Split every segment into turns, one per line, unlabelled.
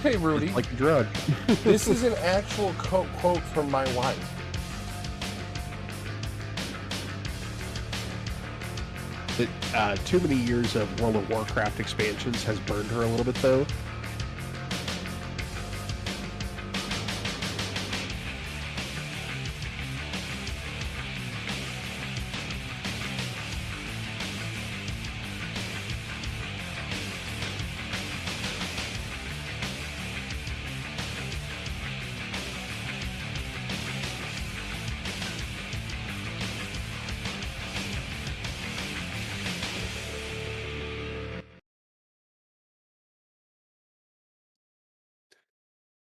Hey, Rudy.
Like a drug.
This is an actual quote from my wife.
Too many years of World of Warcraft expansions has burned her a little bit, though.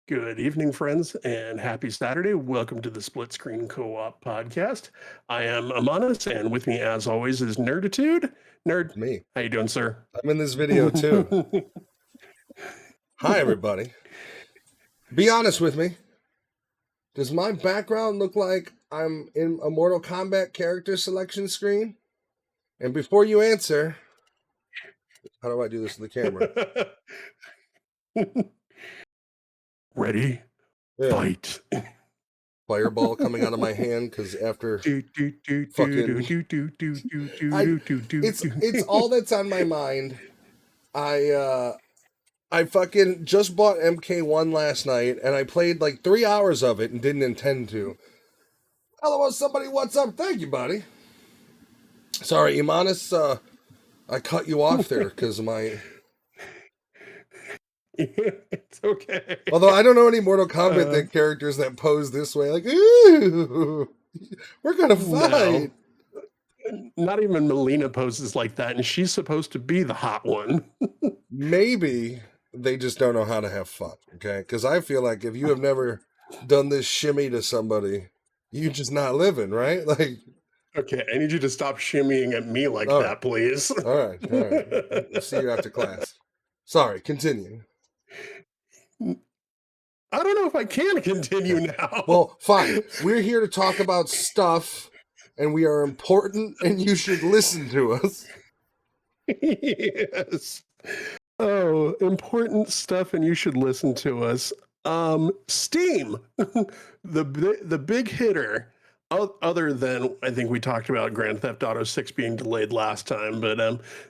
Good evening, friends, and happy Saturday. Welcome to the Split Screen Co-op podcast. I am Amanus, and with me, as always, is Nerditude. Nerd,
Me.
how you doing, sir?
I'm in this video too. Hi, everybody. Be honest with me. Does my background look like I'm in a Mortal Kombat character selection screen? And before you answer, how do I do this to the camera?
Ready?
Yeah.
Fight.
Fireball coming out of my hand because after it's all that's on my mind. I fucking just bought MK1 last night and I played like 3 hours of it and didn't intend to. Hello, somebody, what's up? Thank you, buddy. Sorry, Imanis, I cut you off there because my...
It's okay.
Although I don't know any Mortal Kombat characters that pose this way, like, ooh, we're gonna fight.
No. Not even Melina poses like that, and she's supposed to be the hot one.
Maybe they just don't know how to have fun, okay? Because I feel like if you have never done this shimmy to somebody, you're just not living, right? Like,
okay, I need you to stop shimmying at me like
all
that,
right.
please.
All right. We'll see you after class. Sorry, continue.
I don't know if I can continue now.
Well, fine. We're here to talk about stuff, and we are important, and you should listen to us.
Yes. Oh, important stuff, and you should listen to us. Steam, the big hitter. Other than I think we talked about Grand Theft Auto 6 being delayed last time, but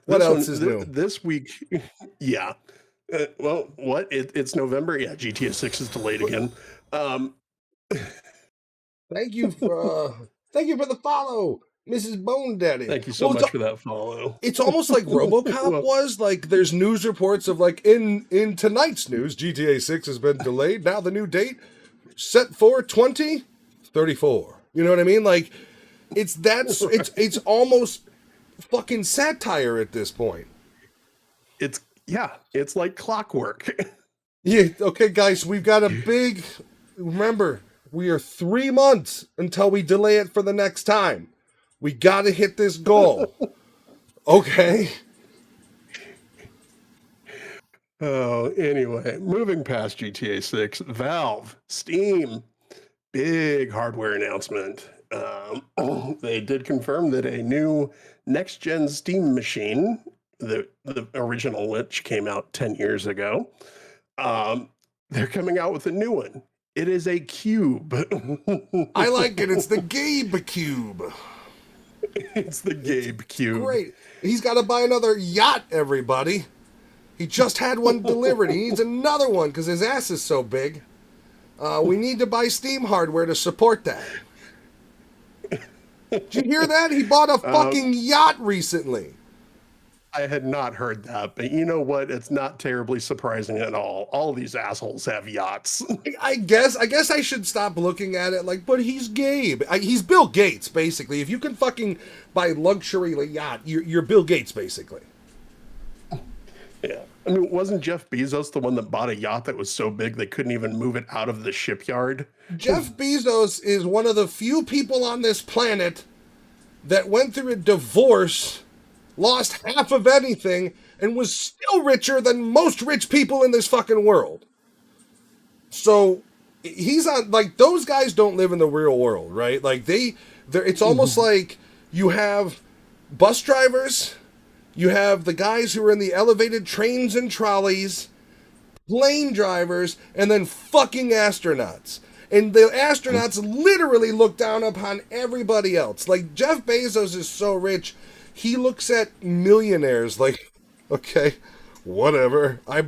what else is new
this week? Yeah. Well, what? It's November. Yeah, GTA 6 is delayed again.
Thank you for the follow, Mrs. Bone Daddy.
Thank you so much for that follow.
It's almost like RoboCop was. Like, there's news reports of, like, in tonight's news, GTA 6 has been delayed. Now the new date set for 2034. You know what I mean? Like, it's almost fucking satire at this point.
It's like clockwork.
Yeah, okay, guys, we've got a big... Remember, we are 3 months until we delay it for the next time. We gotta hit this goal. Okay?
Oh, anyway, moving past GTA 6, Valve, Steam, big hardware announcement. They did confirm that a new next-gen Steam machine, the original which came out 10 years ago, they're coming out with a new one. It is a cube.
I like it. It's the Gabe Cube.
It's the Gabe Cube.
Great. He's got to buy another yacht, everybody. He just had one delivered. He needs another one because his ass is so big. We need to buy Steam hardware to support that. Did you hear that? He bought a fucking yacht recently.
I had not heard that, but you know what? It's not terribly surprising at all. All these assholes have yachts.
I guess I should stop looking at it like, but he's Gabe. He's Bill Gates, basically. If you can fucking buy luxury yacht, you're Bill Gates, basically.
Yeah. I mean, wasn't Jeff Bezos the one that bought a yacht that was so big they couldn't even move it out of the shipyard?
Jeff Bezos is one of the few people on this planet that went through a divorce, lost half of anything, and was still richer than most rich people in this fucking world. So he's on, like, those guys don't live in the real world, right? Like, it's almost like you have bus drivers, you have the guys who are in the elevated trains and trolleys, plane drivers, and then fucking astronauts. And the astronauts literally look down upon everybody else. Like, Jeff Bezos is so rich, he looks at millionaires like, okay, whatever. I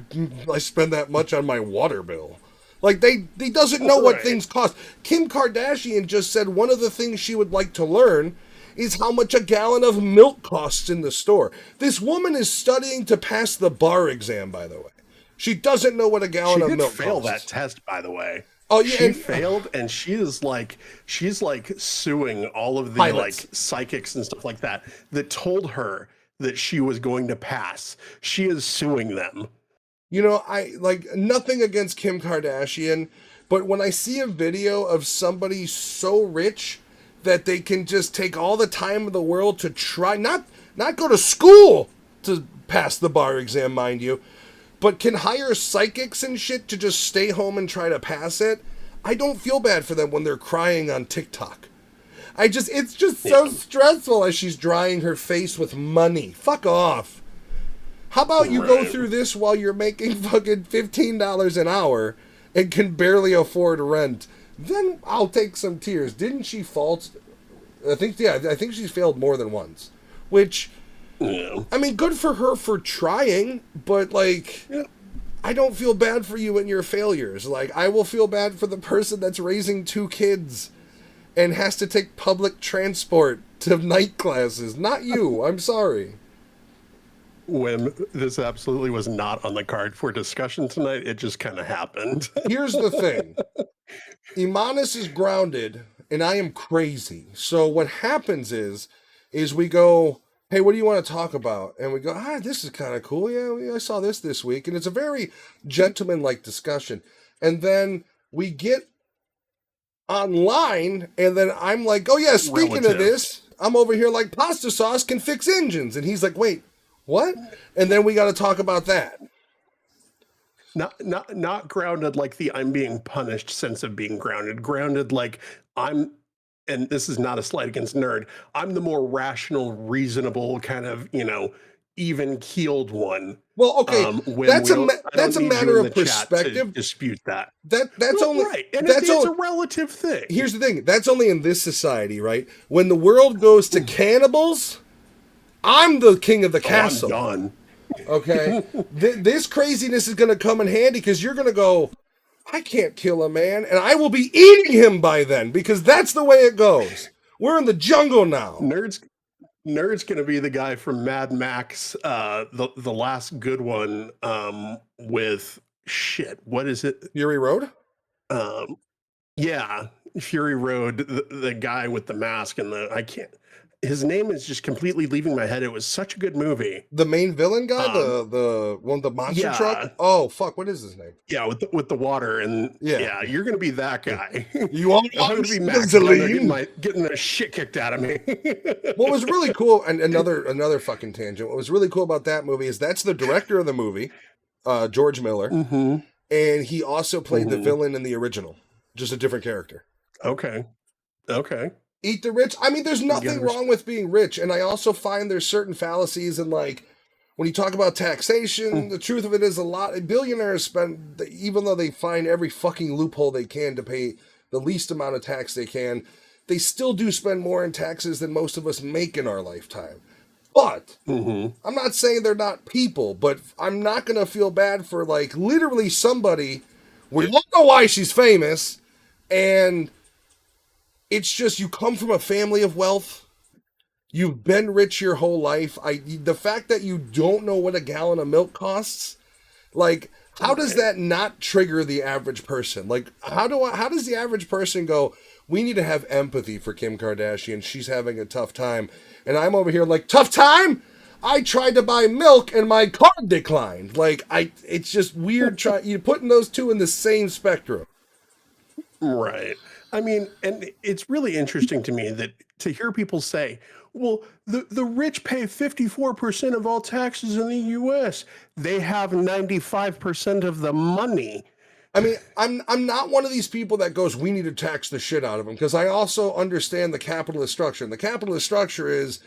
spend that much on my water bill. Like, he doesn't know what things cost. Kim Kardashian just said one of the things she would like to learn is how much a gallon of milk costs in the store. This woman is studying to pass the bar exam, by the way. She doesn't know what a gallon of milk costs.
She did fail that test, by the way.
Oh, yeah,
she failed, and she's like suing all of the pilots, like psychics and stuff like that told her that she was going to pass. She is suing them.
You know, I like nothing against Kim Kardashian, but when I see a video of somebody so rich that they can just take all the time in the world to try not go to school to pass the bar exam, mind you, but can hire psychics and shit to just stay home and try to pass it, I don't feel bad for them when they're crying on TikTok. It's just so stressful as she's drying her face with money. Fuck off. How about you go through this while you're making fucking $15 an hour and can barely afford rent? Then I'll take some tears. Didn't she fault? I think she's failed more than once. Which,
Yeah.
I mean, good for her for trying, but like, I don't feel bad for you and your failures. Like, I will feel bad for the person that's raising 2 kids and has to take public transport to night classes. Not you. I'm sorry.
When this absolutely was not on the card for discussion tonight, it just kind of happened.
Here's the thing. Imanis is grounded, and I am crazy. So what happens is we go, hey, what do you want to talk about? And we go, this is kind of cool. Yeah, I saw this week. And it's a very gentleman-like discussion. And then we get online, and then I'm like, oh yeah, speaking of this, I'm over here like pasta sauce can fix engines. And he's like, wait, what? And then we got to talk about that.
Not grounded like the I'm being punished sense of being grounded. Grounded like I'm, and this is not a slight against nerd, I'm the more rational, reasonable kind of, even keeled one.
Well, okay, that's a matter of perspective.
Dispute that.
That's only
right, and it's a relative thing.
Here's the thing: that's only in this society, right? When the world goes to cannibals, I'm the king of the castle.
I'm done.
Okay, this craziness is going to come in handy because you're going to go, I can't kill a man, and I will be eating him by then because that's the way it goes. We're in the jungle now.
Nerd's gonna be the guy from Mad Max, the last good one, with shit. What is it?
Fury Road.
Yeah, Fury Road. The guy with the mask and his name is just completely leaving my head. It was such a good movie.
The main villain guy, the one with the monster truck. Oh fuck, what is his name?
Yeah, with the water and yeah, you're gonna be that guy.
You want
to be Max getting the shit kicked out of me.
What was really cool, and another fucking tangent. What was really cool about that movie is that's the director of the movie, George Miller, and he also played the villain in the original, just a different character.
Okay.
Eat the rich. I mean, there's nothing wrong with being rich. And I also find there's certain fallacies in, like, when you talk about taxation, the truth of it is billionaires spend, even though they find every fucking loophole they can to pay the least amount of tax they can, they still do spend more in taxes than most of us make in our lifetime. But I'm not saying they're not people, but I'm not going to feel bad for, like, literally somebody, we don't know why she's famous, and it's just you come from a family of wealth. You've been rich your whole life. The fact that you don't know what a gallon of milk costs, like, how does that not trigger the average person? Like, how does the average person go, we need to have empathy for Kim Kardashian. She's having a tough time. And I'm over here like, tough time? I tried to buy milk and my card declined. Like, it's just weird you're putting those two in the same spectrum.
Right. I mean, and it's really interesting to me that to hear people say, well, the rich pay 54% of all taxes in the U.S. They have 95% of the money.
I mean, I'm not one of these people that goes, we need to tax the shit out of them, because I also understand the capitalist structure. And the capitalist structure is,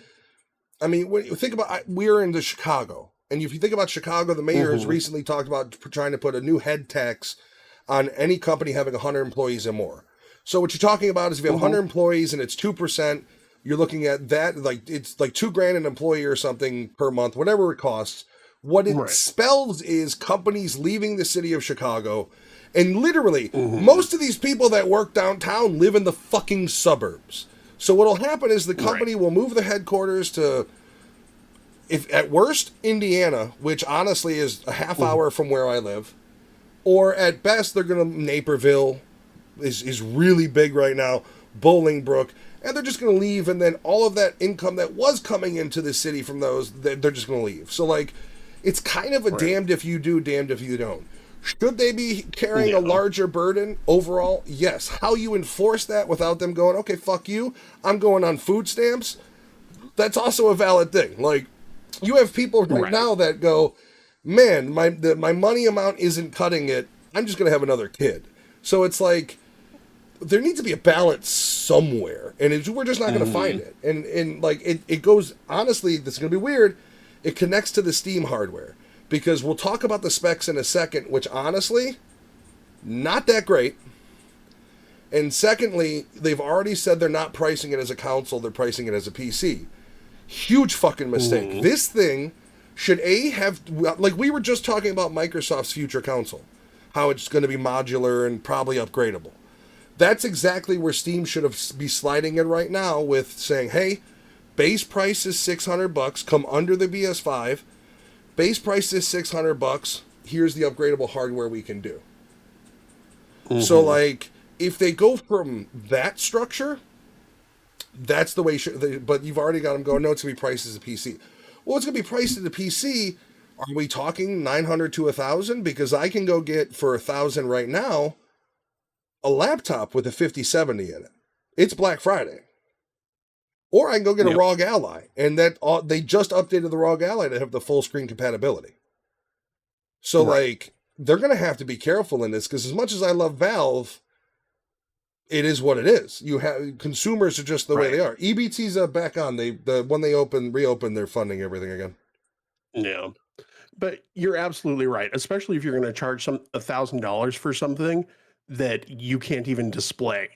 I mean, when you think about, we're into Chicago. And if you think about Chicago, the mayor has recently talked about trying to put a new head tax on any company having 100 employees or more. So what you're talking about is if you have 100 employees and it's 2%, you're looking at that, like, it's like $2,000 an employee or something per month, whatever it costs. What it spells is companies leaving the city of Chicago. And literally, most of these people that work downtown live in the fucking suburbs. So what'll happen is the company will move the headquarters to, if at worst, Indiana, which honestly is a half hour from where I live. Or at best, they're going to Naperville, is really big right now, Bolingbrook, and they're just going to leave, and then all of that income that was coming into the city from those, they're just going to leave. So, like, It's kind of a
Right.
damned if you do, damned if you don't. Should they be carrying a
Yeah.
larger burden overall? Yes. How you enforce that without them going, okay, fuck you, I'm going on food stamps, that's also a valid thing. Like, you have people right
Right.
now that go, man, my money amount isn't cutting it. I'm just going to have another kid. So it's like, there needs to be a balance somewhere, and we're just not going to find
Hmm.
it. And like it goes, honestly, this is going to be weird. It connects to the Steam hardware because we'll talk about the specs in a second, which honestly, not that great. And secondly, they've already said they're not pricing it as a console; they're pricing it as a PC. Huge fucking mistake.
Hmm.
This thing should have, like we were just talking about Microsoft's future console, how it's going to be modular and probably upgradable. That's exactly where Steam should be sliding in right now with saying, "Hey, base price is $600. Come under the PS5. Base price is $600. Here's the upgradable hardware we can do." So,
Hmm.
like, if they go from that structure, that's the way. But you've already got them going. No, it's gonna be priced as a PC. Well, it's gonna be priced as a PC. Are we talking 900 to 1,000? Because I can go get for 1,000 right now a laptop with a 5070 in it. It's Black Friday. Or I can go get a
Yep.
ROG Ally, and they just updated the ROG Ally to have the full screen compatibility. So
Right.
like they're gonna have to be careful in this because as much as I love Valve, it is what it is. You have consumers are just the way they
Right.
are. EBT's back on. When they reopen, they're funding everything again.
Yeah. But you're absolutely right, especially if you're going to charge $1,000 for something that you can't even display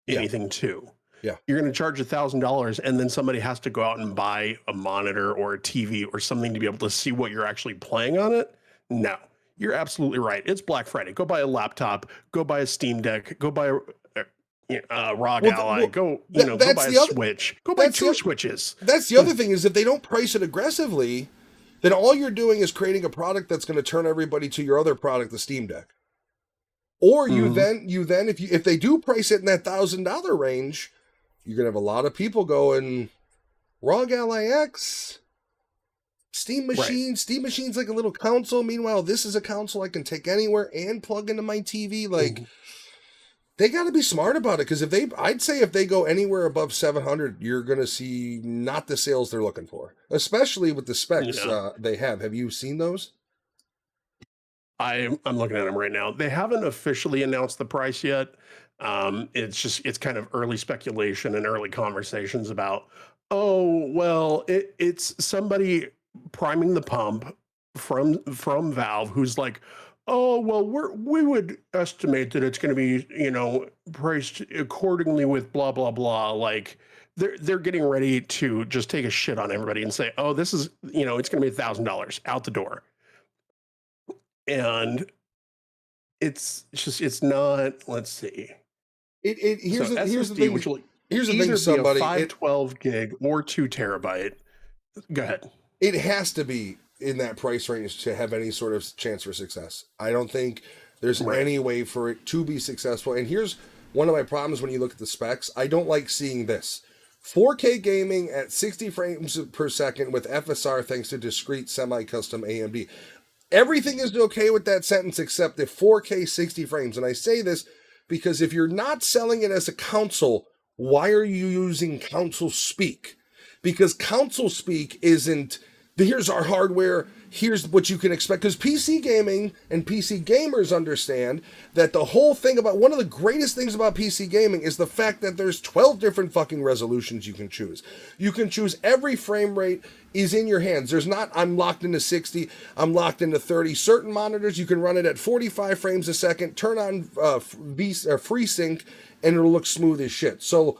Yeah,
anything to.
yeah.
You're going to charge $1,000, and then somebody has to go out and buy a monitor or a TV or something to be able to see what you're actually playing on it. No, you're absolutely right. It's Black Friday. Go buy a laptop. Go buy a Steam Deck. Go buy a ROG
Well,
Ally. Go, go
that's
buy a
the other.
Switch. Go buy
That's
two
the
Switches.
that's the other thing is if they don't price it aggressively, then all you're doing is creating a product that's going to turn everybody to your other product, the Steam Deck. Or
Mhm.
you then if they do price it in that $1,000 range, you're gonna have a lot of people going ROG Ally X, Steam
Right.
Machine. Steam Machine's like a little console. Meanwhile, this is a console I can take anywhere and plug into my TV. Like
Mhm.
they got to be smart about it because I'd say if they go anywhere above 700, you're gonna see not the sales they're looking for, especially with the specs
Yeah.
they have. Have you seen those?
I'm looking at them right now. They haven't officially announced the price yet. It's kind of early speculation and early conversations about, oh well, it's somebody priming the pump from Valve who's like, oh well, we would estimate that it's going to be priced accordingly with blah blah blah. Like they're getting ready to just take a shit on everybody and say, oh, this is it's going to be $1,000 out the door. And it's not, let's see.
It
So
here's the
SSD,
thing.
which will
Here's the thing,
either be a
somebody.
512 gig or 2 terabyte. Go ahead.
It has to be in that price range to have any sort of chance for success. I don't think there's
Right.
any way for it to be successful. And here's one of my problems when you look at the specs. I don't like seeing this. 4K gaming at 60 frames per second with FSR thanks to discrete semi-custom AMD. Everything is okay with that sentence except if 4K 60 frames. And I say this because if you're not selling it as a console, why are you using console speak? Because console speak isn't here's our hardware, here's what you can expect. Because PC gaming and PC gamers understand that the whole thing about one of the greatest things about PC gaming is the fact that there's 12 different fucking resolutions you can choose. You can choose every frame rate is in your hands. There's not, I'm locked into 60, I'm locked into 30. Certain monitors, you can run it at 45 frames a second, turn on FreeSync, and it'll look smooth as shit. So,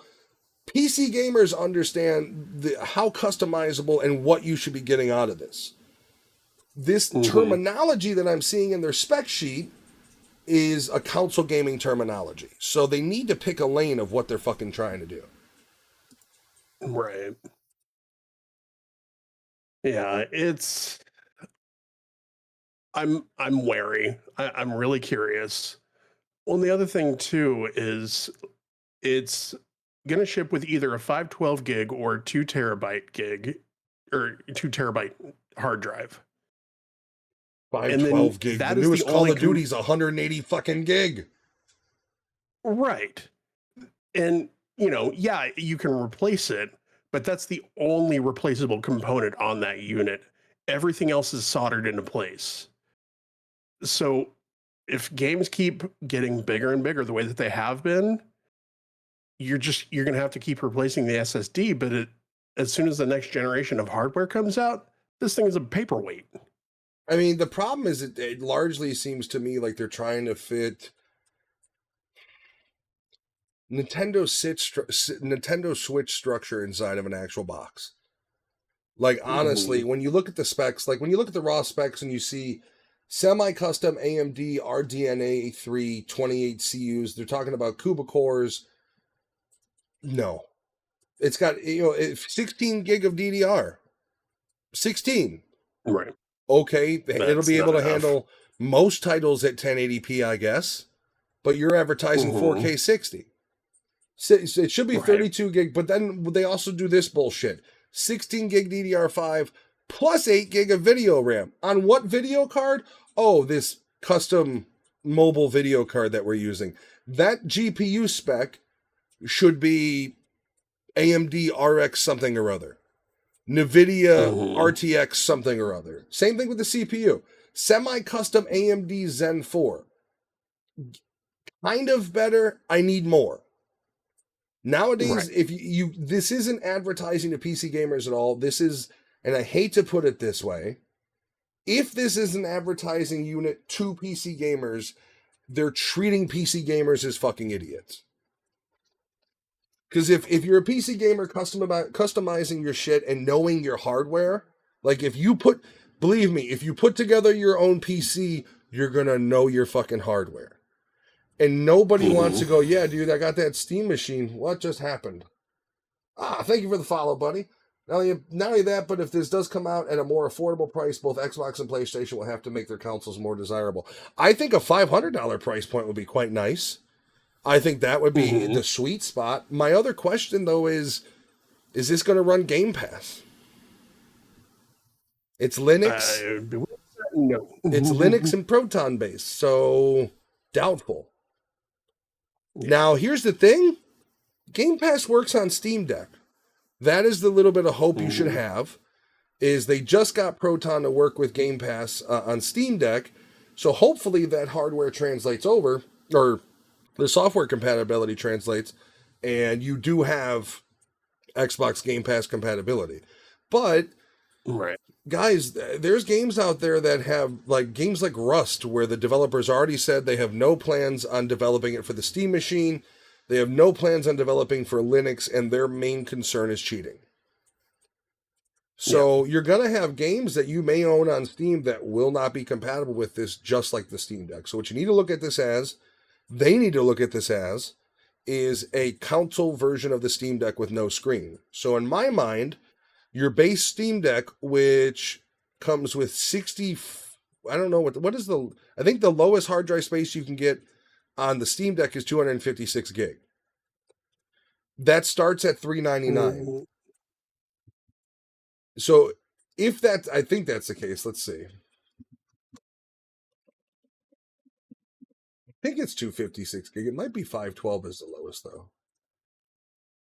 PC gamers understand how customizable and what you should be getting out of this. This
Hmm.
terminology that I'm seeing in their spec sheet is a console gaming terminology. So they need to pick a lane of what they're fucking trying to do.
Right. Yeah. I'm wary. I'm really curious. Well, and the other thing too is it's going to ship with either a 512 gig or 2 terabyte gig or 2 terabyte hard drive. And then
512 gig. The
that is the
newest Call
only
of Duty's 180 fucking gig.
right. And, you know, yeah, you can replace it, but that's the only replaceable component on that unit. Everything else is soldered into place. So if games keep getting bigger and bigger the way that they have been, you're going to have to keep replacing the SSD, but as soon as the next generation of hardware comes out, this thing is a paperweight.
I mean, the problem is it largely seems to me like they're trying to fit Nintendo Switch structure inside of an actual box. Like, honestly, when you look at the specs, like when you look at the raw specs and you see semi-custom AMD RDNA 3 28 CUs, they're talking about CUBA cores. No. It's got 16 gig of DDR. 16.
Right.
Okay, it'll be able to
enough.
handle most titles at 1080p, I guess. But you're advertising 4K 60. So it should be 32 gig, but then they also do this bullshit. 16 gig DDR5 plus 8 gig of video RAM. On what video card? Oh, this custom mobile video card that we're using. That GPU spec should be AMD RX something or other. NVIDIA RTX something or other. Same thing with the CPU. Semi-custom AMD Zen 4. Kind of better. I need more. Nowadays, if you this isn't advertising to PC gamers at all. This is, and I hate to put it this way, if this is an advertising unit to PC gamers, they're treating PC gamers as fucking idiots. Because if you're a PC gamer customizing your shit and knowing your hardware, like believe me, if you put together your own PC, you're gonna know your fucking hardware. And nobody wants to go, yeah, dude, I got that Steam machine. What just happened? Thank you for the follow, buddy. Not only that, but if this does come out at a more affordable price, both Xbox and PlayStation will have to make their consoles more desirable. I think a $500 price point would be quite nice. I think that would be the sweet spot. My other question, though, is this going to run Game Pass? It's Linux.
No.
It's Linux and Proton based, so doubtful. Yeah. Now, here's the thing. Game Pass works on Steam Deck. That is the little bit of hope you should have, is they just got Proton to work with Game Pass on Steam Deck, so hopefully that hardware translates over, or the software compatibility translates, and you do have Xbox Game Pass compatibility. But, guys, there's games out there that have, like, games like Rust, where the developers already said they have no plans on developing it for the Steam machine. They have no plans on developing for Linux, and their main concern is cheating. So you're going to have games that you may own on Steam that will not be compatible with this, just like the Steam Deck. So what you need to look at this as, they need to look at this as, is a console version of the Steam Deck with no screen. So in my mind, your base Steam Deck, which comes with 60, I don't know what is the, I think the lowest hard drive space you can get on the Steam Deck is 256 gig. That starts at $399. So if that, I think that's the case. Let's see. I think it's 256 gig. It might be 512 as the lowest though.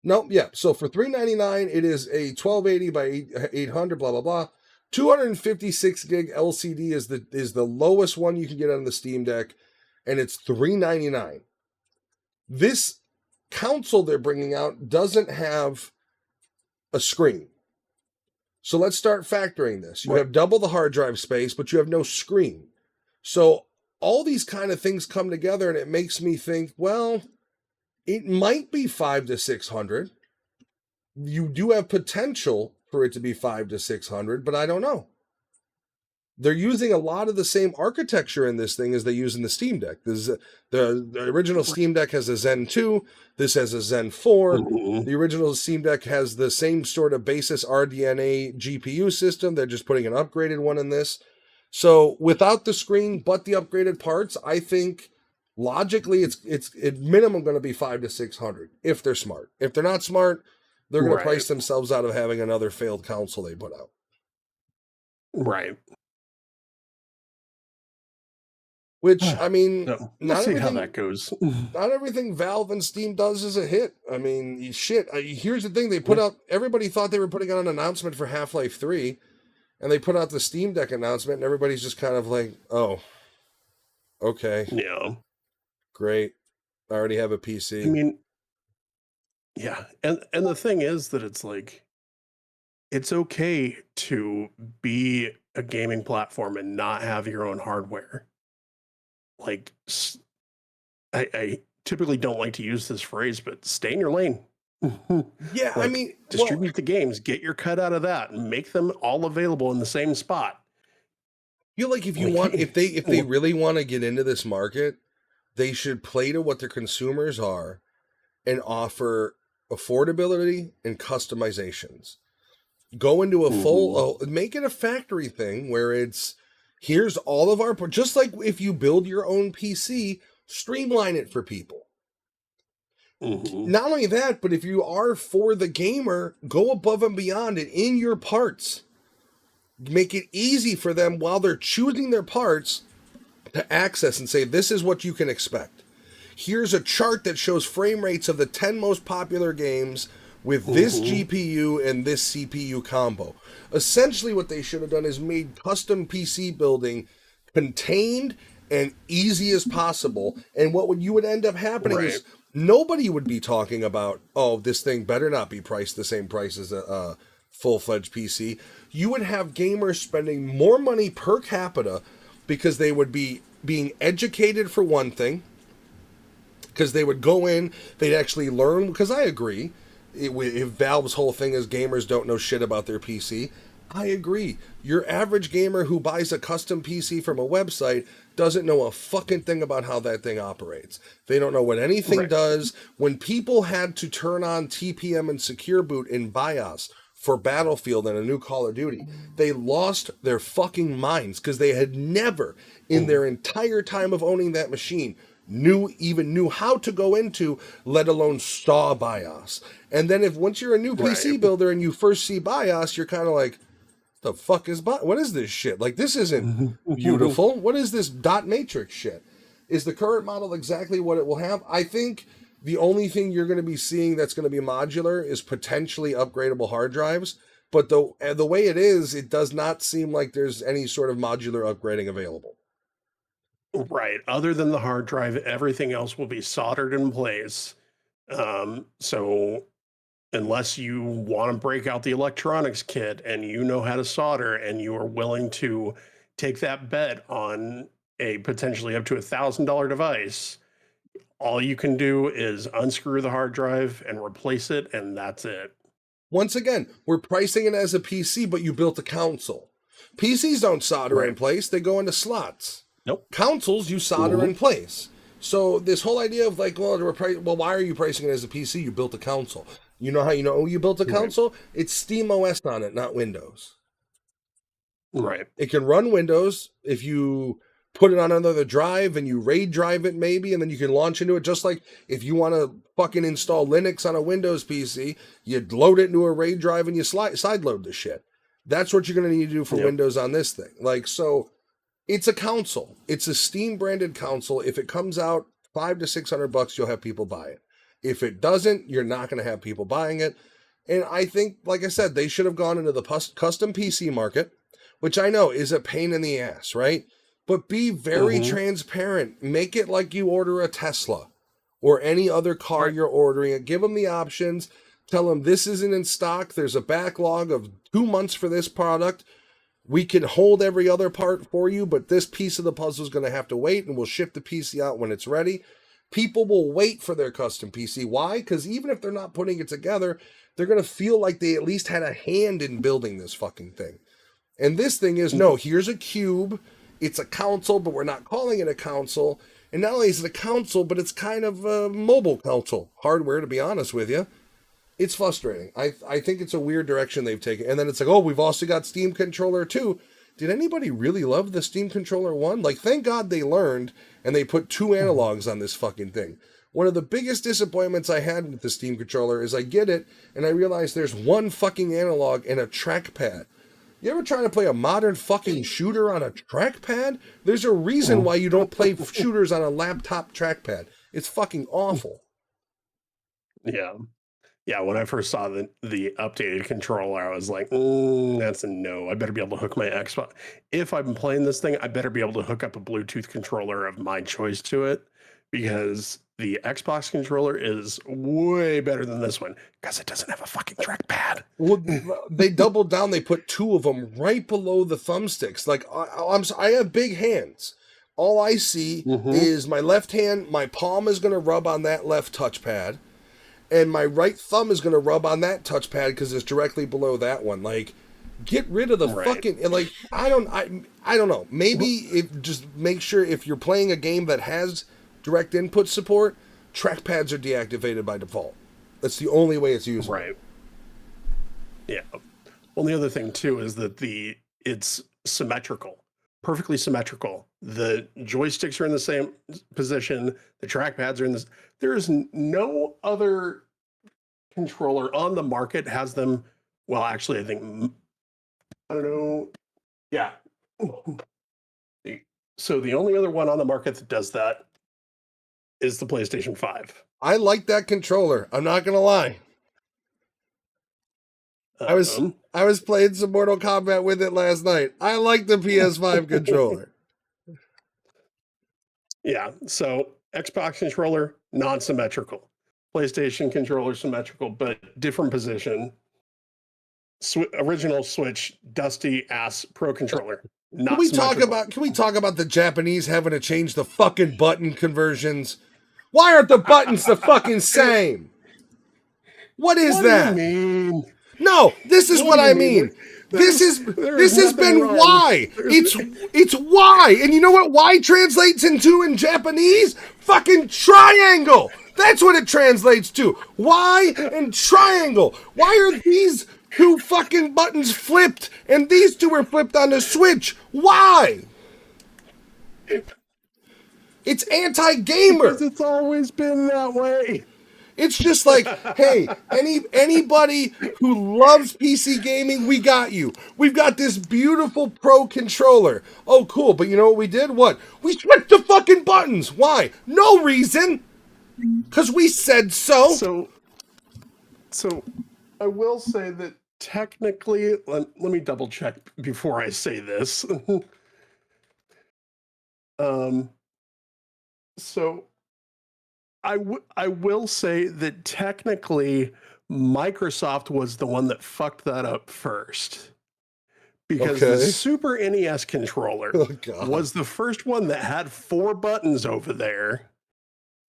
Nope, yeah. So for $399, it is a 1280 by 800, blah, blah, blah. 256 gig LCD is the lowest one you can get on the Steam Deck, and it's $399. This console they're bringing out doesn't have a screen. So let's start factoring this. You have double the hard drive space, but you have no screen. So all these kind of things come together, and it makes me think, well, it might be $500 to $600. You do have potential for it to be $500 to $600, but I don't know. They're using a lot of the same architecture in this thing as they use in the Steam Deck. The original Steam Deck has a Zen 2. This has a Zen 4. The original Steam Deck has the same sort of basis RDNA GPU system. They're just putting an upgraded one in this. So without the screen, but the upgraded parts, I think logically it's at minimum going to be $500 to $600 if they're smart. If they're not smart, they're going to price themselves out of having another failed console they put out.
Right.
Which, I mean,
So we'll see how that goes.
not everything Valve and Steam does is a hit. I mean, shit. Here's the thing: they put out. Everybody thought they were putting out an announcement for Half-Life 3, and they put out the Steam Deck announcement, and everybody's just kind of like, "Oh, okay,
Yeah.
great. I already have a PC."
I mean, yeah, and the thing is that it's like it's okay to be a gaming platform and not have your own hardware. Like, I typically don't like to use this phrase, but stay in your lane.
Yeah, I
Like,
mean,
distribute the games, get your cut out of that, and make them all available in the same spot.
feel like if you
Like,
want, if they really want to get into this market, they should play to what their consumers are and offer affordability and customizations. Go into a full, make it a factory thing where it's here's all of our, just like if you build your own PC, streamline it for people. Not only that, but if you are for the gamer, go above and beyond it in your parts. Make it easy for them while they're choosing their parts to access and say, this is what you can expect. Here's a chart that shows frame rates of the 10 most popular games with this GPU and this CPU combo. Essentially, what they should have done is made custom PC building contained and easy as possible. And what you would end up happening is nobody would be talking about, oh, this thing better not be priced the same price as a full-fledged PC. You would have gamers spending more money per capita because they would be being educated for one thing, because they would go in, they'd actually learn, because I agree, if Valve's whole thing is gamers don't know shit about their PC, I agree. Your average gamer who buys a custom PC from a website doesn't know a fucking thing about how that thing operates. They don't know what anything does. When people had to turn on TPM and Secure Boot in BIOS for Battlefield and a new Call of Duty, they lost their fucking minds because they had never, in their entire time of owning that machine, knew how to go into, let alone saw BIOS. And then once you're a new PC builder and you first see BIOS, you're kind of like, the fuck is BIOS? What is this shit? Like, this isn't beautiful. What is this dot matrix shit? Is the current model exactly what it will have? I think the only thing you're going to be seeing that's going to be modular is potentially upgradable hard drives. But the way it is, it does not seem like there's any sort of modular upgrading available.
Right. Other than the hard drive, everything else will be soldered in place. So unless you want to break out the electronics kit and you know how to solder and you are willing to take that bet on a potentially up to $1,000 device, all you can do is unscrew the hard drive and replace it, and that's it.
Once again, we're pricing it as a PC, but you built a console. PCs don't solder in place, they go into slots.
Nope.
Consoles, you solder in place. So this whole idea of like, well, why are you pricing it as a PC? You built a console. You know how you built a console? It's Steam OS on it, not Windows.
Right.
It can run Windows if you put it on another drive and you RAID drive it maybe, and then you can launch into it. Just like if you want to fucking install Linux on a Windows PC, you load it into a RAID drive and you sideload the shit. That's what you're going to need to do for Windows on this thing. Like, so it's a console. It's a Steam branded console. If it comes out $500 to $600, you'll have people buy it. If it doesn't, you're not going to have people buying it. And I think, like I said, they should have gone into the custom PC market, which I know is a pain in the ass, right? But be very transparent. Make it like you order a Tesla or any other car you're ordering. Give them the options. Tell them this isn't in stock. There's a backlog of 2 months for this product. We can hold every other part for you, but this piece of the puzzle is going to have to wait, and we'll ship the PC out when it's ready. People will wait for their custom PC. Why? Because even if they're not putting it together, they're going to feel like they at least had a hand in building this fucking thing. And this thing is, no, here's a cube. It's a console, but we're not calling it a console. And not only is it a console, but it's kind of a mobile console hardware, to be honest with you. It's frustrating. I think it's a weird direction they've taken. And then it's like, oh, we've also got Steam Controller 2. Did anybody really love the Steam Controller 1? Like, thank God they learned and they put 2 analogs on this fucking thing. One of the biggest disappointments I had with the Steam Controller is I get it and I realize there's 1 fucking analog and a trackpad. You ever trying to play a modern fucking shooter on a trackpad? There's a reason why you don't play shooters on a laptop trackpad. It's fucking awful.
Yeah. Yeah, when I first saw the updated controller, I was like, that's a no. I better be able to hook my Xbox. If I'm playing this thing, I better be able to hook up a Bluetooth controller of my choice to it, because the Xbox controller is way better than this one because it doesn't have a fucking trackpad.
Well, they doubled down. They put two of them right below the thumbsticks. Like, I have big hands. All I see is my left hand. My palm is going to rub on that left touchpad, and my right thumb is going to rub on that touchpad because it's directly below that one. Like, get rid of the fucking, like, I don't know. Maybe just make sure if you're playing a game that has direct input support, trackpads are deactivated by default. That's the only way it's used.
Right. Yeah. Well, the other thing too is that it's symmetrical, perfectly symmetrical. The joysticks are in the same position. The trackpads are in this. There is no other controller on the market has them. Well, actually, I think, I don't know. Yeah. So the only other one on the market that does that is the PlayStation 5.
I like that controller. I'm not gonna lie. I was playing some Mortal Kombat with it last night. I like the PS5 controller.
Yeah. So Xbox controller, non-symmetrical. PlayStation controller, symmetrical, but different position. Original Switch, dusty ass Pro controller.
Can we talk about the Japanese having to change the fucking button conversions? Why aren't the buttons the fucking same? What is that?
Do you mean?
No, this is what I mean. This has been why. It's why. And you know what why translates into in Japanese? Fucking triangle. That's what it translates to. Why and triangle. Why are these two fucking buttons flipped and these two are flipped on the Switch? Why? It's anti-gamer.
Because it's always been that way.
It's just like, hey, anybody who loves PC gaming, we got you. We've got this beautiful Pro controller. Oh, cool. But you know what we did? What? We switched the fucking buttons. Why? No reason. Because we said so.
So I will say that technically, let me double check before I say this. So I will say that technically Microsoft was the one that fucked that up first. Because the Super NES controller was the first one that had 4 buttons over there.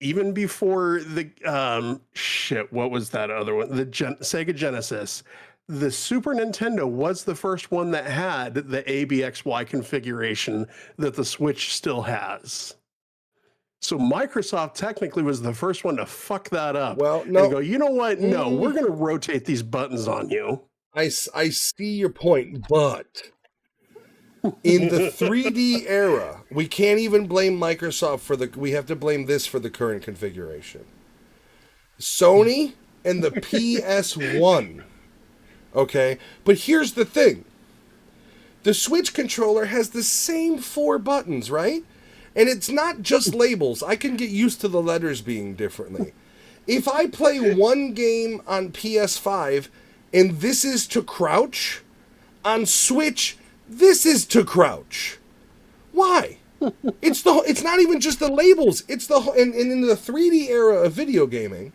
Even before the what was that other one? The Sega Genesis. The Super Nintendo was the first one that had the ABXY configuration that the Switch still has. So Microsoft technically was the first one to fuck that up.
Well, no.
And go, you know what? No, we're going to rotate these buttons on you.
I see your point, but in the 3D era, we can't even blame Microsoft we have to blame this for the current configuration. Sony and the PS1. Okay? But here's the thing. The Switch controller has the same 4 buttons, right? And it's not just labels. I can get used to the letters being differently. If I play one game on PS5 and this is to crouch, on Switch, this is to crouch. Why? It's not even just the labels. It's and in the 3D era of video gaming,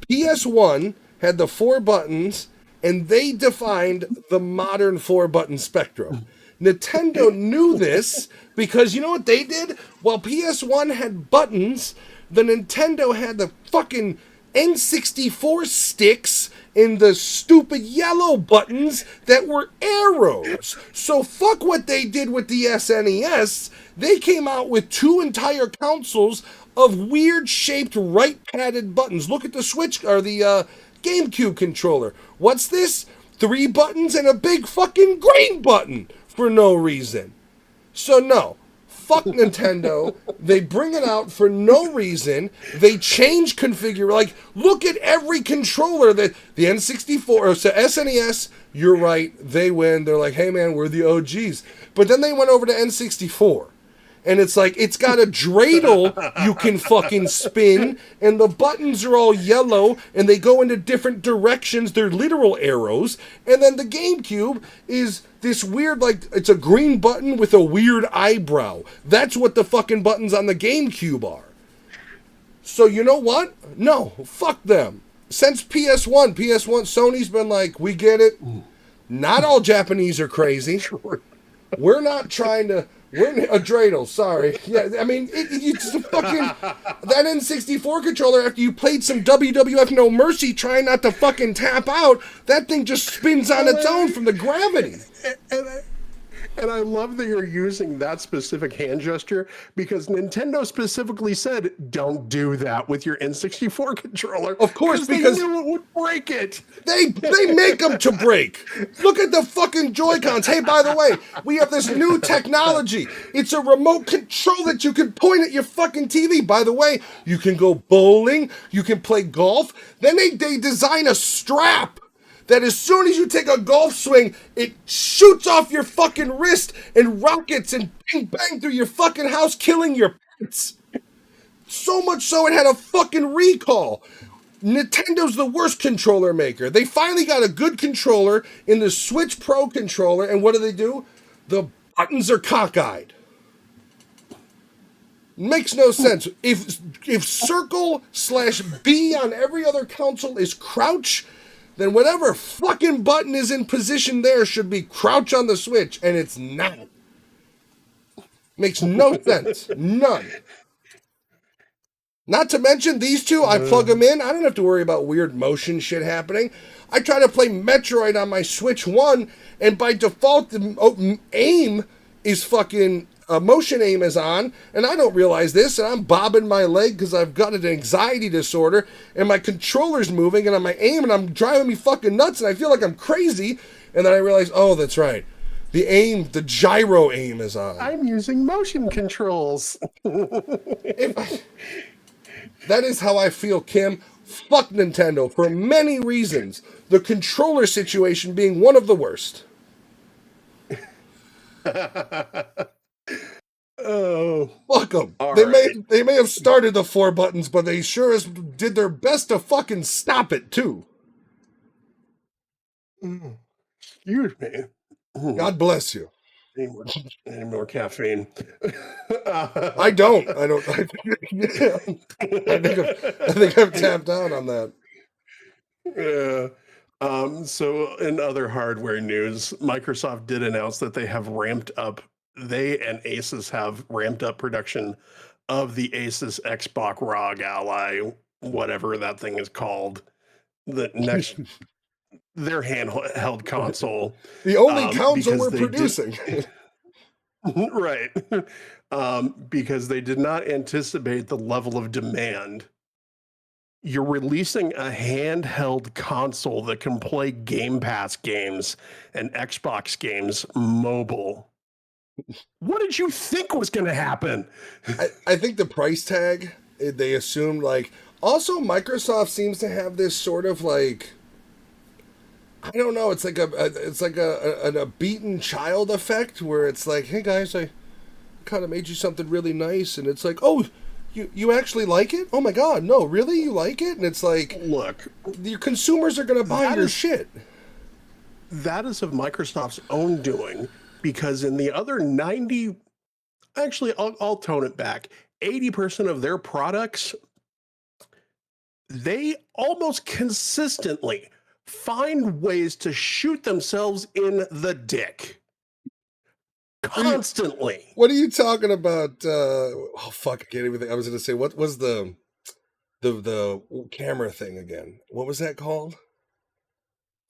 PS1 had the 4 buttons and they defined the modern 4-button spectrum. Nintendo knew this because you know what they did? While PS1 had buttons, the Nintendo had the fucking N64 sticks and the stupid yellow buttons that were arrows. So fuck what they did with the SNES. They came out with 2 entire consoles of weird shaped right padded buttons. Look at the Switch or the GameCube controller. What's this? 3 buttons and a big fucking green button for no reason. So no, fuck Nintendo. They bring it out for no reason. They change configure. Like, look at every controller that the N64 or so SNES. You're right. They win. They're like, hey man, we're the OGs. But then they went over to N64. And it's like, it's got a dreidel you can fucking spin, and the buttons are all yellow, and they go into different directions. They're literal arrows. And then the GameCube is this weird, like, it's a green button with a weird eyebrow. That's what the fucking buttons on the GameCube are. So you know what? No, fuck them. Since PS1, Sony's been like, we get it. Not all Japanese are crazy. We're not trying to... We're a dreidel, sorry. Yeah, I mean, it's a fucking... That N64 controller, after you played some WWF No Mercy trying not to fucking tap out, that thing just spins on its own from the gravity.
And I love that you're using that specific hand gesture because Nintendo specifically said, don't do that with your N64 controller.
Of course, because
they knew it would break it.
They make them to break. Look at the fucking Joy-Cons. Hey, by the way, we have this new technology. It's a remote control that you can point at your fucking TV. By the way, you can go bowling. You can play golf. Then they design a strap that as soon as you take a golf swing, it shoots off your fucking wrist and rockets and bang bang through your fucking house, killing your pets. So much so it had a fucking recall. Nintendo's the worst controller maker. They finally got a good controller in the Switch Pro controller, and what do? The buttons are cockeyed. Makes no sense. If circle/B on every other console is crouch, then whatever fucking button is in position there should be crouch on the Switch, and it's not. Makes no sense. None. Not to mention, these two, I plug them in. I don't have to worry about weird motion shit happening. I try to play Metroid on my Switch 1, and by default, the aim is fucking... motion aim is on, and I don't realize this, and I'm bobbing my leg because I've got an anxiety disorder, and my controller's moving, and my aim, and I'm driving me fucking nuts, and I feel like I'm crazy, and then I realize, oh, that's right. The gyro aim is on.
I'm using motion controls.
That is how I feel, Kim. Fuck Nintendo for many reasons. The controller situation being one of the worst.
Oh,
fuck them. They may have started the 4 buttons, but they sure as did their best to fucking stop it too.
Excuse me.
God bless you.
Any more caffeine?
I don't. I think I've tapped out on that.
Yeah. So in other hardware news, Microsoft did announce that they and Asus have ramped up production of the Asus Xbox ROG Ally, whatever that thing is called, the next their handheld console.
The only console we're producing.
Right. Because they did not anticipate the level of demand. You're releasing a handheld console that can play Game Pass games and Xbox games mobile. What did you think was going to happen?
I think the price tag, they assumed, like... Also, Microsoft seems to have this sort of, like... I don't know, it's like a beaten child effect, where it's like, hey guys, I kind of made you something really nice, and it's like, oh... You actually like it? Oh my god, no, really? You like it? And it's like,
look,
your consumers are going to buy your shit.
That is of Microsoft's own doing, because in the other 90, actually, I'll tone it back. 80% of their products, they almost consistently find ways to shoot themselves in the dick. Constantly.
What are you talking about? Oh fuck! I can't even think. I was going to say, what was the camera thing again? What was that called?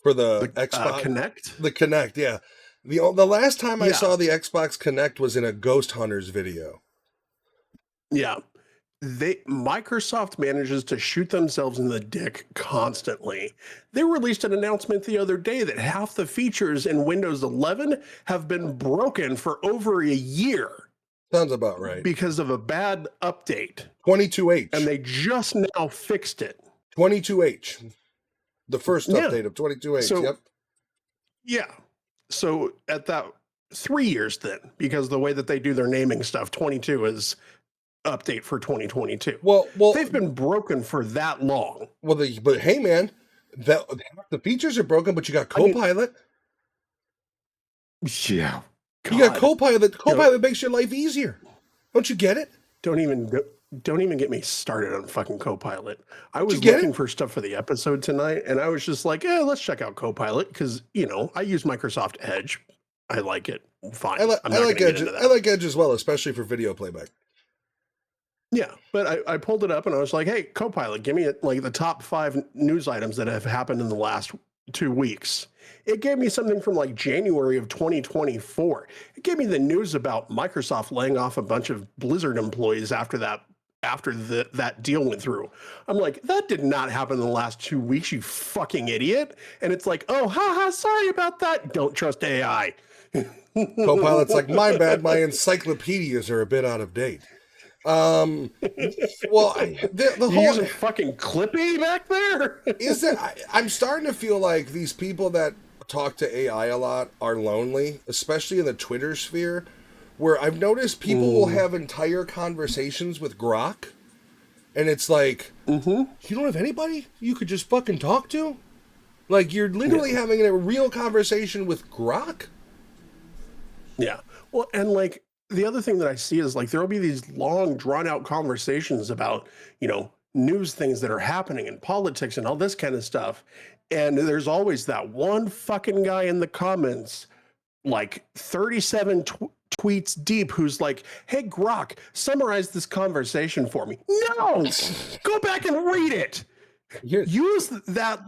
For the Xbox
Kinect?
The Kinect, yeah. The last time I saw the Xbox Kinect was in a Ghost Hunters video.
Yeah. Microsoft manages to shoot themselves in the dick constantly. They released an announcement the other day that half the features in Windows 11 have been broken for over a year.
Sounds about right.
because of a bad update,
22H.
and they just now fixed it.
22H. The first
Yeah.
update of 22H.
So-
Yep.
Yeah. So at that 3 years then, because the way that they do their naming stuff, 22 is update for 2022.
Well,
They've been broken for that long.
but hey, man, the features are broken, but you got Copilot.
Yeah.
You got Copilot. Copilot makes your life easier. Don't you get it?
Don't even get me started on fucking Copilot. I was
get
looking
it?
for stuff for the episode tonight, and I was just like, let's check out Copilot because I use Microsoft Edge. I like it. Fine.
I
I'm not
like
gonna
Edge.
get into that.
I like Edge as well, especially for video playback.
Yeah, but I pulled it up and I was like, hey, Copilot, give me like the top 5 news items that have happened in the last 2 weeks. It gave me something from like January of 2024. It gave me the news about Microsoft laying off a bunch of Blizzard employees after that deal went through. I'm like, that did not happen in the last 2 weeks, you fucking idiot. And it's like, oh, haha, sorry about that. Don't trust AI.
Copilot's like, my bad, my encyclopedias are a bit out of date. Well, the
You
whole
using fucking Clippy back there?
is that I'm starting to feel like these people that talk to AI a lot are lonely, especially in the Twitter sphere, where I've noticed people will have entire conversations with Grok, and it's like, you don't have anybody you could just fucking talk to? Like, you're literally having a real conversation with Grok?
Yeah. Well, and like the other thing that I see is like there will be these long, drawn out conversations about, news things that are happening in politics and all this kind of stuff. And there's always that one fucking guy in the comments, like 37 tweets deep, who's like, hey, Grok, summarize this conversation for me. No! Go back and read it. Use that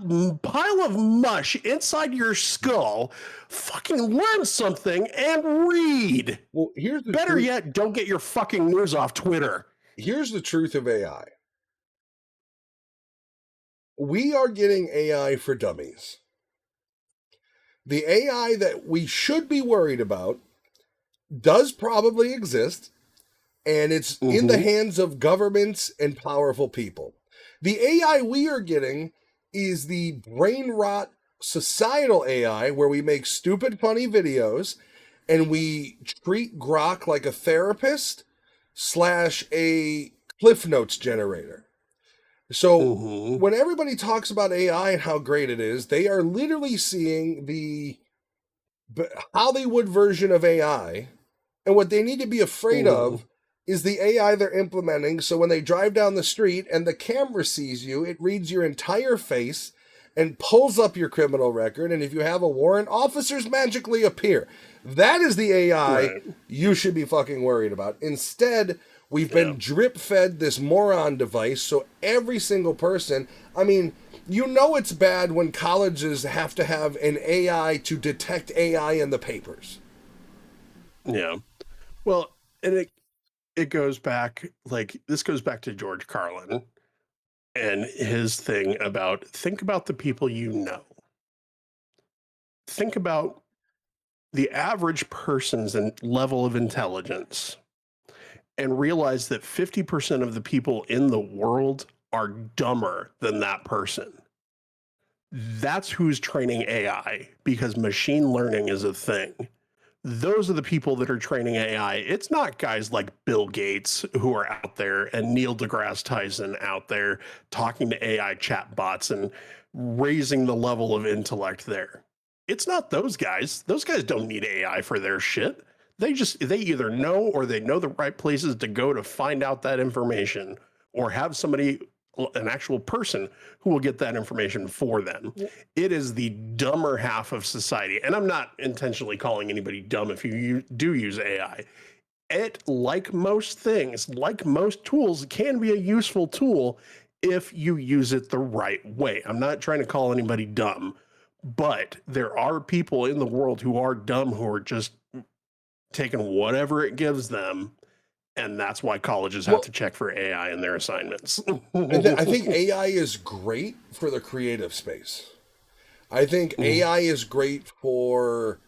pile of mush inside your skull, fucking learn something, and read.
Well, here's the
Better
truth.
yet, don't get your fucking news off Twitter.
Here's the truth of AI. We are getting AI for dummies. The AI that we should be worried about does probably exist, and it's in the hands of governments and powerful people. The AI we are getting is the brain rot societal AI where we make stupid, funny videos and we treat Grok like a therapist / a Cliff Notes generator. So when everybody talks about AI and how great it is, they are literally seeing the Hollywood version of AI, and what they need to be afraid of is the AI they're implementing. So when they drive down the street and the camera sees you, it reads your entire face and pulls up your criminal record. And if you have a warrant, officers magically appear. That is the AI you should be fucking worried about. Instead, we've been drip fed this moron device. So every single person, it's bad when colleges have to have an AI to detect AI in the papers.
Yeah. Well, and it goes back, this goes back to George Carlin and his thing about think about the people you know. Think about the average person's level of intelligence and realize that 50% of the people in the world are dumber than that person. That's who's training AI, because machine learning is a thing. Those are the people that are training AI. It's not guys like Bill Gates who are out there and Neil deGrasse Tyson out there talking to AI chatbots and raising the level of intellect there. It's not those guys. Those guys don't need AI for their shit. They either know, or they know the right places to go to find out that information, or have somebody, an actual person, who will get that information for them. It is the dumber half of society. And I'm not intentionally calling anybody dumb if you do use AI. It, like most things, like most tools, can be a useful tool if you use it the right way. I'm not trying to call anybody dumb, but there are people in the world who are dumb, who are just taking whatever it gives them. And that's why colleges have to check for AI in their assignments.
I think AI is great for the creative space. I think AI is great for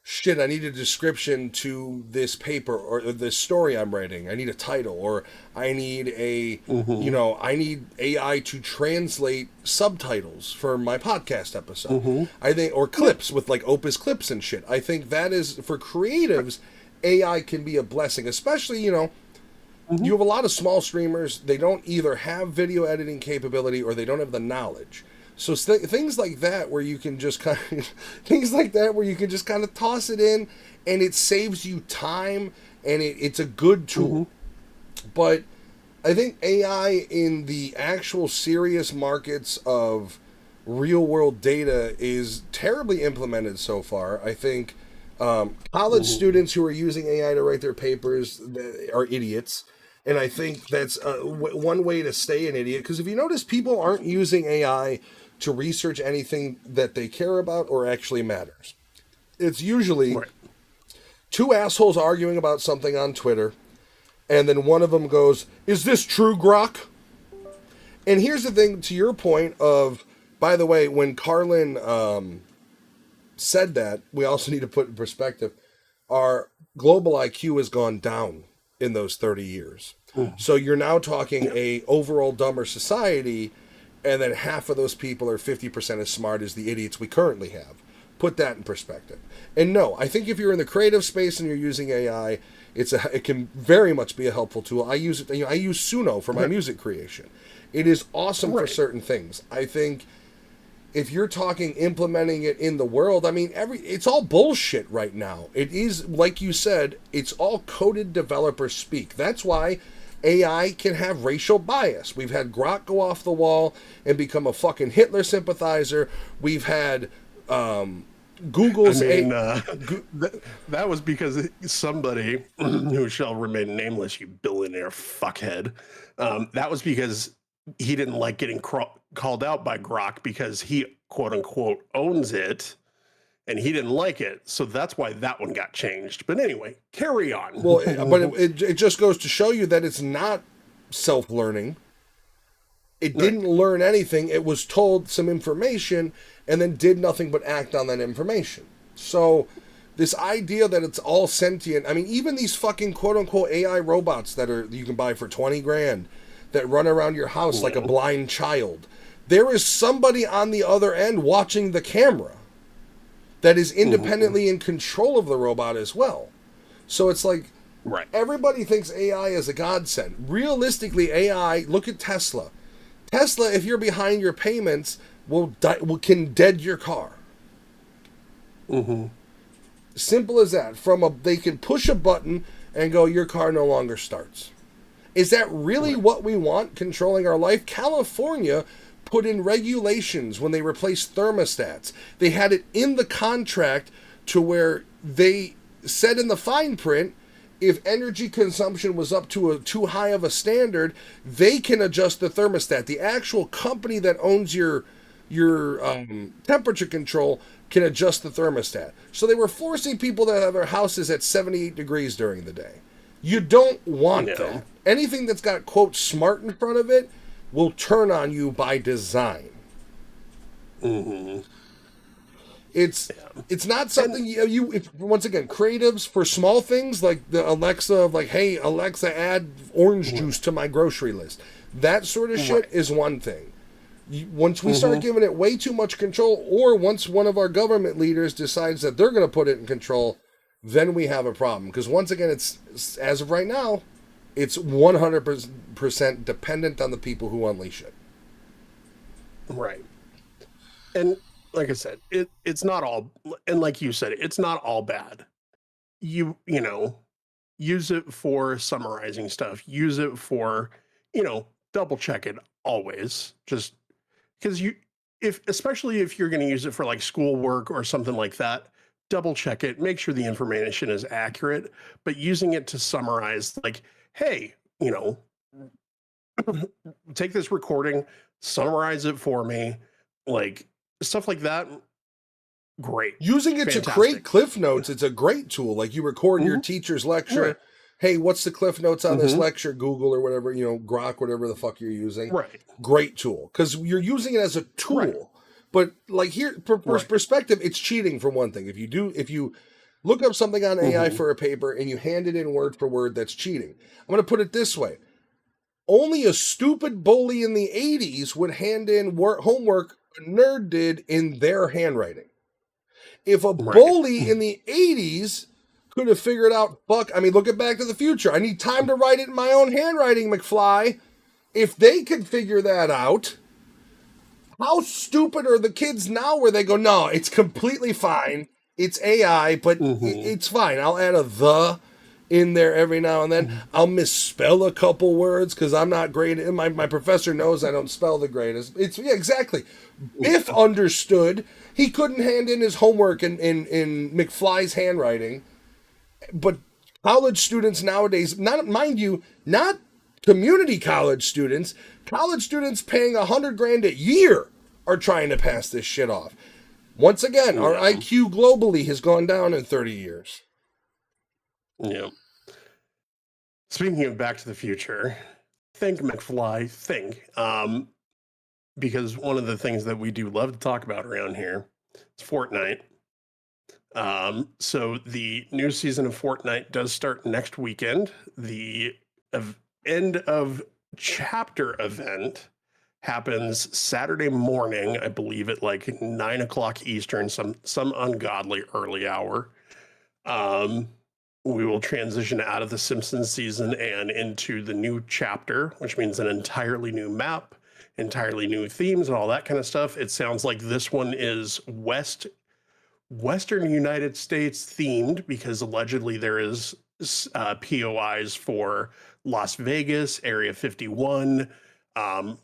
shit, I need a description to this paper or this story I'm writing. I need a title, or I need I need AI to translate subtitles for my podcast episode. I think, or clips with like Opus clips and shit. I think that is, for creatives, AI can be a blessing, especially, you have a lot of small streamers. They don't either have video editing capability or they don't have the knowledge. So things like that, where you can just kind of toss it in, and it saves you time, and it's a good tool. But I think AI in the actual serious markets of real world data is terribly implemented so far. I think college students who are using AI to write their papers are idiots. And I think that's one way to stay an idiot. Because if you notice, people aren't using AI to research anything that they care about or actually matters. It's usually two assholes arguing about something on Twitter, and then one of them goes, "Is this true, Grok?" And here's the thing, to your point of, by the way, when Carlin said that, we also need to put in perspective, our global IQ has gone down in those 30 years. So you're now talking a overall dumber society, and then half of those people are 50% as smart as the idiots we currently have. Put that in perspective. And no, I think if you're in the creative space and you're using AI, it can very much be a helpful tool. I use it. I use Suno for my music creation. It is awesome for certain things. I think if you're talking implementing it in the world, I mean, it's all bullshit right now. It is, like you said, it's all coded developer speak. That's why AI can have racial bias. We've had Grok go off the wall and become a fucking Hitler sympathizer. We've had Google's...
that was because somebody who shall remain nameless, you billionaire fuckhead, that was because he didn't like getting called out by Grok because he, quote unquote, owns it. And he didn't like it, so that's why that one got changed. But anyway, carry on.
Well, but it just goes to show you that it's not self-learning. It didn't learn anything. It was told some information and then did nothing but act on that information. So this idea that it's all sentient, I mean, even these fucking quote-unquote AI robots that you can buy for 20 grand that run around your house like a blind child, there is somebody on the other end watching the camera that is independently in control of the robot as well. So it's like, everybody thinks AI is a godsend. Realistically, AI, look at Tesla. Tesla, if you're behind your payments, can dead your car. Simple as that. They can push a button and go, your car no longer starts. Is that really what we want controlling our life? California put in regulations when they replaced thermostats. They had it in the contract to where they said in the fine print, if energy consumption was up to too high of a standard, they can adjust the thermostat. The actual company that owns your temperature control can adjust the thermostat. So they were forcing people to have their houses at 78 degrees during the day. You don't want that. Anything that's got, quote, smart in front of it will turn on you by design. It's not something once again, creatives for small things like the Alexa of like, hey, Alexa, add orange juice to my grocery list. That sort of shit is one thing. Once we start giving it way too much control, or once one of our government leaders decides that they're going to put it in control, then we have a problem. Because once again, it's as of right now, it's 100% dependent on the people who unleash it.
Right. And like I said, it's not all, and like you said, it's not all bad. You know, use it for summarizing stuff. Use it for, double check it always. Just because especially if you're going to use it for like schoolwork or something like that, double check it, make sure the information is accurate, but using it to summarize, like, hey, take this recording, summarize it for me, like stuff like that. Great.
Using it to create cliff notes, it's a great tool. Like you record your teacher's lecture.
Right.
Hey, what's the cliff notes on this lecture? Google or whatever, Grok, whatever the fuck you're using.
Right.
Great tool. Because you're using it as a tool. Right. But like here, perspective, it's cheating for one thing. If you Look up something on AI
Mhm.
for a paper and you hand it in word for word, that's cheating. I'm going to put it this way. Only a stupid bully in the 80s would hand in homework a nerd did in their handwriting. If a
Right.
bully in the 80s could have figured out, fuck, I mean, look at Back to the Future. I need time to write it in my own handwriting, McFly. If they could figure that out, how stupid are the kids now where they go, no, it's completely fine. It's AI, but
Mhm.
it's fine. I'll add a the in there every now and then. I'll misspell a couple words because I'm not great. And my professor knows I don't spell the greatest. It's yeah, exactly. Biff understood. He couldn't hand in his homework in McFly's handwriting. But college students nowadays, not mind you, not community college students paying $100,000 a year are trying to pass this shit off. Once again, our
Yeah.
IQ globally has gone down in 30 years.
Yeah. Speaking of Back to the Future, think McFly, think. Because one of the things that we do love to talk about around here is Fortnite. So the new season of Fortnite does start next weekend. The end of chapter event happens Saturday morning, I believe, at like 9 o'clock Eastern, some ungodly early hour. Um, we will transition out of the Simpsons season and into the new chapter, which means an entirely new map, entirely new themes, and all that kind of stuff. It sounds like this one is Western United States themed because allegedly there is POIs for Las Vegas, Area 51,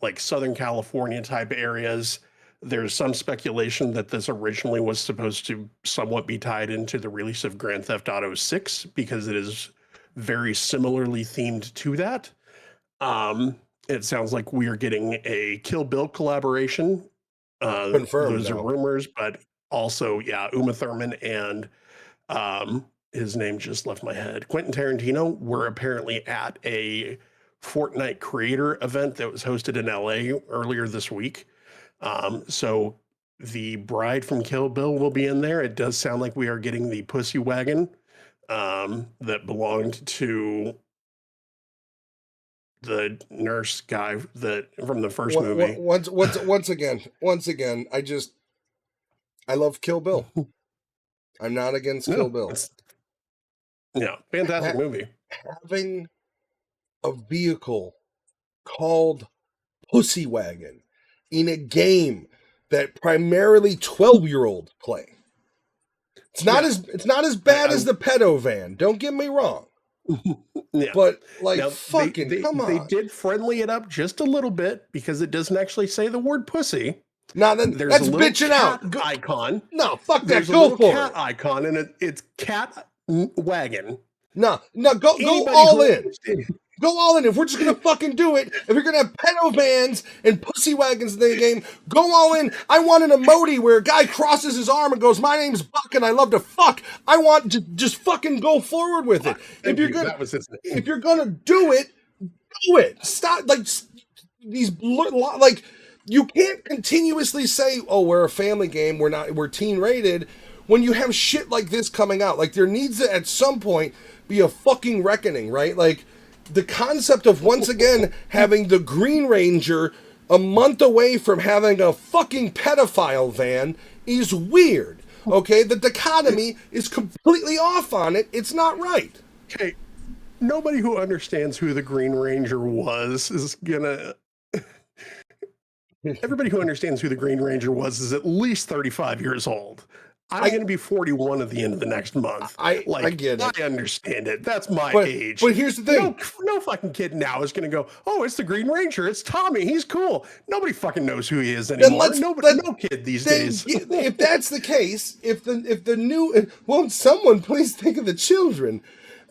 like Southern California type areas. There's some speculation that this originally was supposed to somewhat be tied into the release of Grand Theft Auto 6 because it is very similarly themed to that. It sounds like we are getting a Kill Bill collaboration.
Confirmed
Those are
now.
rumors, but also, yeah, Uma Thurman and his name just left my head. Quentin Tarantino were apparently at a Fortnite creator event that was hosted in LA earlier this week. So the bride from Kill Bill will be in there. It does sound like we are getting the pussy wagon that belonged to the nurse guy that from the first movie.
Once again, I love Kill Bill. I'm not against Kill
No,
Bill.
it's yeah, fantastic
Ha-
movie.
Having a vehicle called Pussy Wagon in a game that primarily 12-year-olds play.
Yeah,
It's not as bad
I
as the pedo van. Don't get me wrong,
yeah.
but like
Now they
fucking
they
come
they
on.
did friendly it up just a little bit because it doesn't actually say the word pussy.
Now then,
There's a
that's
little
bitching
cat
out. Go,
icon.
no, fuck that.
There's a
Go
little
for
cat
it.
icon, and it's cat wagon.
No, no, go
Anybody
all
who
in.
understands,
Go all in. If we're just gonna fucking do it, if you're gonna have pedo vans and pussy wagons in the game, go all in. I want an emoji where a guy crosses his arm and goes, "My name's Buck and I love to fuck." I want to just fucking go forward with it.
thank you. That was his name.
If you're gonna do it, do it. Stop like these like you can't continuously say, "Oh, we're a family game. We're teen rated." When you have shit like this coming out, like there needs to at some point be a fucking reckoning, right? Like the concept of once again having the Green Ranger a month away from having a fucking pedophile van is weird. Okay, the dichotomy is completely off on it. It's not right.
Okay, nobody who understands who the Green Ranger was is gonna. Everybody who understands who the Green Ranger was is at least 35 years old. I'm
I
going to be 41 at the end of the next month.
I
Like,
get it.
I understand it. That's my
But
age.
but here's the thing.
No fucking kid now is going to go, oh, it's the Green Ranger. It's Tommy. He's cool. Nobody fucking knows who he is
Then
anymore.
let's
No kid these
then
days.
if that's the case, if the new won't someone please think of the children.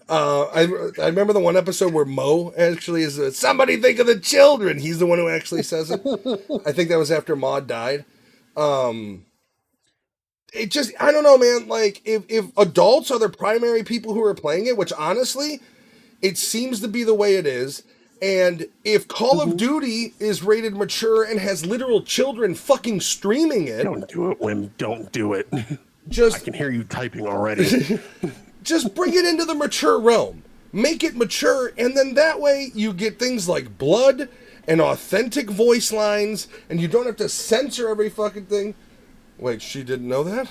I remember the one episode where Mo actually is somebody think of the children. He's the one who actually says it. I think that was after Maud died. It just I don't know, man. Like if adults are the primary people who are playing it, which honestly, it seems to be the way it is. And if Call of Duty is rated mature and has literal children fucking streaming it,
Don't do it, Wim. Don't do it. I
Just
can hear you typing already.
just bring it into the mature realm. Make it mature, and then that way you get things like blood and authentic voice lines, and you don't have to censor every fucking thing. Wait, she didn't know that?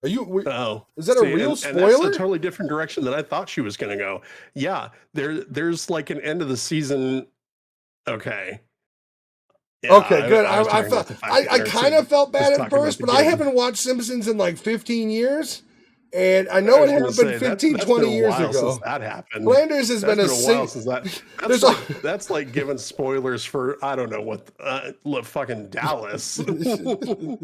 Are you?
Oh,
Is that a
see,
real
and that's a
spoiler?
totally different direction than I thought she was going to go. Yeah, there's like an end of the season. Okay. Yeah,
Okay, good.
I was
I
talking about
felt
the fact that
I
Nerd
kind
Sid
of felt
was
bad at
talking about
first,
the
but I
game.
haven't watched Simpsons in like 15 years, and I
I
know it
was going to
happened
say
15,
that's been
20
a
years
while since
ago.
that happened.
Flanders has
That's
been a
been a while
sing.
since that.
There's a
That's like giving spoilers for I don't know what fucking Dallas.
Who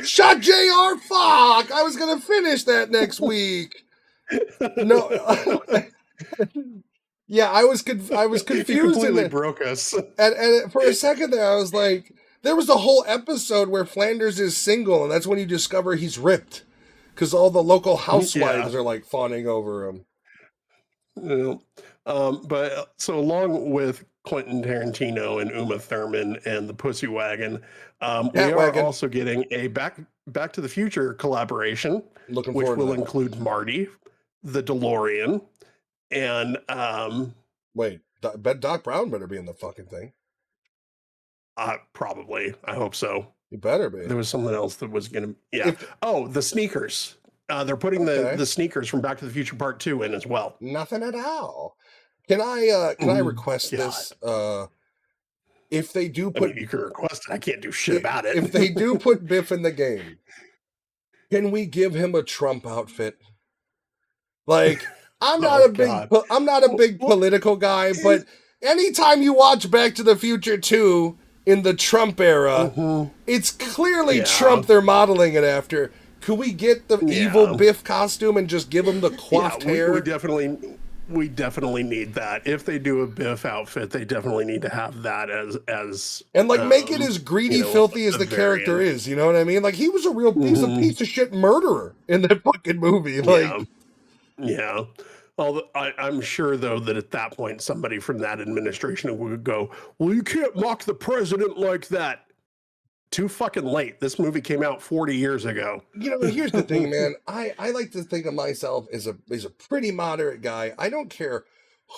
shot Jr. Fuck! I was gonna finish that next week. No, yeah, I was
You
confused in
completely
the
broke us.
and for a second there I was like, there was a whole episode where Flanders is single, and that's when you discover he's ripped because all the local
Yeah.
housewives are like fawning over him.
Yeah. But so along with Quentin Tarantino and Uma Thurman and the Pussy Wagon, we are
Catwagon,
also getting a Back to the Future collaboration,
looking
which
forward to
will
that.
include Marty, the DeLorean, and
Wait, bet Doc Brown better be in the fucking thing.
probably I hope so.
He better be.
There was something else that was gonna
If
Oh, the sneakers. They're putting
okay,
the sneakers from Back to the Future Part 2 in as well.
nothing at all. Can I
Mm,
request
God.
this? If they do
I
put
mean, you can request it. I can't do shit about it.
if they do put Biff in the game, can we give him a Trump outfit? Like,
Oh God.
I'm not a big
Well,
political guy,
eh,
but anytime you watch Back to the Future 2 in the Trump era,
mhm.
it's clearly
Yeah.
Trump they're modeling it after. Could we get the evil
Yeah.
Biff costume and just give him the
Yeah,
coiffed hair?
we definitely need that. If they do a Biff outfit, they definitely need to have that as
And like make it as
you
greedy,
know,
filthy as
a
the character
variant.
is. You know what I mean? Like he's a
Mhm.
piece of shit murderer in that fucking movie.
Yeah.
Like
Yeah. Although I'm sure though that at that point somebody from that administration would go, "Well, you can't mock the president like that." Too fucking late. This movie came out 40 years ago.
you know, here's the thing, man. I like to think of myself as a pretty moderate guy. I don't care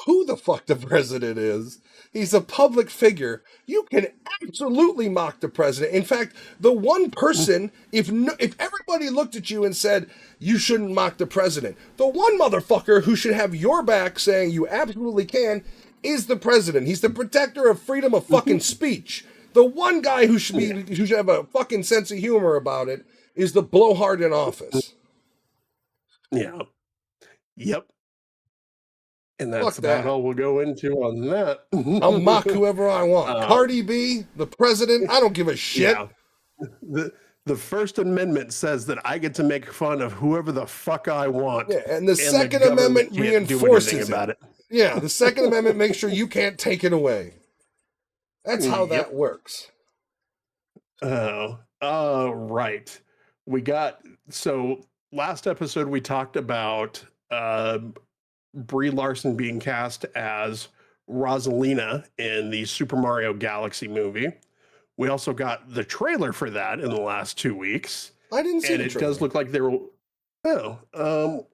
who the fuck the president is. He's a public figure. You can absolutely mock the president. In fact, the one person, if everybody looked at you and said you shouldn't mock the president, the one motherfucker who should have your back saying you absolutely can is the president. He's the protector of freedom of fucking speech. The one guy
Yeah.
who should have a fucking sense of humor about it is the blowhard in office.
Yeah. Yep. And
Fuck
that's about
that.
all we'll go into on that.
I'll mock whoever I want.
Uh,
Cardi B, the president, I don't give a shit.
yeah. The First Amendment says that I get to make fun of whoever the fuck I want,
Yeah, and the
and the
Second
government
Amendment
can't do anything
reinforces
about
it.
it.
Yeah, the Second Amendment makes sure you can't take it away. That's how that
Yep.
works.
Oh, right. We got so last episode we talked about Brie Larson being cast as Rosalina in the Super Mario Galaxy movie. We also got the trailer for that in the last 2 weeks,
I didn't see
and
the
it
trailer.
does look like there will. Oh,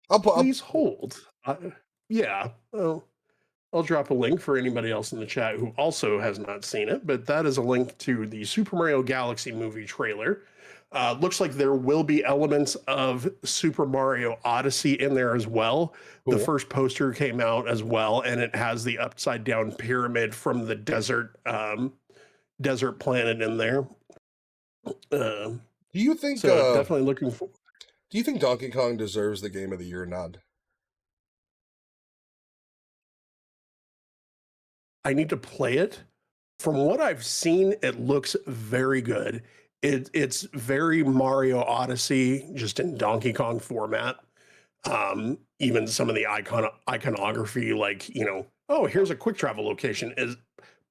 I'll
please hold. Yeah. Oh, I'll drop a link for anybody else in the chat who also has not seen it, but that is a link to the Super Mario Galaxy movie trailer. Looks like there will be elements of Super Mario Odyssey in there as well. The
Cool.
first poster came out as well, and it has the upside down pyramid from the desert planet in there.
Do you think
So definitely looking for.
do you think Donkey Kong deserves the Game of the Year nod?
I need to play it. From what I've seen, it looks very good. It's very Mario Odyssey, just in Donkey Kong format. Even some of the iconography, like oh, here's a quick travel location, is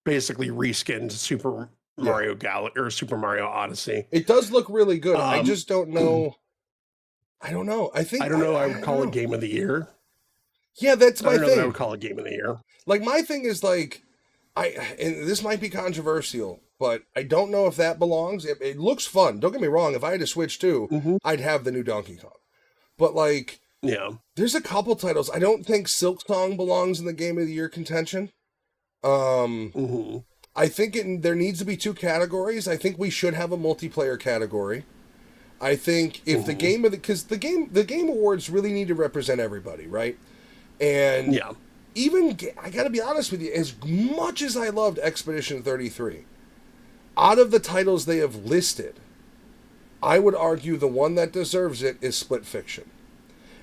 basically reskinned Super
Yeah.
Mario or Super Mario Odyssey.
It does look really good. I
Um,
just don't know. I don't know. I think
I don't know. I would
don't
call
know.
it Game of the Year.
Yeah, that's
I
my
don't know that I
thing.
would call it Game of the Year.
Like my thing is like and this might be controversial, but I don't know if that belongs. It looks fun. Don't get me wrong. If I had to switch too,
Mm-hmm.
I'd have the new Donkey Kong. But like,
Yeah.
there's a couple titles. I don't think Silk Song belongs in the Game of the Year contention. I think there needs to be two categories. I think we should have a multiplayer category. I think if the game of because the game awards really need to represent everybody, right? And
Yeah.
even I got to be honest with you, as much as I loved Expedition 33, out of the titles they have listed, I would argue the one that deserves it is Split Fiction.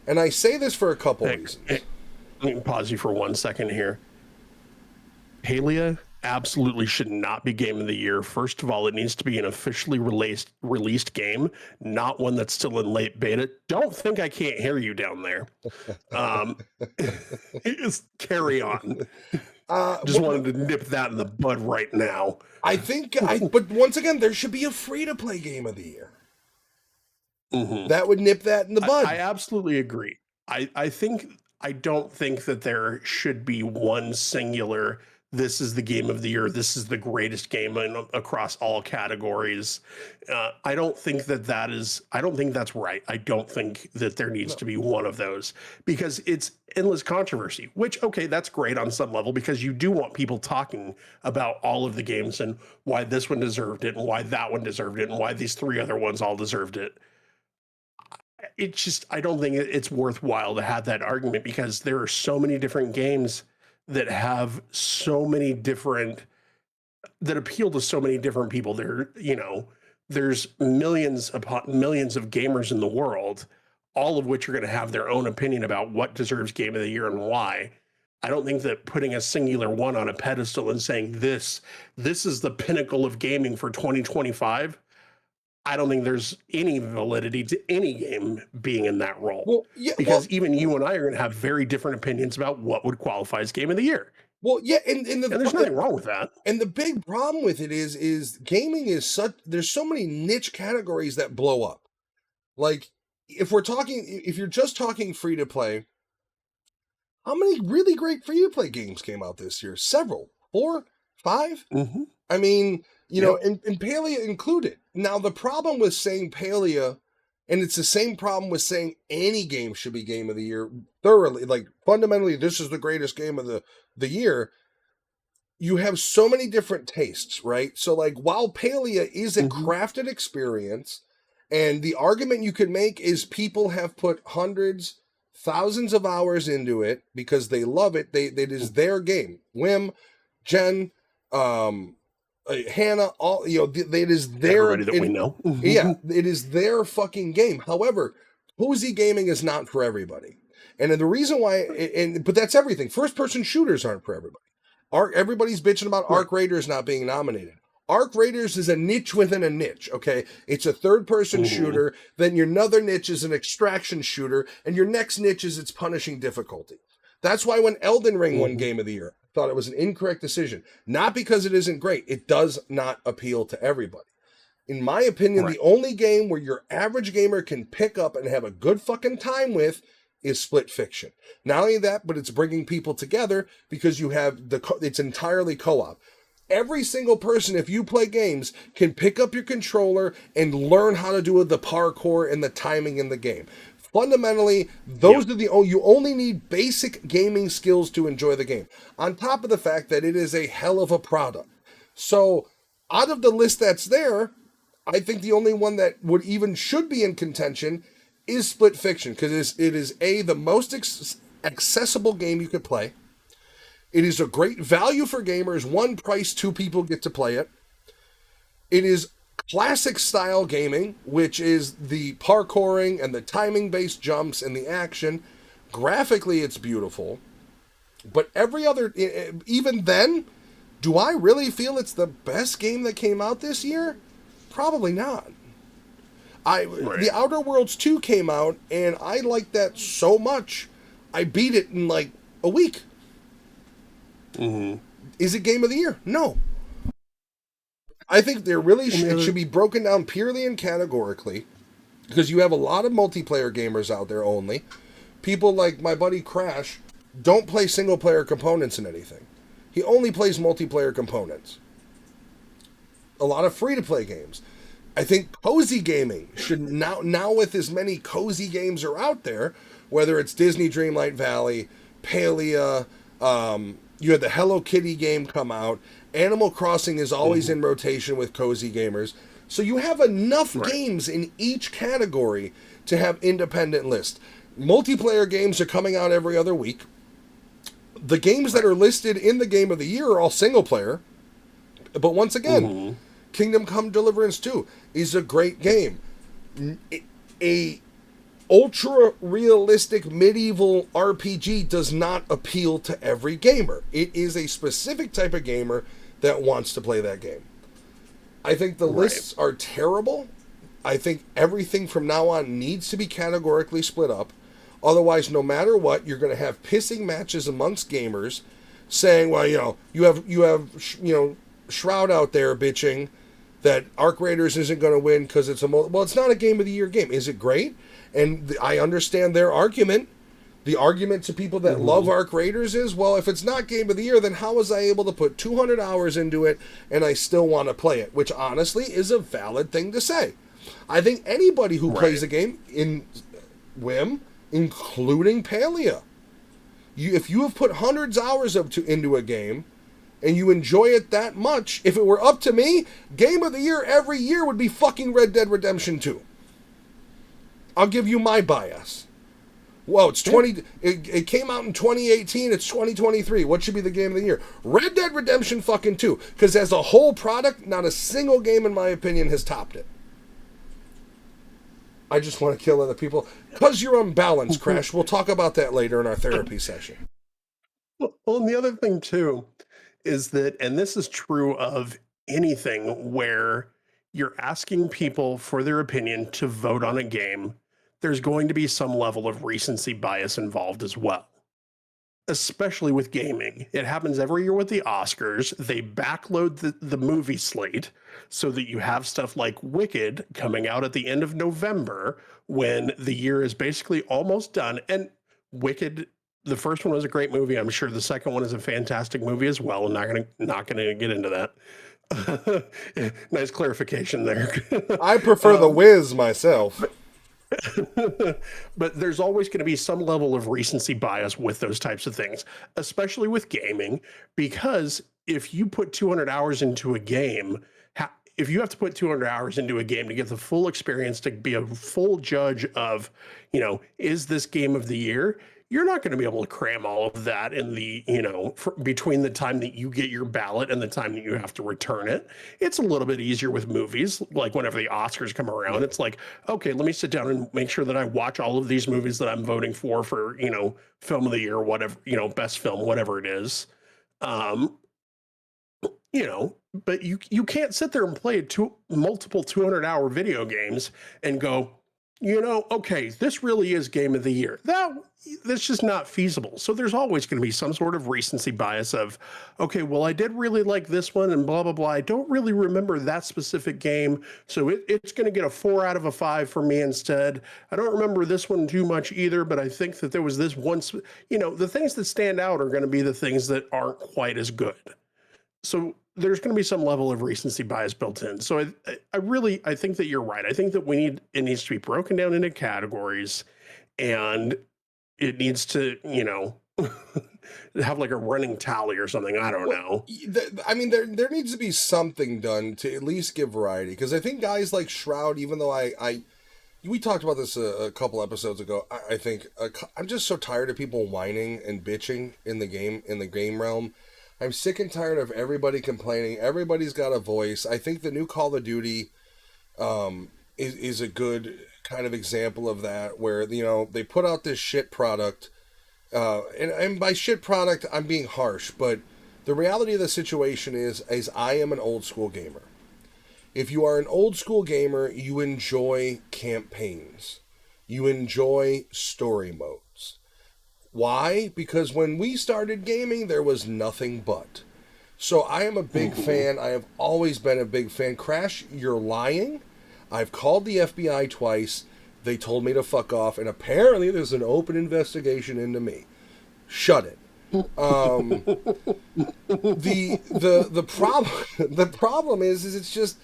And I say this for a couple reasons.
Let me pause you for 1 second here. Palia absolutely should not be Game of the Year. First of all, it needs to be an officially released game, not one that's still in late beta. Don't think I can't hear you down there. Just carry on. Just wanted to nip that in the bud right now.
But once again, there should be a free-to-play Game of the Year. That would nip that in the bud.
I absolutely agree. I don't think that there should be one singular, this is the Game of the Year, this is the greatest game across all categories. I don't think that's right. I don't think that there needs to be one of those, because it's endless controversy, which, okay, that's great on some level, because you do want people talking about all of the games and why this one deserved it and why that one deserved it and why these three other ones all deserved it. It's just, I don't think it's worthwhile to have that argument, because there are so many different games that have so many different, that appeal to so many different people. There's millions upon millions of gamers in the world, all of which are going to have their own opinion about what deserves Game of the Year and why. I don't think that putting a singular one on a pedestal and saying this is the pinnacle of gaming for 2025, I don't think there's any validity to any game being in that role.
Well, yeah,
because even you and I are going to have very different opinions about what would qualify as Game of the Year.
Well, yeah, and
there's nothing wrong with that.
And the big problem with it is gaming is there's so many niche categories that blow up. Like, if you're just talking free to play, how many really great free to play games came out this year? Several, 4, 5. I mean, and Palia included. Now, the problem with saying Palia, and it's the same problem with saying any game should be Game of the Year thoroughly, like fundamentally, this is the greatest game of the year. You have so many different tastes, right? So, like, while Palia is a crafted experience, and the argument you could make is people have put hundreds, thousands of hours into it because they love it. It is their game. Whim, Jen, Hannah, all it is their.
Everybody that we know.
Yeah, it is their fucking game. However, cozy gaming is not for everybody, and the reason why, but that's everything. First-person shooters aren't for everybody. Everybody's bitching about Arc Raiders not being nominated. Arc Raiders is a niche within a niche, okay? It's a third-person shooter, then your another niche is an extraction shooter, and your next niche is its punishing difficulty. That's why when Elden Ring won Game of the Year, I thought it was an incorrect decision. Not because it isn't great. It does not appeal to everybody. In my opinion, the only game where your average gamer can pick up and have a good fucking time with is Split Fiction. Not only that, but it's bringing people together because you have it's entirely co-op. Every single person, if you play games, can pick up your controller and learn how to do the parkour and the timing in the game. Fundamentally, those are you only need basic gaming skills to enjoy the game. On top of the fact that it is a hell of a product. So, out of the list that's there, I think the only one that should be in contention is Split Fiction, because it is the most accessible game you could play. It is a great value for gamers. One price, 2 people get to play it. It is classic style gaming, which is the parkouring and the timing-based jumps and the action. Graphically, it's beautiful. But even then, do I really feel it's the best game that came out this year? Probably not. The Outer Worlds 2 came out, and I liked that so much, I beat it in like a week. Is it Game of the Year? No. I think it should be broken down purely and categorically, because you have a lot of multiplayer gamers out there only. People like my buddy Crash don't play single-player components in anything. He only plays multiplayer components. A lot of free-to-play games. I think cozy gaming should now with as many cozy games are out there, whether it's Disney Dreamlight Valley, Palia, you had the Hello Kitty game come out. Animal Crossing is always in rotation with cozy gamers. So you have enough games in each category to have independent lists. Multiplayer games are coming out every other week. The games that are listed in the Game of the Year are all single player. But once again, Kingdom Come Deliverance 2 is a great game. A ultra realistic medieval RPG does not appeal to every gamer. It is a specific type of gamer that wants to play that game. I think the lists are terrible. I think everything from now on needs to be categorically split up. Otherwise, no matter what, you're going to have pissing matches amongst gamers saying, well, you have Shroud out there bitching that Arc Raiders isn't going to win because it's it's not a Game of the Year game. Is it great? And I understand their argument. The argument to people that love Arc Raiders is, well, if it's not Game of the Year, then how was I able to put 200 hours into it and I still want to play it? Which honestly is a valid thing to say. I think anybody who plays a game in Whim, including Palia, if you have put hundreds of hours into a game and you enjoy it that much, if it were up to me, Game of the Year every year would be fucking Red Dead Redemption 2. I'll give you my bias. Well, it's 20. It came out in 2018. It's 2023. What should be the Game of the Year? Red Dead Redemption fucking 2. Because as a whole product, not a single game, in my opinion, has topped it. I just want to kill other people. Because you're unbalanced, Crash. We'll talk about that later in our therapy session.
Well, and the other thing, too, is that, and this is true of anything where you're asking people for their opinion to vote on a game, there's going to be some level of recency bias involved as well. Especially with gaming. It happens every year with the Oscars. They backload the movie slate so that you have stuff like Wicked coming out at the end of November when the year is basically almost done. And Wicked, the first one was a great movie. I'm sure the second one is a fantastic movie as well. I'm not gonna get into that. Nice clarification there.
I prefer The Wiz myself.
But there's always going to be some level of recency bias with those types of things, especially with gaming, because if you put 200 hours into a game, if you have to put 200 hours into a game to get the full experience, to be a full judge of, is this Game of the Year? You're not going to be able to cram all of that in the, between the time that you get your ballot and the time that you have to return it. It's a little bit easier with movies. Like whenever the Oscars come around, it's like, okay, let me sit down and make sure that I watch all of these movies that I'm voting for, film of the year, whatever, best film, whatever it is. But you can't sit there and play multiple 200-hour video games and go, okay, this really is Game of the Year. That's just not feasible. So there's always going to be some sort of recency bias of, okay, well, I did really like this one and blah, blah, blah. I don't really remember that specific game. So it's going to get a 4 out of a 5 for me instead. I don't remember this one too much either, but I think that there was this one, the things that stand out are going to be the things that aren't quite as good. So there's going to be some level of recency bias built in. So I think that you're right. I think that it needs to be broken down into categories, and it needs to, have like a running tally or something. I don't know.
I mean, there needs to be something done to at least give variety. Because I think guys like Shroud, even though we talked about this a couple episodes ago, I think I'm just so tired of people whining and bitching in the game realm. I'm sick and tired of everybody complaining. Everybody's got a voice. I think the new Call of Duty is a good kind of example of that, where they put out this shit product, and by shit product I'm being harsh, but the reality of the situation is I am an old school gamer. If you are an old school gamer, you enjoy campaigns, you enjoy story modes. Why? Because when we started gaming, there was nothing but. So I am a big fan. I have always been a big fan. Crash, you're lying. I've called the FBI twice. They told me to fuck off, and apparently there's an open investigation into me. Shut it. Um, the problem the problem is it's just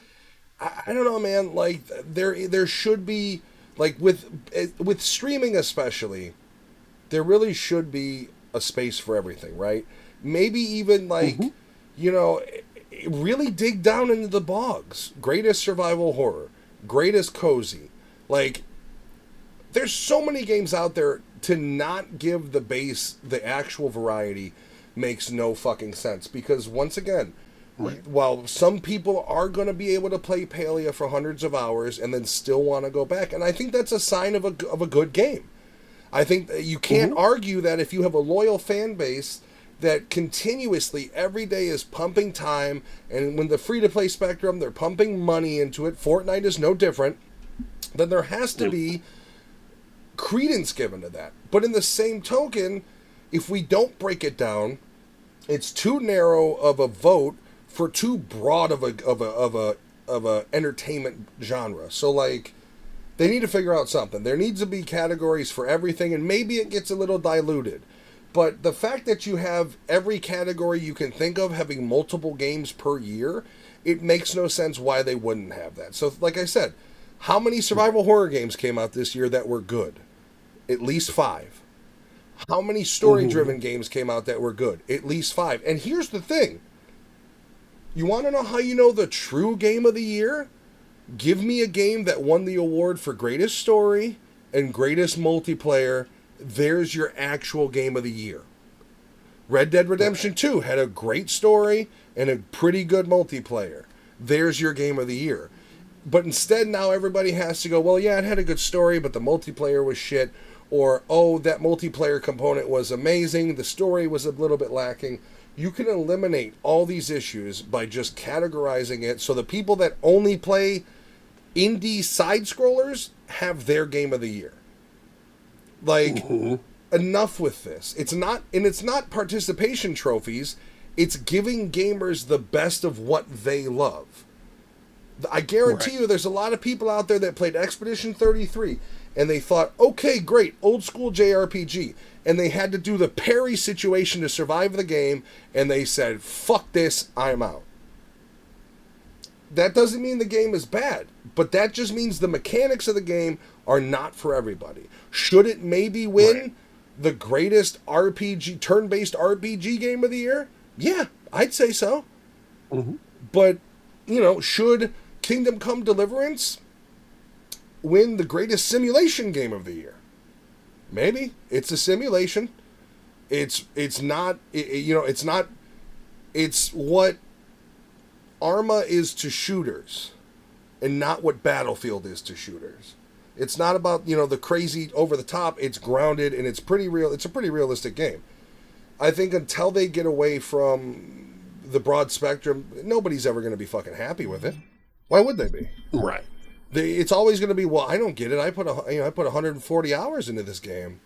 I don't know, man. Like there should be like with streaming especially, there really should be a space for everything, right? Maybe even
Hmm.
like you know really dig down into the bogs. Greatest survival horror, greatest cozy. Like there's so many games out there to not give the base the actual variety makes no fucking sense because once again
Right.
while some people are going to be able to play Palia for hundreds of hours and then still want to go back and I think that's a sign of a good game. I think that you can't
Hmm.
argue that if you have a loyal fan base that continuously every day is pumping time and when the free to play spectrum they're pumping money into it, Fortnite is no different, then there has to
Yep.
be credence given to that. But in the same token, if we don't break it down, it's too narrow of a vote for too broad of a entertainment genre. So like they need to figure out something. There needs to be categories for everything and maybe it gets a little diluted. But the fact that you have every category you can think of having multiple games per year, it makes no sense why they wouldn't have that. So like I said, how many
Right.
survival horror games came out this year that were good? At least 5. How many story
Hmm.
driven games came out that were good? At least 5. And here's the thing, you want to know how you know the true game of the year? Give me a game that won the award for greatest story and greatest multiplayer. There's your actual game of the year. Red Dead Redemption
Right.
2 had a great story and a pretty good multiplayer. There's your game of the year. But instead, now everybody has to go, well, yeah, it had a good story, but the multiplayer was shit. Or, oh, that multiplayer component was amazing, the story was a little bit lacking. You can eliminate all these issues by just categorizing it so the people that only play indie side scrollers have their game of the year. Like,
Hmm.
enough with this. It's not participation trophies, it's giving gamers the best of what they love. I guarantee
Right.
you there's a lot of people out there that played Expedition 33 and they thought, okay, great, old school JRPG. And they had to do the parry situation to survive the game, and they said, fuck this, I'm out. That doesn't mean the game is bad, but that just means the mechanics of the game are not for everybody. Should it maybe
Right.
win the greatest RPG, turn based RPG game of the year? Yeah, I'd say so.
Hmm.
But, should Kingdom Come Deliverance win the greatest simulation game of the year? Maybe. It's a simulation. It's not it's not it's what Arma is to shooters and not what Battlefield is to shooters. It's not about, the crazy over the top. It's grounded and it's pretty real. It's a pretty realistic game. I think until they get away from the broad spectrum, nobody's ever going to be fucking happy with it. Why would they be?
Right.
It's always going to be, well, I don't get it. I put 140 hours into this game.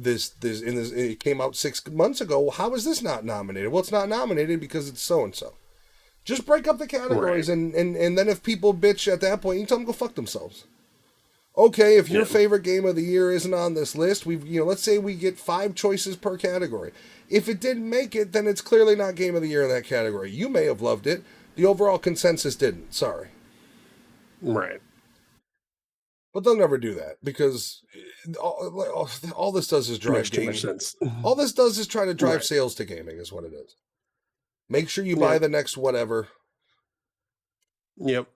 It came out 6 months ago. Well, how is this not nominated? Well, it's not nominated because it's so and so. Just break up the
Right.
categories, and then if people bitch at that point, you can tell them to go fuck themselves. Okay, if your
Yeah.
favorite game of the year isn't on this list, let's say we get 5 choices per category. If it didn't make it, then it's clearly not game of the year in that category. You may have loved it. The overall consensus didn't. Sorry.
Right.
But they'll never do that because all this does is drive
Makes too much
game.
sense.
All this does is try to drive
Right.
sales to gaming, is what it is. Make sure you buy
Yep.
the next whatever.
Yep.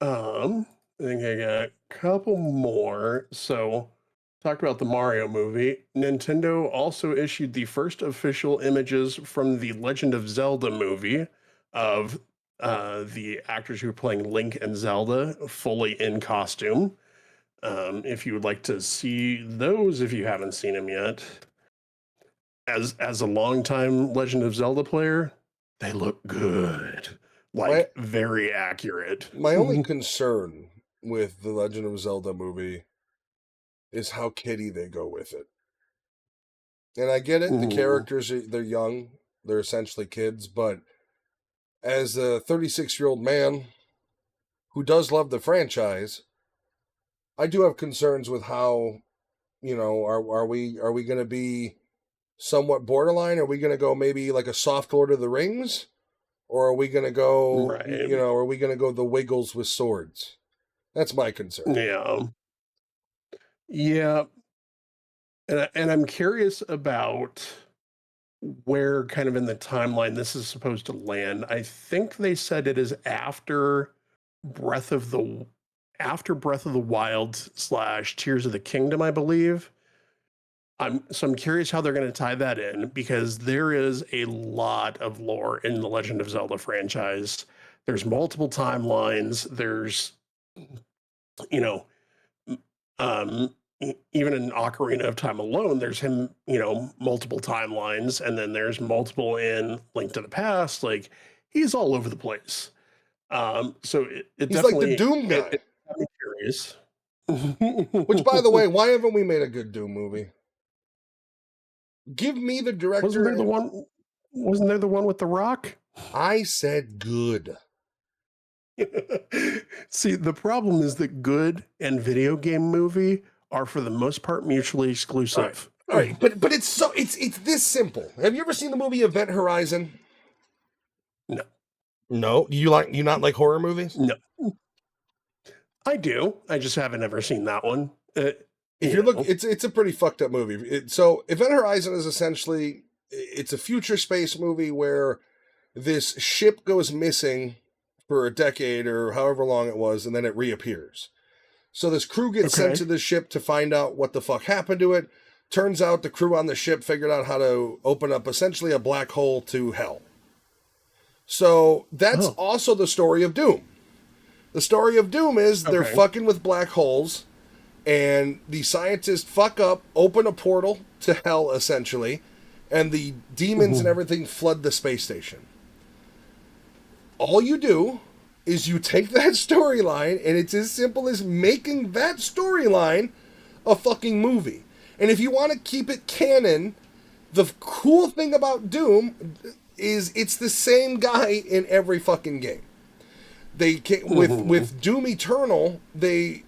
I think I got a couple more. So, talked about the Mario movie. Nintendo also issued the first official images from the Legend of Zelda movie of the actors who are playing Link and Zelda fully in costume. If you would like to see those, if you haven't seen them yet, as a longtime Legend of Zelda player, they look good,
My
like very accurate.
my only concern with the Legend of Zelda movie is how kiddie they go with it. And I get it, the
Mhm.
characters they're young, they're essentially kids, but as a 36-year-old man who does love the franchise, I do have concerns with how, are we going to be somewhat borderline? Are we going to go maybe like a soft Lord of the Rings? Or are we going to go,
Right.
are we going to go the Wiggles with swords? That's my concern.
Yeah. Yeah. And I'm curious about where kind of in the timeline this is supposed to land. I think they said it is Breath of the Breath of the Wild slash Tears of the Kingdom, I believe. I'm curious how they're going to tie that in because there is a lot of lore in the Legend of Zelda franchise. There's multiple timelines. There's, you know, um, even in Ocarina of Time alone, there's him, multiple timelines, and then there's multiple in Link to the Past. Like he's all over the place. So it
He's like the
definitely
Doom guy.
it got me curious.
Which, by the way, why haven't we made a good Doom movie? Give me the
wasn't
director.
there the one? Wasn't there the one with the Rock?
I said good.
See, the problem is that good and video game movie are for the most part mutually exclusive.
All right, but it's this simple. Have you ever seen the movie Event Horizon?
No.
No, you not like horror movies?
No. I do. I just haven't ever seen that one.
If you look, it's a pretty fucked up movie. So Event Horizon is essentially it's a future space movie where this ship goes missing for a decade or however long it was, and then it reappears. So this crew gets sent to the ship to find out what the fuck happened to it. Turns out the crew on the ship figured out how to open up essentially a black hole to hell. So that's also the story of Doom. The story of Doom is they're fucking with black holes, and the scientists fuck up, open a portal to hell essentially, and the demons and everything flood the space station. All you do is you take that storyline, and it's as simple as making that storyline a fucking movie. And if you want to keep it canon, the cool thing about Doom is it's the same guy in every fucking game. They with Doom Eternal, they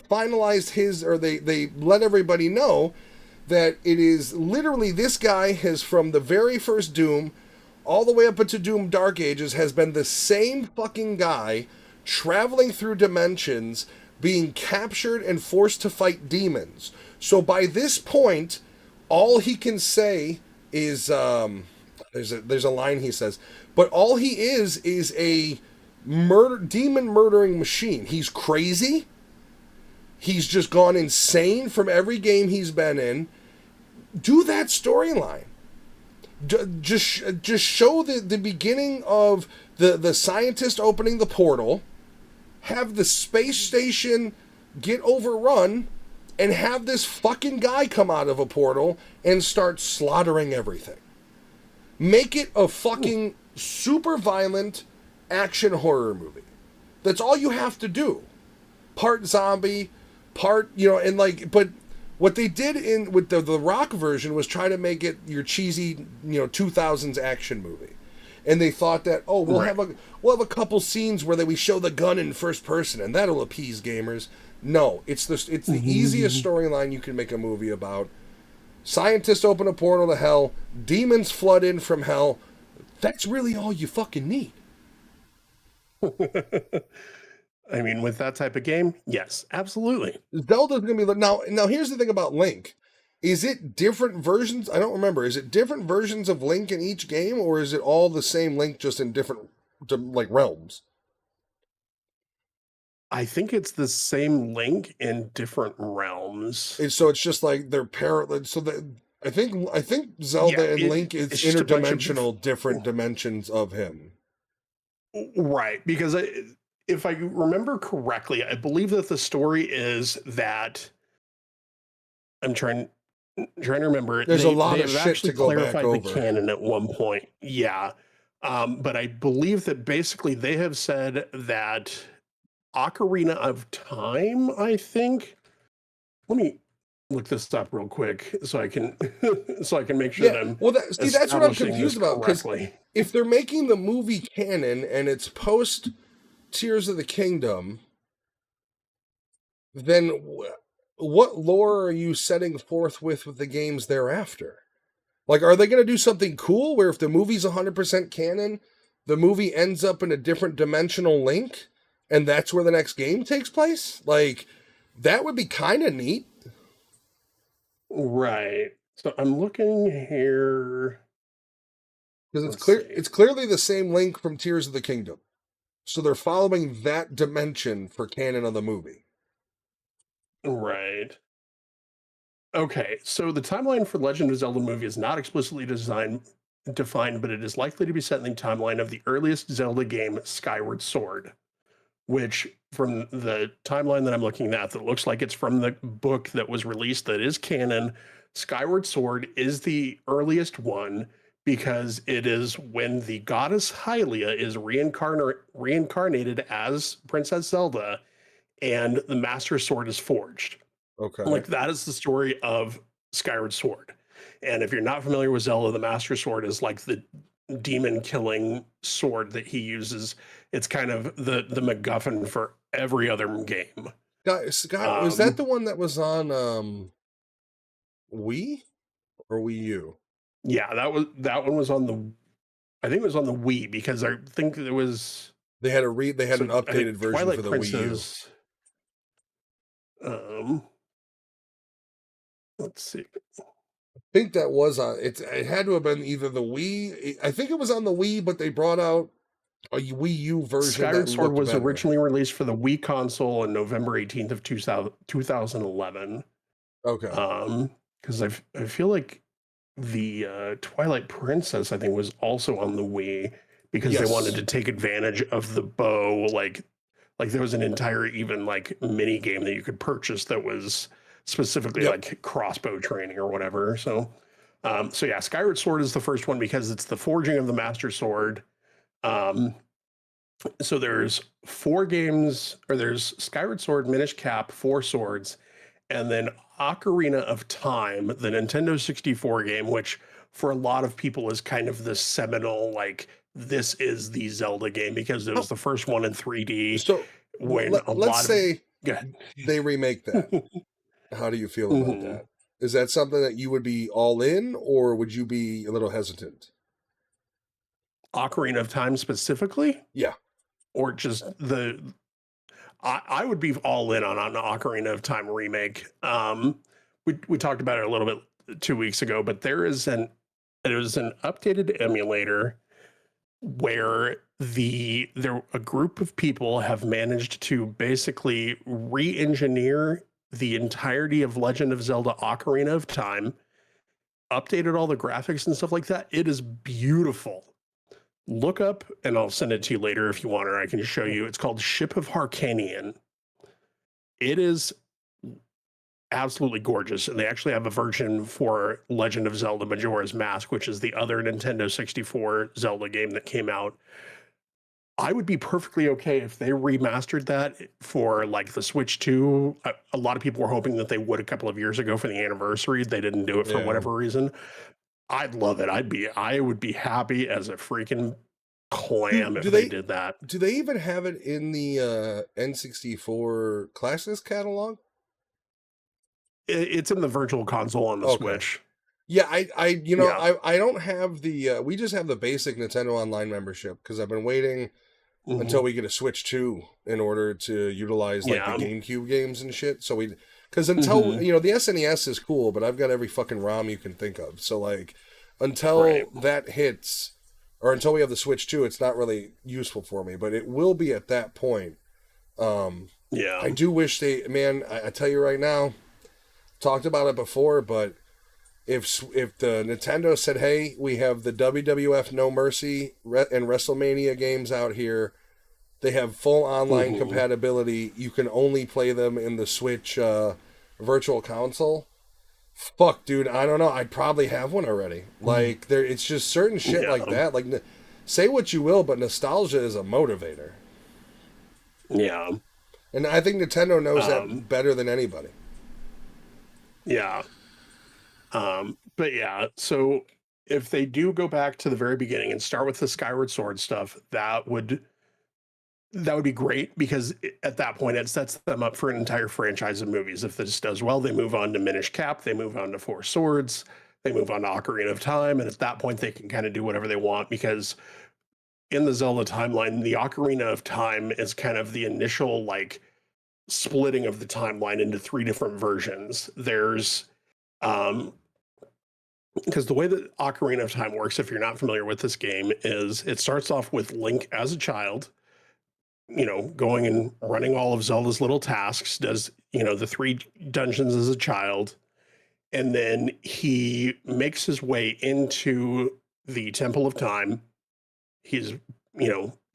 finalized they let everybody know that it is literally this guy has from the very first Doom all the way up into Doom Dark Ages has been the same fucking guy traveling through dimensions, being captured and forced to fight demons. So by this point, all he can say is there's a line he says, but all he is a demon murdering machine. He's crazy. He's just gone insane from every game he's been in. Do that storyline. Just show the beginning of the scientist opening the portal, have the space station get overrun, and have this fucking guy come out of a portal and start slaughtering everything. Make it a fucking super violent action horror movie. That's all you have to do. Part zombie, part, and but what they did with the Rock version was try to make it your cheesy, 2000s action movie. And they thought that, we'll have a couple scenes where we show the gun in first person and that'll appease gamers. No, it's the easiest storyline you can make a movie about. Scientists open a portal to hell, demons flood in from hell. That's really all you fucking need.
I mean, with that type of game, yes, absolutely.
Zelda's gonna be now. Here's the thing about Link: is it different versions? I don't remember. Is it different versions of Link in each game, or is it all the same Link just in different realms?
I think it's the same Link in different realms.
So it's just like they're parallel. So I think Zelda and Link is interdimensional, different dimensions of him.
Right, because if I remember correctly, I believe that the story is that I'm trying to remember.
There's a lot of shit to go back over.
The canon at one point, yeah, but I believe that basically they have said that Ocarina of Time. I think. Let me look this up real quick so I can make sure that I'm.
Well, that's what I'm confused about, because if they're making the movie canon and it's post Tears of the Kingdom, then what lore are you setting forth with the games thereafter? Like, are they going to do something cool where if the movie's 100% canon, the movie ends up in a different dimensional link and that's where the next game takes place? Like, that would be kind of neat.
Right. So I'm looking here.
Because
Let's see.
it's clearly the same link from Tears of the Kingdom. So they're following that dimension for canon of the movie.
Right. Okay, so the timeline for Legend of Zelda movie is not explicitly defined, but it is likely to be set in the timeline of the earliest Zelda game, Skyward Sword, which from the timeline that I'm looking at, that looks like it's from the book that was released that is canon. Skyward Sword is the earliest one because it is when the goddess Hylia is reincarnated as Princess Zelda and the Master Sword is forged.
Okay.
Like that is the story of Skyward Sword. And if you're not familiar with Zelda, the Master Sword is like the demon killing sword that he uses. It's kind of the MacGuffin for every other game.
Scott, was that
Um,
the one that was on Wii or Wii U?
yeah, that one was on the, I think it was on the Wii because I think it was,
They had
so
an
I
updated
think
version for
Twilight
the Wii U.
Princess. Um, let's see.
I think that was on it had to have been either the Wii. I think it was on the Wii, but they brought out a Wii U version that
Skyward Sword
looked
was
better.
originally released for the Wii console on November 18th of 2011.
Okay.
Because I feel like the Twilight Princess, I think, was also on the Wii because they wanted
Yes.
to take advantage of the bow. Like there was an entire even like mini game that you could purchase that was specifically
Yep.
like crossbow training or whatever. So yeah, Skyward Sword is the first one because it's the forging of the Master Sword. Um, so there's four games, or there's Skyward Sword, Minish Cap, Four Swords, and then Ocarina of Time, the Nintendo 64 game, which for a lot of people is kind of the seminal, like, this is the Zelda game because it
How-
was the first one in 3D
So
when a
let's
lot of.
say
Go ahead.
they remake that. How do you feel about
Mhm.
that? Is that something that you would be all in, or would you be a little hesitant?
Ocarina of Time specifically,
Yeah.
or just the. I would be all in on an Ocarina of Time remake. We talked about it a little bit 2 weeks ago, but there's an updated emulator where a group of people have managed to basically re-engineer the entirety of Legend of Zelda Ocarina of Time, updated all the graphics and stuff like that. It is beautiful. Look up, and I'll send it to you later if you want, or I can show you. It's called Ship of Harkanian. It is absolutely gorgeous, and they actually have a version for Legend of Zelda Majora's Mask, which is the other Nintendo 64 Zelda game that came out. I would be perfectly okay if they remastered that for like the Switch 2. A lot of people were hoping that they would a couple of years ago for the anniversary. They didn't do it for
Yeah.
whatever reason. I'd love it. I would be happy as a freaking
Do,
clam
do
if they
they
did that.
do they even have it in the N64 Classics catalog?
It's in the virtual console on the
Okay.
Switch.
Yeah,
Yeah.
I don't have the we just have the basic Nintendo Online membership because I've been waiting
Mhm.
until we get a Switch 2 in order to utilize like the
Yeah.
GameCube games and shit. So because until
Mhm.
the SNES is cool, but I've got every fucking ROM you can think of. So like
Right.
until that hits or until we have the Switch 2, it's not really useful for me, but it will be at that point. Um
Yeah.
I do wish I tell you right now, talked about it before, but if the Nintendo said, "Hey, we have the WWF No Mercy and WrestleMania games out here. They have full online
Mhm.
compatibility. You can only play them in the Switch Virtual Console." Fuck, dude, I don't know. I'd probably have one already. Like it's just certain shit like
Yeah.
that. Like, say what you will, but nostalgia is a motivator,
Yeah.
and I think Nintendo knows
Um,
that better than anybody.
yeah. But yeah, so if they do go back to the very beginning and start with the Skyward Sword stuff, that would be great because at that point it sets them up for an entire franchise of movies. If this does well, they move on to Minish Cap, they move on to Four Swords. they move on to Ocarina of Time, and at that point they can kind of do whatever they want, because in the Zelda timeline, the Ocarina of Time is kind of the initial like splitting of the timeline into three different versions. There's um because the way that Ocarina of Time works, if you're not familiar with this game, is it starts off with Link as a child, going and running all of Zelda's little tasks, does, the three dungeons as a child, and then he makes his way into the Temple of Time. He's,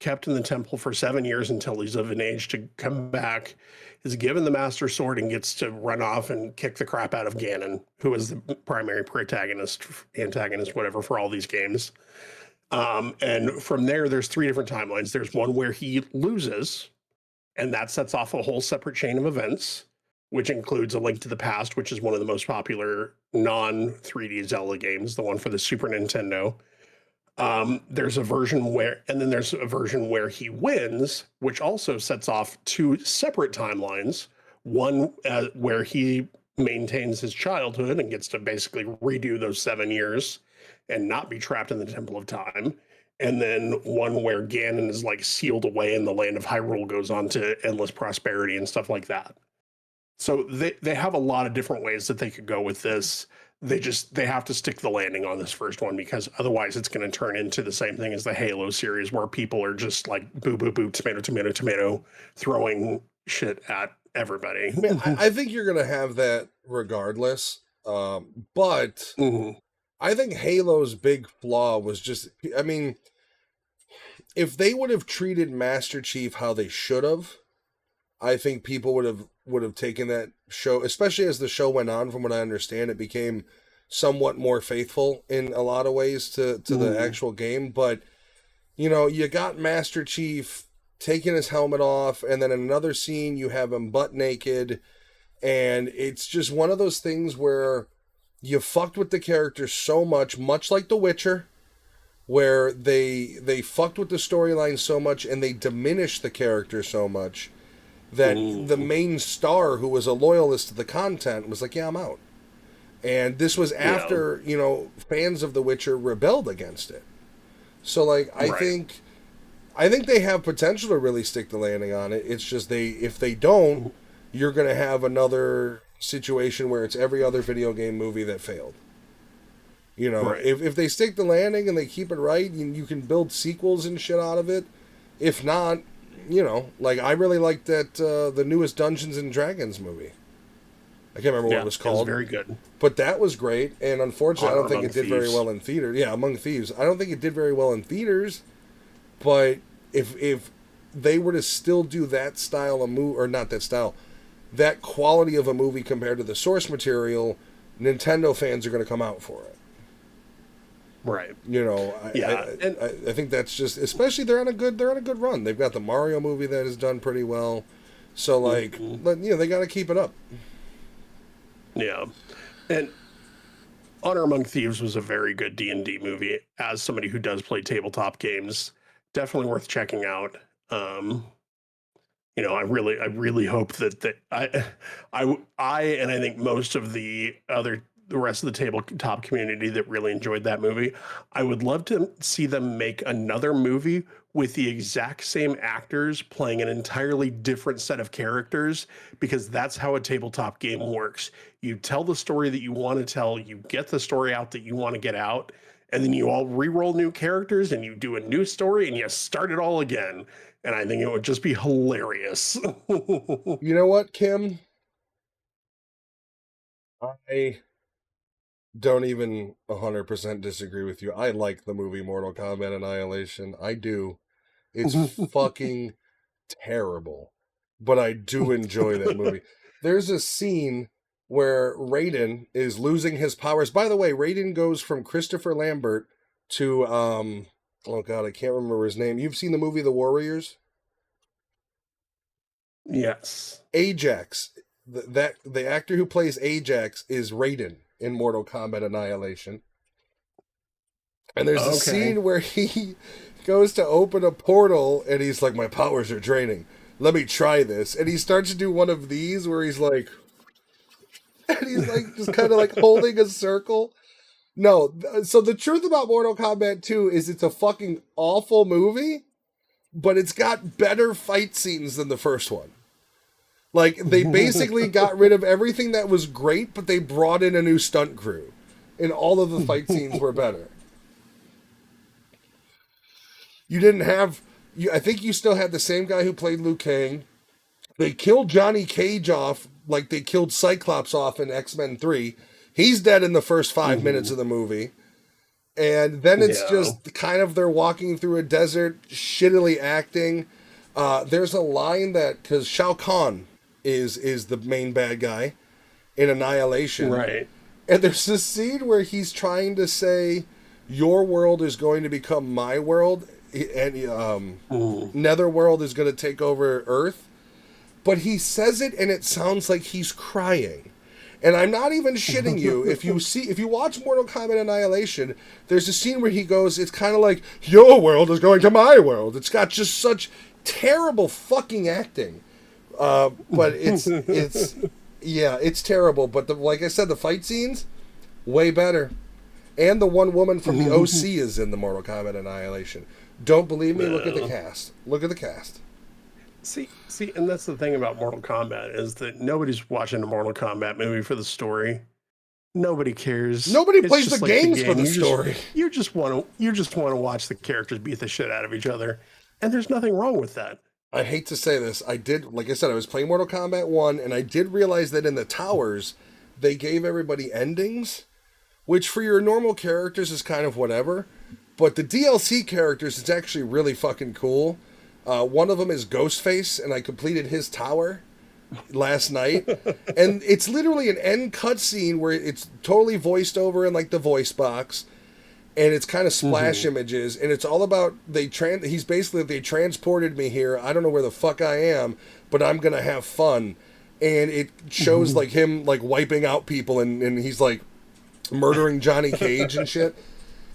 kept in the temple for 7 years until he's of an age to come back, is given the Master Sword, and gets to run off and kick the crap out of Ganon, who is the primary antagonist, whatever, for all these games. And from there, there's three different timelines. There's one where he loses, and that sets off a whole separate chain of events, which includes A Link to the Past, which is one of the most popular non-3D Zelda games, the one for the Super Nintendo. There's a version where he wins, which also sets off two separate timelines. One where he maintains his childhood and gets to basically redo those 7 years and not be trapped in the Temple of Time. And then one where Ganon is like sealed away and the land of Hyrule goes on to endless prosperity and stuff like that. So they have a lot of different ways that they could go with this. They have to stick the landing on this first one, because otherwise it's going to turn into the same thing as the Halo series, where people are just like boo, boo, boo, tomato, tomato, tomato, throwing shit at everybody.
I mean, I think you're going to have that regardless. But I think Halo's big flaw was just, I mean, if they would have treated Master Chief how they should have, I think people would have taken that show, especially as the show went on. From what I understand, it became somewhat more faithful in a lot of ways to the actual game. But you got Master Chief taking his helmet off, and then in another scene you have him butt naked, and it's just one of those things where you fucked with the character so much like The Witcher, where they fucked with the storyline so much and they diminished the character so much that the main star, who was a loyalist to the content, was like, yeah, I'm out. And this was after, fans of The Witcher rebelled against it. So, like, I think they have potential to really stick the landing on it. It's just if they don't, you're going to have another situation where it's every other video game movie that failed. If they stick the landing and they keep it right, you can build sequels and shit out of it. If not, like, I really liked that the newest Dungeons and Dragons movie. I can't remember what it was called.
It was very good.
But that was great, and unfortunately, I don't think it did very well in theaters. Yeah, Among Thieves. I don't think it did very well in theaters, but if they were to still do that style of movie, or not that style, that quality of a movie compared to the source material, Nintendo fans are going to come out for it.
Right.
I think that's just, especially they're on a good run. They've got the Mario movie that has done pretty well. So like, but they got to keep it up.
Yeah. And Honor Among Thieves was a very good D&D movie. As somebody who does play tabletop games, definitely worth checking out. I really hope that I and I think most of the rest of the tabletop community that really enjoyed that movie, I would love to see them make another movie with the exact same actors playing an entirely different set of characters, because that's how a tabletop game works. You tell the story that you want to tell, you get the story out that you want to get out, and then you all re-roll new characters and you do a new story and you start it all again. And I think it would just be hilarious.
You know what, Kim? I don't even 100% disagree with you. I like the movie Mortal Kombat Annihilation. I do. It's fucking terrible, but I do enjoy that movie. There's a scene where Raiden is losing his powers. By the way, Raiden goes from Christopher Lambert to oh god, I can't remember his name. You've seen the movie The Warriors?
Yes.
Ajax. The actor who plays Ajax is Raiden in Mortal Kombat Annihilation. And there's a scene where he goes to open a portal and he's like, my powers are draining. Let me try this. And he starts to do one of these where he's like, and he's like just kind of like holding a circle. No, so the truth about Mortal Kombat 2 is it's a fucking awful movie, but it's got better fight scenes than the first one. Like, they basically got rid of everything that was great, but they brought in a new stunt crew. And all of the fight scenes were better. You didn't have... I think you still had the same guy who played Liu Kang. They killed Johnny Cage off like they killed Cyclops off in X-Men 3. He's dead in the first 5 minutes of the movie. And then it's just kind of they're walking through a desert, shittily acting. There's a line that, because Shao Kahn is the main bad guy in Annihilation.
Right.
And there's this scene where he's trying to say, your world is going to become my world, and Netherworld is going to take over Earth. But he says it and it sounds like he's crying. And I'm not even shitting you. If you watch Mortal Kombat Annihilation, there's a scene where he goes, it's kind of like, your world is going to my world. It's got just such terrible fucking acting. But it's terrible. But like I said, the fight scenes, way better. And the one woman from the OC is in the Mortal Kombat Annihilation. Don't believe me? Look at the cast. Look at the cast.
See, and that's the thing about Mortal Kombat is that nobody's watching a Mortal Kombat movie for the story. Nobody cares.
Nobody plays the games for the story.
You just want to watch the characters beat the shit out of each other, and there's nothing wrong with that.
I hate to say this. Like I said, I was playing Mortal Kombat 1, and I did realize that in the towers, they gave everybody endings, which for your normal characters is kind of whatever. But the DLC characters, it's actually really fucking cool. One of them is Ghostface, and I completed his tower last night. And it's literally an end cutscene where it's totally voiced over in like the voice box. And it's kind of splash images, and it's all about they transported me here. I don't know where the fuck I am, but I'm gonna have fun. And it shows like him like wiping out people, and he's like murdering Johnny Cage and shit.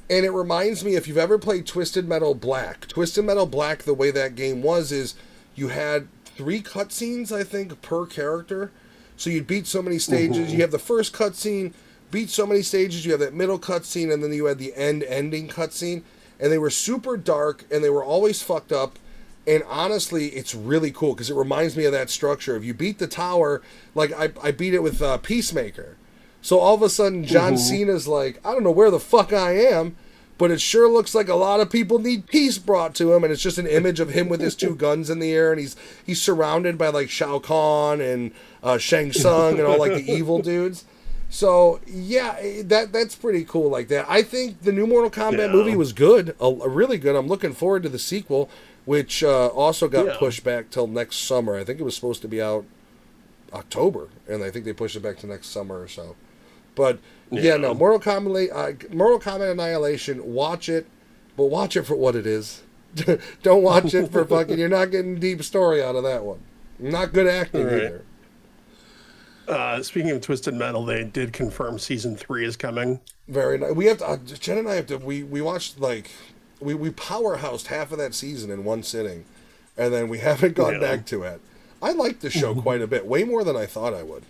And it reminds me, if you've ever played Twisted Metal Black, the way that game was is you had 3 cutscenes, I think, per character. So you'd beat so many stages. You have the first cutscene, beat so many stages, you have that middle cutscene, and then you had the ending cutscene. And they were super dark, and they were always fucked up. And honestly, it's really cool, because it reminds me of that structure. If you beat the tower, like I beat it with Peacemaker. So all of a sudden, John Cena's like, I don't know where the fuck I am, but it sure looks like a lot of people need peace brought to him. And it's just an image of him with his 2 guns in the air, and he's surrounded by like Shao Kahn and Shang Tsung and all like the evil dudes. So yeah, that's pretty cool like that. I think the new Mortal Kombat movie was good, really good. I'm looking forward to the sequel, which also got pushed back till next summer. I think it was supposed to be out October, and I think they pushed it back to next summer or so. But Mortal Kombat Annihilation, watch it, but watch it for what it is. Don't watch it for fucking. You're not getting deep story out of that one. Not good acting either.
Speaking of Twisted Metal, they did confirm season 3 is coming.
Very nice. We have to. Jen and I have to. We watched like we powerhoused half of that season in one sitting, and then we haven't gone back to it. I liked the show quite a bit, way more than I thought I would.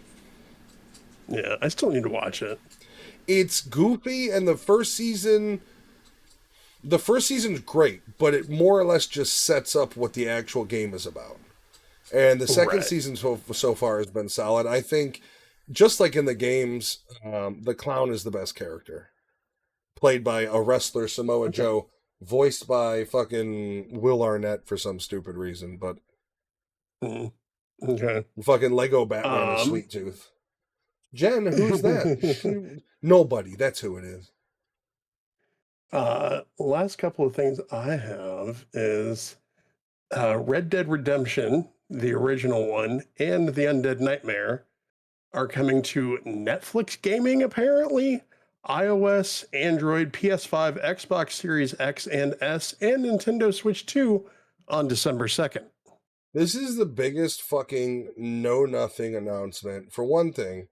Yeah, I still need to watch it.
It's goofy, and the first season's great, but it more or less just sets up what the actual game is about. And the second season so far has been solid. I think, just like in the games, the clown is the best character. Played by a wrestler, Samoa Joe, voiced by fucking Will Arnett for some stupid reason, but fucking Lego Batman is Sweet Tooth. Jen, who's that? Nobody. That's who it is.
Last couple of things I have is Red Dead Redemption, the original one, and The Undead Nightmare are coming to Netflix gaming, apparently. iOS, Android, PS5, Xbox Series X and S, and Nintendo Switch 2 on December 2nd.
This is the biggest fucking know-nothing announcement. For one thing,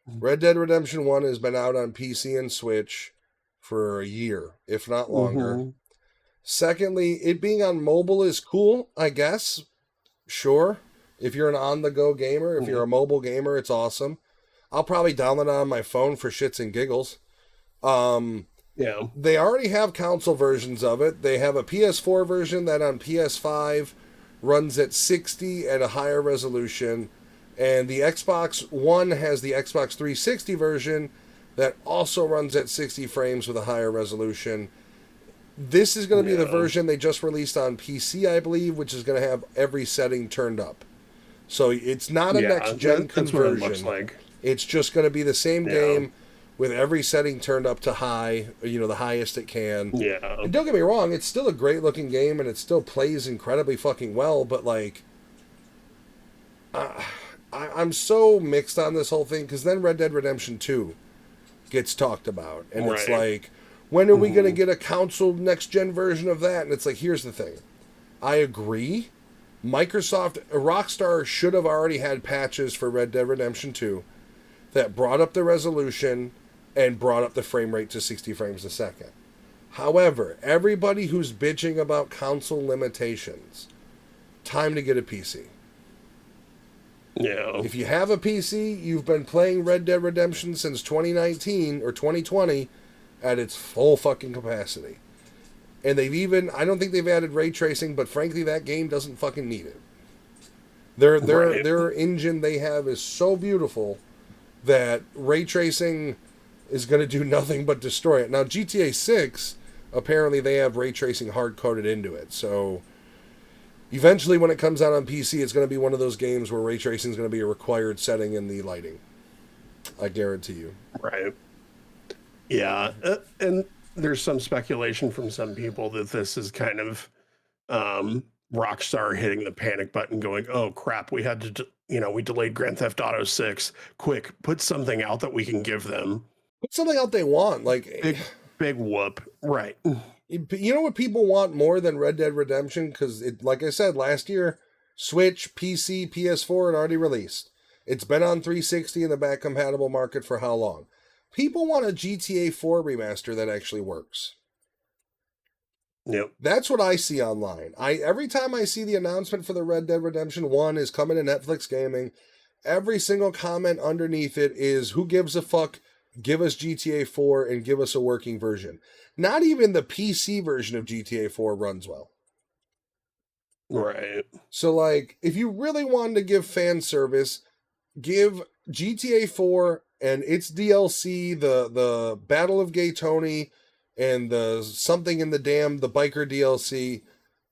Red Dead Redemption 1 has been out on PC and Switch for a year, if not longer. Secondly, it being on mobile is cool, I guess. Sure. If you're an on-the-go gamer, if you're a mobile gamer, it's awesome. I'll probably download it on my phone for shits and giggles.
Yeah.
They already have console versions of it. They have a PS4 version that on PS5 runs at 60 at a higher resolution, and the Xbox One has the Xbox 360 version that also runs at 60 frames with a higher resolution. This is going to be the
Yeah.
version they just released on PC, I believe, which is going to have every setting turned up. So it's not a
Yeah.
next gen
That's what it looks
conversion.
like.
It's just going to be the same
Yeah.
game with every setting turned up to high, the highest it can.
Yeah.
And don't get me wrong, it's still a great looking game and it still plays incredibly fucking well, but like, I'm so mixed on this whole thing because then Red Dead Redemption 2 gets talked about. And it's
Right.
like, when are we going to get a console next gen version of that? And it's like, here's the thing. I agree. Rockstar should have already had patches for Red Dead Redemption 2 that brought up the resolution and brought up the frame rate to 60 frames a second. However, everybody who's bitching about console limitations, time to get a PC.
Yeah.
If you have a PC, you've been playing Red Dead Redemption since 2019 or 2020 at its full fucking capacity. And I don't think they've added ray tracing, but frankly, that game doesn't fucking need it. Their engine they have is so beautiful that ray tracing is going to do nothing but destroy it. Now, GTA 6, apparently they have ray tracing hard coded into it. So eventually, when it comes out on PC, it's going to be one of those games where ray tracing is going to be a required setting in the lighting. I guarantee you.
Right. Yeah. And there's some speculation from some people that this is kind of Rockstar hitting the panic button going, oh crap, we had to, we delayed Grand Theft Auto 6. Quick, put something out that we can give them.
Put something out they want. Like,
big whoop. Right.
you know what people want more than Red Dead Redemption? Because, like I said, last year, Switch, PC, PS4 had already released. It's been on 360 in the back compatible market for how long? People want a GTA 4 remaster that actually works.
Yep.
That's what I see online. Every time I see the announcement for the Red Dead Redemption 1 is coming to Netflix Gaming, every single comment underneath it is, who gives a fuck? Give us GTA 4 and give us a working version. Not even the PC version of GTA 4 runs well.
Right.
So, like, if you really wanted to give fan service, give GTA 4 and its DLC, the Battle of Gay Tony, and the Something in the Dam, the biker DLC,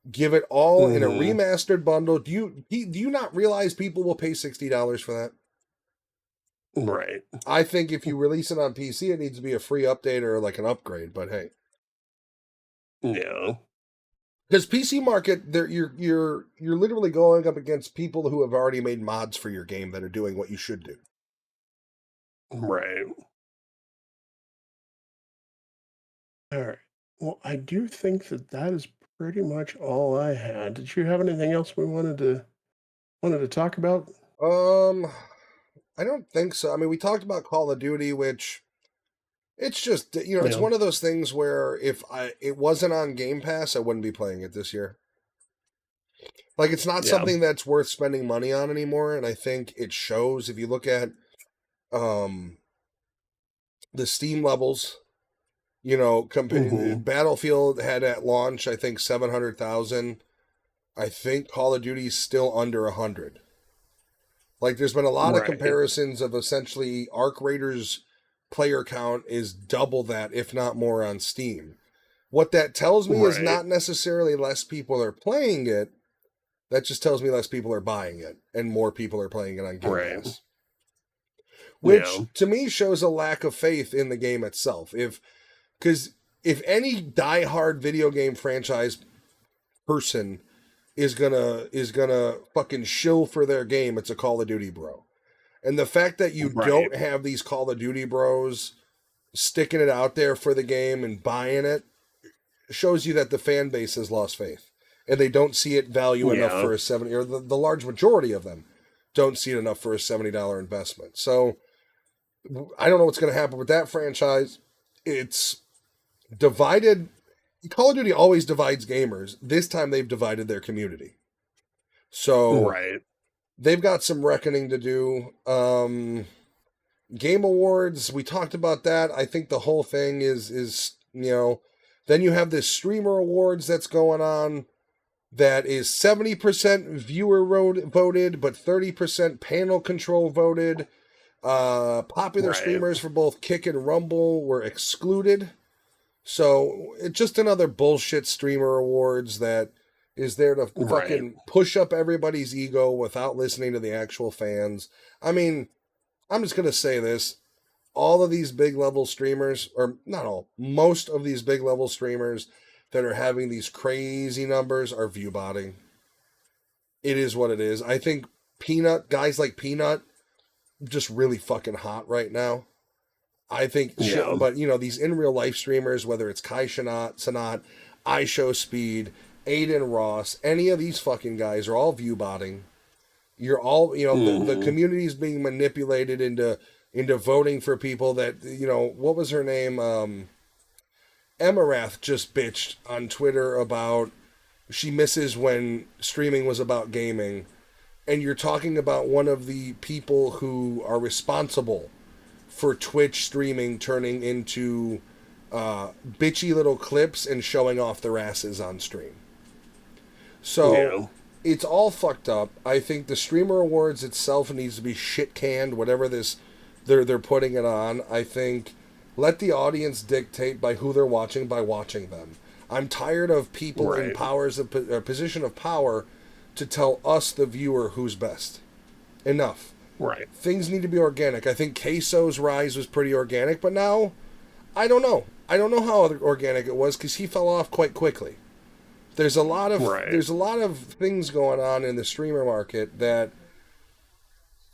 give it all in a remastered bundle. Do you not realize people will pay $60 for that?
Right.
I think if you release it on PC, it needs to be a free update or like an upgrade. But hey,
yeah,
because PC market, you're literally going up against people who have already made mods for your game that are doing what you should do.
Right. All right. Well, I do think that is pretty much all I had. Did you have anything else we wanted to talk about?
I don't think so. I mean, we talked about Call of Duty, which it's just, it's one of those things where if it wasn't on Game Pass, I wouldn't be playing it this year. Like, it's not something that's worth spending money on anymore, and I think it shows if you look at the Steam levels. Battlefield had at launch, I think, 700,000. I think Call of Duty's still under 100. Like, there's been a lot of comparisons of essentially Arc Raiders player count is double that, if not more, on Steam. What that tells me is not necessarily less people are playing it. That just tells me less people are buying it, and more people are playing it on Game Pass. Which, to me, shows a lack of faith in the game itself. Because if any diehard video game franchise person is gonna fucking shill for their game, it's a Call of Duty bro. And the fact that you don't have these Call of Duty bros sticking it out there for the game and buying it shows you that the fan base has lost faith. And they don't see it value enough for a $70, or the large majority of them don't see it enough for a $70 investment. So I don't know what's going to happen with that franchise. It's divided. Call of Duty always divides gamers. This time they've divided their community. So they've got some reckoning to do. Game Awards, we talked about that. I think the whole thing is then you have this streamer awards that's going on that is 70% viewer voted, but 30% panel control voted. Popular streamers for both Kick and Rumble were excluded. So it's just another bullshit streamer awards that is there to fucking push up everybody's ego without listening to the actual fans. I mean, I'm just going to say this. All of these big level streamers, or not all, most of these big level streamers that are having these crazy numbers are view botting. It is what it is. I think guys like Peanut, just really fucking hot right now. I think, but these in real life streamers, whether it's Kai Sanat, iShowSpeed, Aiden Ross, any of these fucking guys are all view botting. You're all, the community is being manipulated into voting for people that, what was her name? Emirath just bitched on Twitter about she misses when streaming was about gaming. And you're talking about one of the people who are responsible for Twitch streaming turning into bitchy little clips and showing off their asses on stream. So it's all fucked up. I think the Streamer Awards itself needs to be shit canned, whatever they're putting it on. I think let the audience dictate by who they're watching by watching them. I'm tired of people in position of power to tell us, the viewer, who's best. Enough.
Right.
Things need to be organic. I think Queso's rise was pretty organic, but now, I don't know. I don't know how organic it was because he fell off quite quickly. There's a lot of things going on in the streamer market that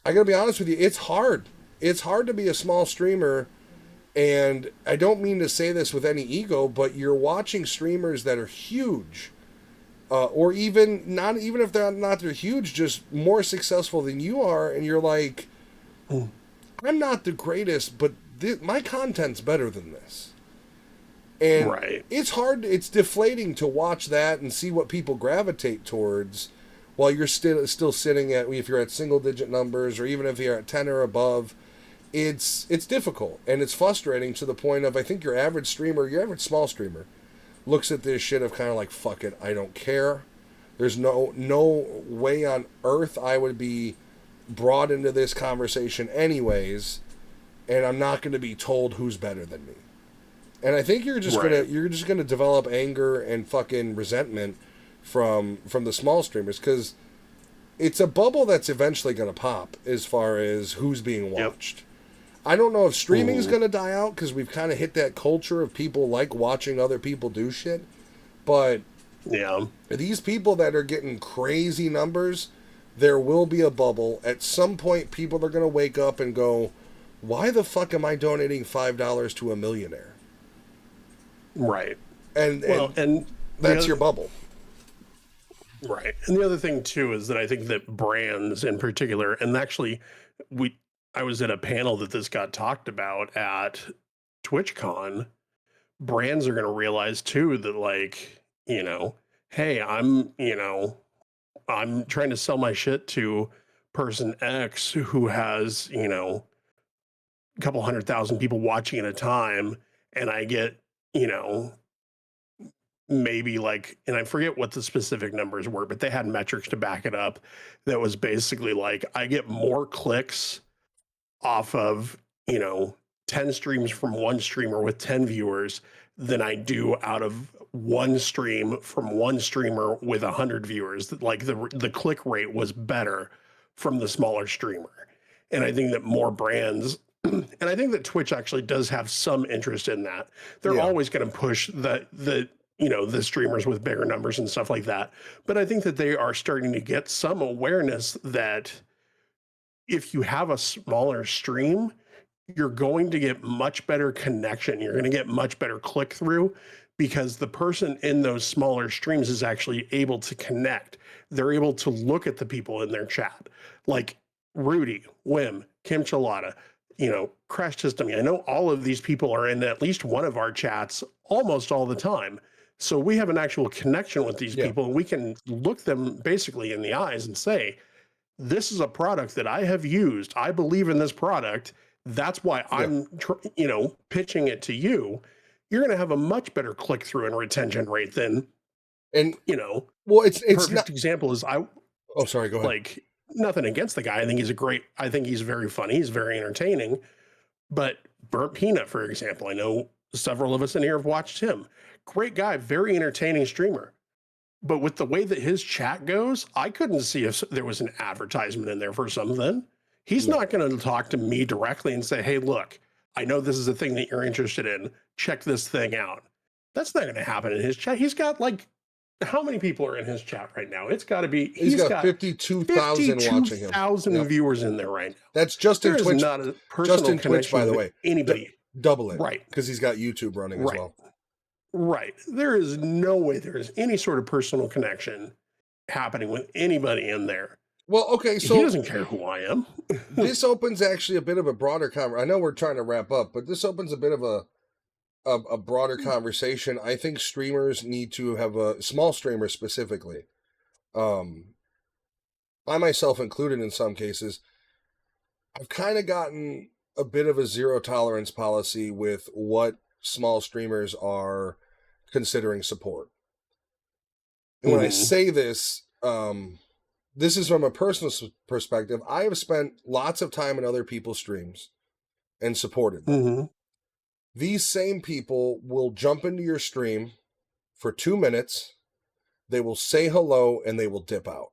I gotta be honest with you, it's hard. It's hard to be a small streamer, and I don't mean to say this with any ego, but you're watching streamers that are huge. Or even if they're huge, just more successful than you are, and you're like, I'm not the greatest, but my content's better than this. And it's hard, it's deflating to watch that and see what people gravitate towards while you're still sitting at, if you're at single digit numbers, or even if you're at 10 or above, it's difficult, and it's frustrating to the point of, I think your average small streamer, looks at this shit of kind of like, fuck it, I don't care. There's no way on earth I would be brought into this conversation anyways, and I'm not going to be told who's better than me. And I think you're just gonna develop anger and fucking resentment from the small streamers, because it's a bubble that's eventually gonna pop as far as who's being watched. Yep. I don't know if streaming is gonna die out because we've kind of hit that culture of people like watching other people do shit, but these people that are getting crazy numbers, there will be a bubble. At some point, people are gonna wake up and go, "Why the fuck am I donating $5 to a millionaire?"
Right.
And that's your bubble.
Right. And the other thing too is that I think that brands in particular, and actually I was at a panel that this got talked about at TwitchCon, brands are going to realize too that, like, hey, I'm trying to sell my shit to person X who has, a couple 100,000 people watching at a time, and I get, maybe like, and I forget what the specific numbers were, but they had metrics to back it up. That was basically like, I get more clicks off of, 10 streams from one streamer with 10 viewers than I do out of one stream from one streamer with 100 viewers. Like the click rate was better from the smaller streamer. And I think that more brands, and I think that Twitch actually does have some interest in that. They're always going to push the streamers with bigger numbers and stuff like that. But I think that they are starting to get some awareness that if you have a smaller stream, you're going to get much better connection. You're going to get much better click through because the person in those smaller streams is actually able to connect. They're able to look at the people in their chat, like Rudy, Wim, Kim Chalada, Crash Testing. I know all of these people are in at least one of our chats almost all the time. So we have an actual connection with these people, and we can look them basically in the eyes and say, this is a product that I have used. I believe in this product. That's why
Yeah.
I'm, pitching it to you. You're going to have a much better click through and retention rate than,
And
you know,
well, it's
perfect
not.
example is
Oh, sorry. Go ahead.
like nothing against the guy. I think he's very funny. He's very entertaining. But Burnt Peanut, for example, I know several of us in here have watched him. Great guy, very entertaining streamer. But with the way that his chat goes, I couldn't see if there was an advertisement in there for something. He's
No.
not going to talk to me directly and say, hey, look, I know this is a thing that you're interested in. Check this thing out. That's not going to happen in his chat. He's got like, how many people are in his chat right now? It's got to be,
He's got 52,000 watching him.
52,000 viewers in there right now.
That's just in
There is
Twitch.
not a personal
Just in Twitch,
connection
by the
with
way.
anybody.
Double it.
Right.
Because he's got YouTube running as
Right.
well.
Right. There is no way there is any sort of personal connection happening with anybody in there.
Well, okay, so
He doesn't care who I am.
this opens actually a bit of a broader conversation. I know we're trying to wrap up, but this opens a bit of a broader conversation. I think streamers need to have small streamers specifically. I myself included in some cases, I've kind of gotten a bit of a zero tolerance policy with what small streamers are considering support. And when I say this, this is from a personal perspective. I have spent lots of time in other people's streams and supported them. These same people will jump into your stream for 2 minutes, they will say hello, and they will dip out.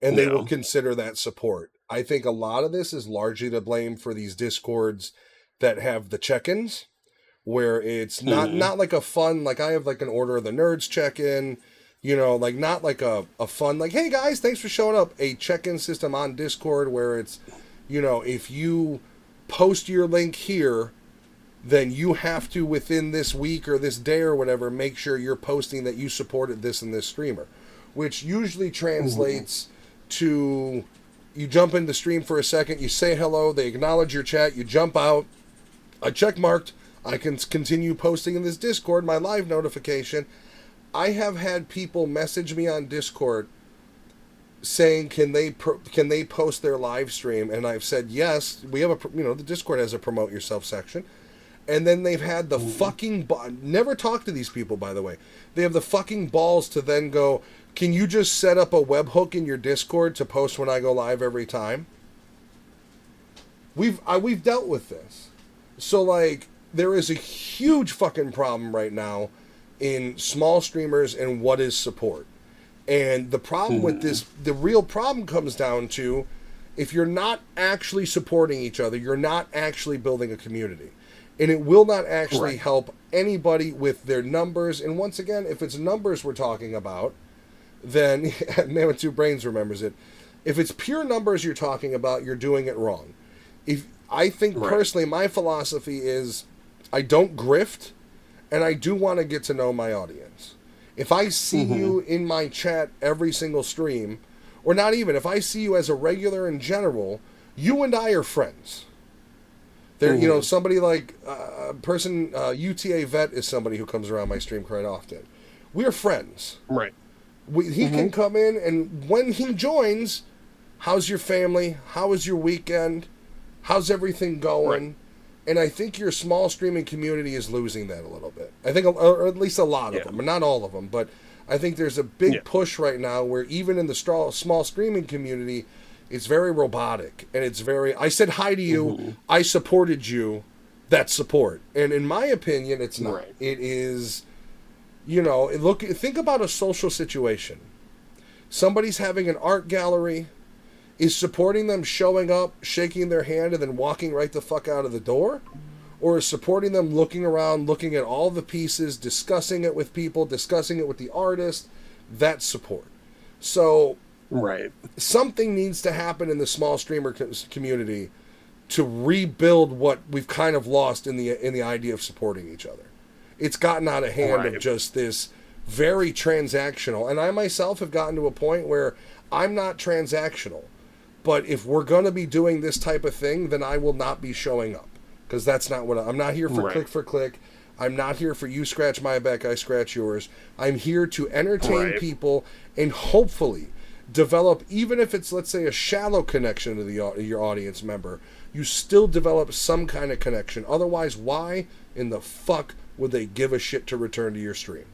And they will consider that support. I think a lot of this is largely to blame for these Discords that have the check-ins, where it's not like a fun, like I have like an Order of the Nerds check-in, like not like a fun, like, hey guys, thanks for showing up. A check-in system on Discord where it's, if you post your link here, then you have to, within this week or this day or whatever, make sure you're posting that you supported this and this streamer, which usually translates to you jump in the stream for a second, you say hello, they acknowledge your chat, you jump out, I check marked, I can continue posting in this Discord, my live notification. I have had people message me on Discord saying, can they post their live stream? And I've said, yes, we have the Discord has a promote yourself section. And then they've had the fucking never talk to these people, by the way. They have the fucking balls to then go, can you just set up a webhook in your Discord to post when I go live every time? We've dealt with this. So, like, there is a huge fucking problem right now in small streamers and what is support. And the problem with this, the real problem comes down to, if you're not actually supporting each other, you're not actually building a community. And it will not actually help anybody with their numbers. And once again, if it's numbers we're talking about, then Man with Two Brains remembers it. If it's pure numbers you're talking about, you're doing it wrong. I think personally, my philosophy is I don't grift, and I do want to get to know my audience. If I see you in my chat every single stream, or not even, if I see you as a regular in general, you and I are friends. There, somebody like a person, UTA Vet is somebody who comes around my stream quite often. We're friends.
Right.
He can come in, and when he joins, how's your family? How is your weekend? How's everything going? Right. And I think your small streaming community is losing that a little bit. I think, or at least a lot of them, and not all of them, but I think there's a big push right now where even in the small streaming community, it's very robotic, and it's very, I said hi to you, I supported you, that's support. And in my opinion, it's not. Right. It is, think about a social situation. Somebody's having an art gallery, is supporting them showing up, shaking their hand, and then walking right the fuck out of the door? Or is supporting them looking around, looking at all the pieces, discussing it with people, discussing it with the artist? That's support. So, something needs to happen in the small streamer community to rebuild what we've kind of lost in the idea of supporting each other. It's gotten out of hand of just this very transactional. And I myself have gotten to a point where I'm not transactional. But if we're going to be doing this type of thing, then I will not be showing up. Because that's not what I'm not here for click. I'm not here for you scratch my back, I scratch yours. I'm here to entertain people and hopefully develop, even if it's, let's say, a shallow connection to your audience member, you still develop some kind of connection. Otherwise, why in the fuck would they give a shit to return to your stream?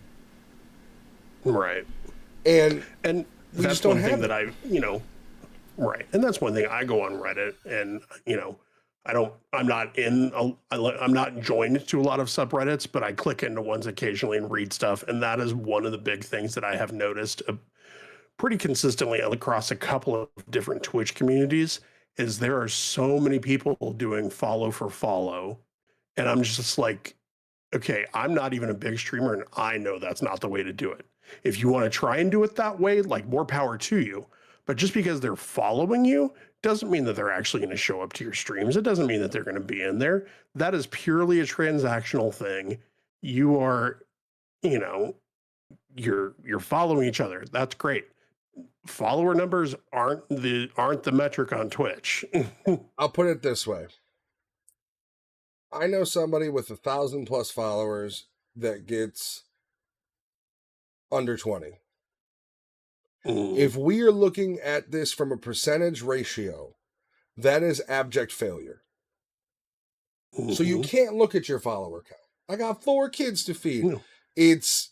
Right.
And
we that's one thing that I, right. And that's one thing I go on Reddit and, I'm not joined to a lot of subreddits, but I click into ones occasionally and read stuff. And that is one of the big things that I have noticed pretty consistently across a couple of different Twitch communities is there are so many people doing follow for follow. And I'm just like, okay, I'm not even a big streamer and I know that's not the way to do it. If you want to try and do it that way, like more power to you. But just because they're following you doesn't mean that they're actually going to show up to your streams. It doesn't mean that they're going to be in there. That is purely a transactional thing. You are, you're following each other. That's great. Follower numbers aren't the metric on Twitch.
I'll put it this way. I know somebody with 1,000+ followers that gets under 20. If we are looking at this from a percentage ratio, that is abject failure. So you can't look at your follower count. I got 4 kids to feed. It's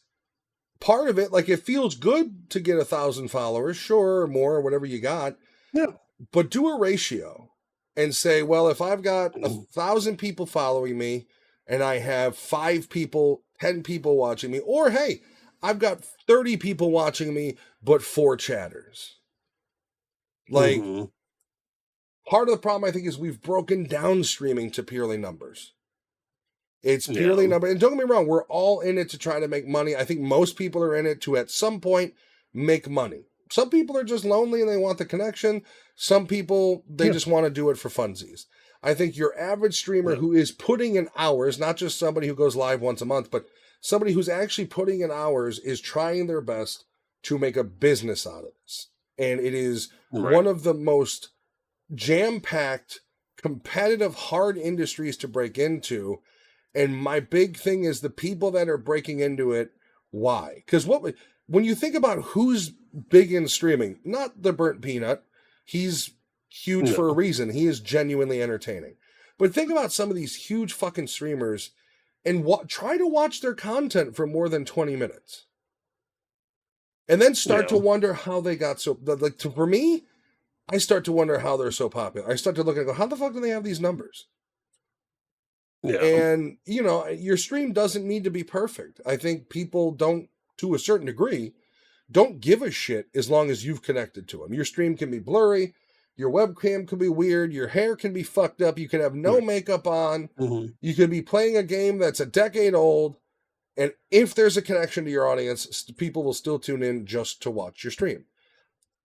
part of it. Like, it feels good to get 1,000 followers, sure, or more, or whatever you got.
Yeah.
But do a ratio and say, well, if I've got 1,000 people following me and I have 5 people, 10 people watching me, or hey, I've got 30 people watching me, but 4 chatters. Like, part of the problem, I think, is we've broken down streaming to purely numbers. It's purely number. And don't get me wrong, we're all in it to try to make money. I think most people are in it to, at some point, make money. Some people are just lonely and they want the connection. Some people, they just want to do it for funsies. I think your average streamer who is putting in hours, not just somebody who goes live once a month, but somebody who's actually putting in hours, is trying their best to make a business out of this. And it is one of the most jam-packed, competitive, hard industries to break into. And my big thing is the people that are breaking into it, why? Because when you think about who's big in streaming, not the Burnt Peanut, he's huge for a reason. He is genuinely entertaining. But think about some of these huge fucking streamers and try to watch their content for more than 20 minutes. And then start to wonder how they got so... Like, for me, I start to wonder how they're so popular. I start to look and go, how the fuck do they have these numbers? Yeah. And, your stream doesn't need to be perfect. I think people don't, to a certain degree, don't give a shit as long as you've connected to them. Your stream can be blurry. Your webcam can be weird. Your hair can be fucked up. You can have no makeup on. You could be playing a game that's a decade old. And if there's a connection to your audience, people will still tune in just to watch your stream.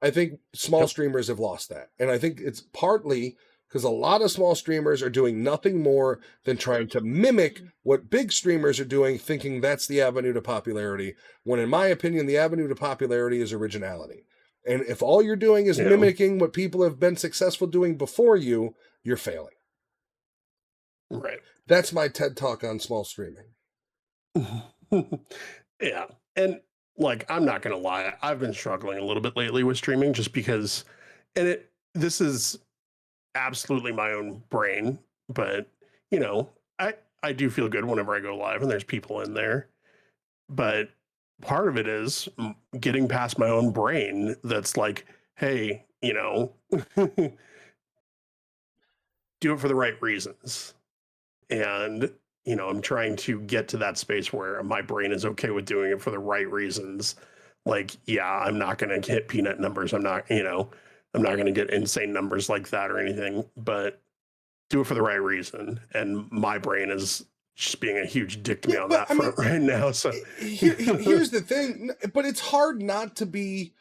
I think small streamers have lost that. And I think it's partly because a lot of small streamers are doing nothing more than trying to mimic what big streamers are doing, thinking that's the avenue to popularity, when in my opinion, the avenue to popularity is originality. And if all you're doing is mimicking what people have been successful doing before you, you're failing.
Right.
That's my TED Talk on small streaming.
Yeah. And like, I'm not going to lie, I've been struggling a little bit lately with streaming just because, and this is absolutely my own brain, but I do feel good whenever I go live and there's people in there, but part of it is getting past my own brain that's like, hey, do it for the right reasons. And I'm trying to get to that space where my brain is okay with doing it for the right reasons. Like, I'm not going to hit peanut numbers. I'm not going to get insane numbers like that or anything, but do it for the right reason. And my brain is just being a huge dick to me on that front right now. So
here's the thing, but it's hard not to be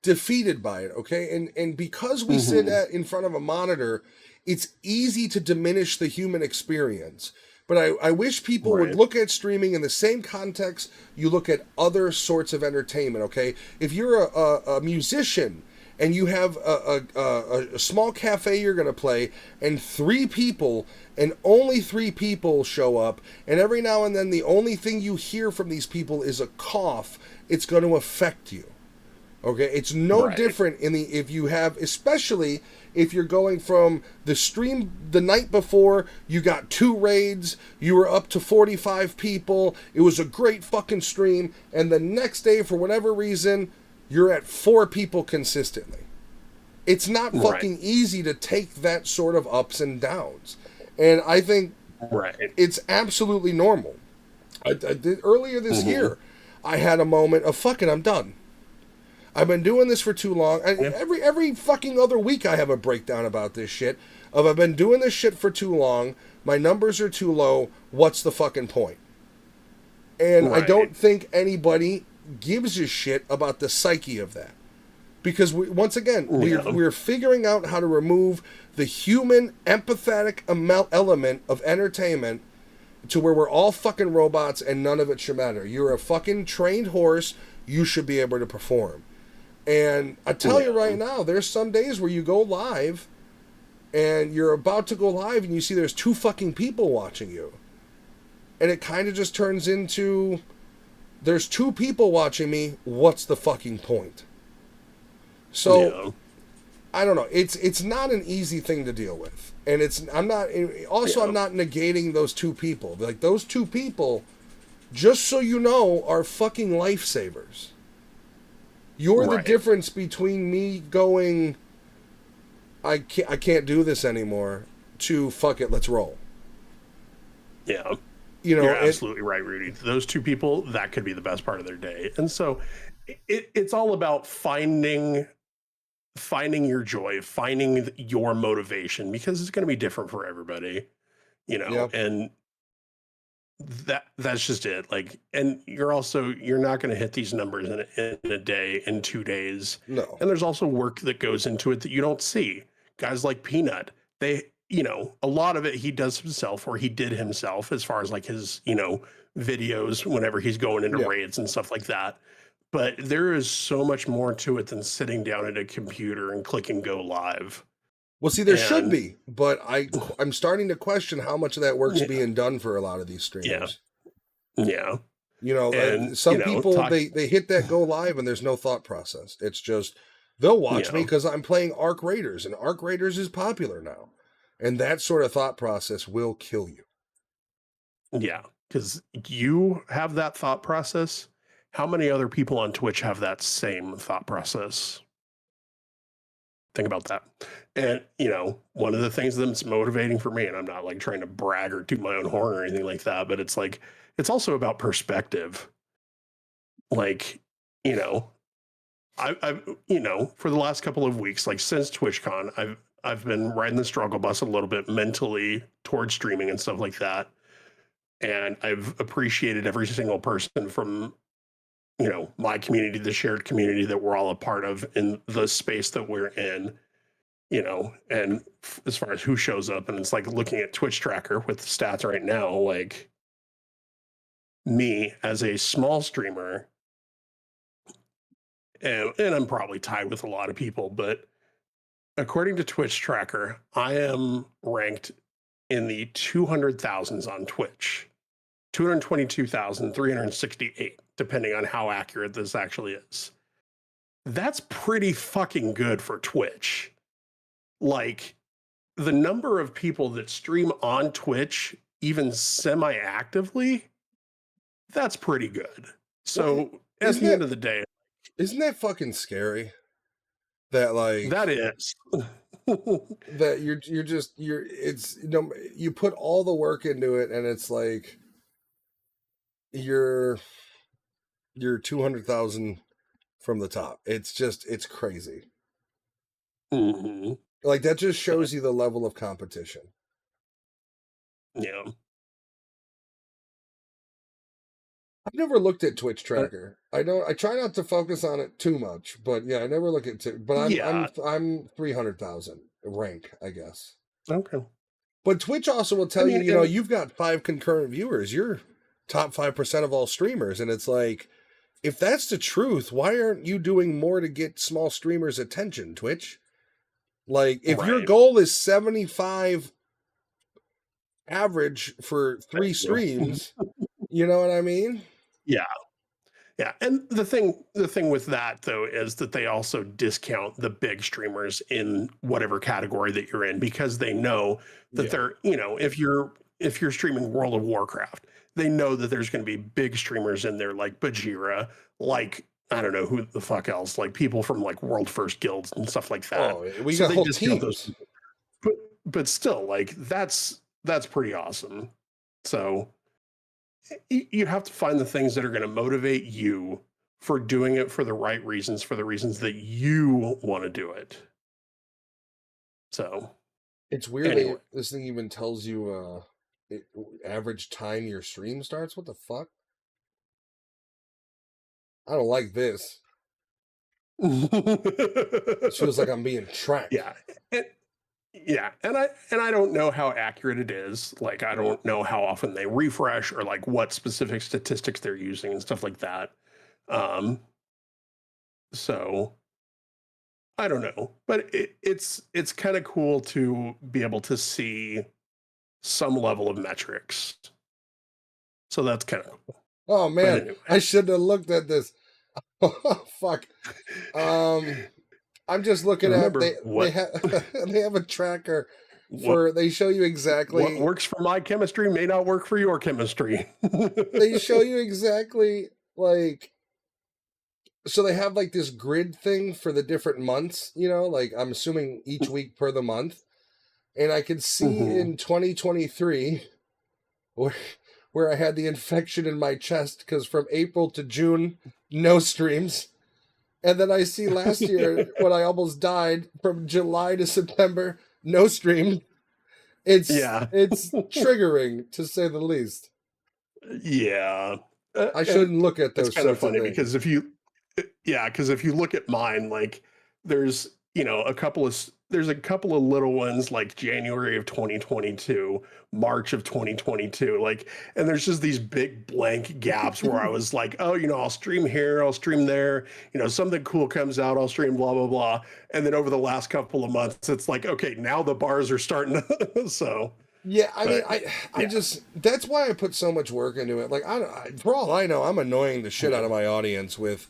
defeated by it. Okay. And because we sit in front of a monitor, it's easy to diminish the human experience. But I wish people would look at streaming in the same context you look at other sorts of entertainment, okay? If you're a musician and you have a small cafe you're going to play and 3 people and only 3 people show up, and every now and then the only thing you hear from these people is a cough, it's going to affect you. Okay, it's no
Right.
different in the if you have, especially if you're going from the stream the night before, you got 2 raids, you were up to 45 people, it was a great fucking stream, and the next day for whatever reason, you're at 4 people consistently. It's not
Right.
fucking easy to take that sort of ups and downs. And I think
Right.
it's absolutely normal. I did earlier this year, I had a moment of fucking I'm done. I've been doing this for too long. Every fucking other week I have a breakdown about this shit. Of I've been doing this shit for too long. My numbers are too low. What's the fucking point? And I
Right.
don't think anybody gives a shit about the psyche of that. Because once again, we're figuring out how to remove the human empathetic element of entertainment to where we're all fucking robots and none of it should matter. You're a fucking trained horse. You should be able to perform. And I tell you right now, there's some days where you go live and you're about to go live and you see there's 2 fucking people watching you. And it kind of just turns into there's 2 people watching me. What's the fucking point? So I don't know. It's not an easy thing to deal with. And I'm not negating those 2 people. Like those 2 people, just so you know, are fucking lifesavers. You're the difference between me going, I can't do this anymore, to fuck it, let's roll.
Yeah.
You know,
you're absolutely right, Rudy. Those 2 people, that could be the best part of their day. And so it's all about finding your joy, finding your motivation, because it's going to be different for everybody, you know, and that's just it. Like, and you're not going to hit these numbers in a day, in 2 days.
No.
And there's also work that goes into it that you don't see. Guys like Peanut, they, you know, a lot of it he does himself, or he did himself, as far as like his, you know, videos whenever he's going into raids and stuff like that. But there is so much more to it than sitting down at a computer and clicking go live.
Well, see, there should be, but I'm starting to question how much of that work's being done for a lot of these streamers.
Yeah.
You know, some people, they hit that go live and there's no thought process. It's just, they'll watch me because I'm playing Arc Raiders, and Arc Raiders is popular now. And that sort of thought process will kill you.
Yeah, because you have that thought process. How many other people on Twitch have that same thought process? Think about that. And, you know, one of the things that's motivating for me, and I'm not like trying to brag or toot my own horn or anything like that, but it's like, it's also about perspective. Like, you know, I've you know, for the last couple of weeks, like since TwitchCon, I've been riding the struggle bus a little bit mentally towards streaming and stuff like that. And I've appreciated every single person from, you know, my community, the shared community that we're all a part of in the space that we're in, you know, and as far as who shows up, and it's like looking at Twitch tracker with the stats right now, like me as a small streamer, and I'm probably tied with a lot of people, but according to Twitch tracker, I am ranked in the 200,000s on Twitch, 222,368, depending on how accurate this actually is. That's pretty fucking good for Twitch. Like, the number of people that stream on Twitch, even semi-actively, that's pretty good. So, at the end of the day,
isn't that fucking scary? That like
that is
that it's, you know, you put all the work into it and it's like you're 200,000 from the top. It's crazy.
Mm-hmm.
Like that just shows you the level of competition.
Yeah.
I've never looked at Twitch tracker. I try not to focus on it too much, but yeah, I never look at it. But I'm 300,000 rank, I guess.
Okay.
But Twitch also will tell you, you know, you've got 5 concurrent viewers. You're top 5% of all streamers, and it's like, if that's the truth, why aren't you doing more to get small streamers' attention, Twitch? Like, if your goal is 75 average for 3 streams, you know what I mean?
Yeah. Yeah, and the thing with that though is that they also discount the big streamers in whatever category that you're in because they know that
Yeah.
they're, if you're streaming World of Warcraft, they know that there's going to be big streamers in there like Bajira, like I don't know who the fuck else, like people from like World First Guilds and stuff like that.
Oh, we
So
got
they
whole
discount those
teams.
people. But still, like that's pretty awesome. So you have to find the things that are going to motivate you for doing it for the right reasons, for the reasons that you want to do it. So
It's weird
anyway,
that this thing even tells you average time your stream starts. What the fuck? I don't like this. It feels like I'm being tracked.
yeah, and, yeah, and I don't know how accurate it is. Like I don't know how often they refresh or like what specific statistics they're using and stuff like that. Um, so I don't know, but it's kind of cool to be able to see some level of metrics. So that's kind of cool.
Oh
But
man,
anyway,
I shouldn't have looked at this. Oh, fuck. I'm just looking at
remember
they have they have a tracker
what
for they show you
what
exactly
works for my chemistry may not work for your chemistry.
they show you exactly like so they have like this grid thing for the different months, like I'm assuming each week per the month. And I could see
Mhm.
in 2023 where I had the infection in my chest because from April to June, no streams. And then I see last year when I almost died from July to September, no stream. It's
Yeah,
it's triggering to say the least.
yeah,
I
and
shouldn't look at
it's
those
kind of
sorts of
funny
things.
because if you look at mine, like there's there's a couple of little ones like January of 2022, March of 2022, like, and there's just these big blank gaps where I was like, oh, I'll stream here, I'll stream there, something cool comes out, I'll stream blah blah blah, and then over the last couple of months, it's like, okay, now the bars are starting to, so,
Yeah, I mean,
but
I
yeah,
just that's why I put so much work into it. Like, for all I know, I'm annoying the shit out
yeah,
of my audience with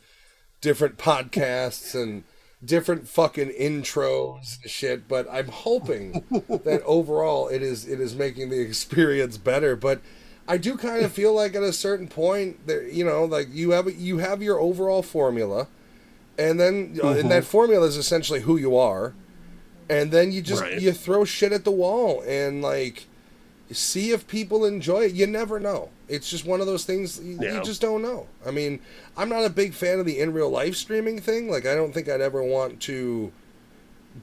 different podcasts and different fucking intros and shit. But I'm hoping that overall it is making the experience better. But I do kind of feel like at a certain point that like you have your overall formula, and then and
hmm
that formula is essentially who you are, and then you just
right,
you throw shit at the wall and like see if people enjoy it. You never know. It's just one of those things you
yeah.
just don't know. I mean, I'm not a big fan of the in real life streaming thing. Like, I don't think I'd ever want to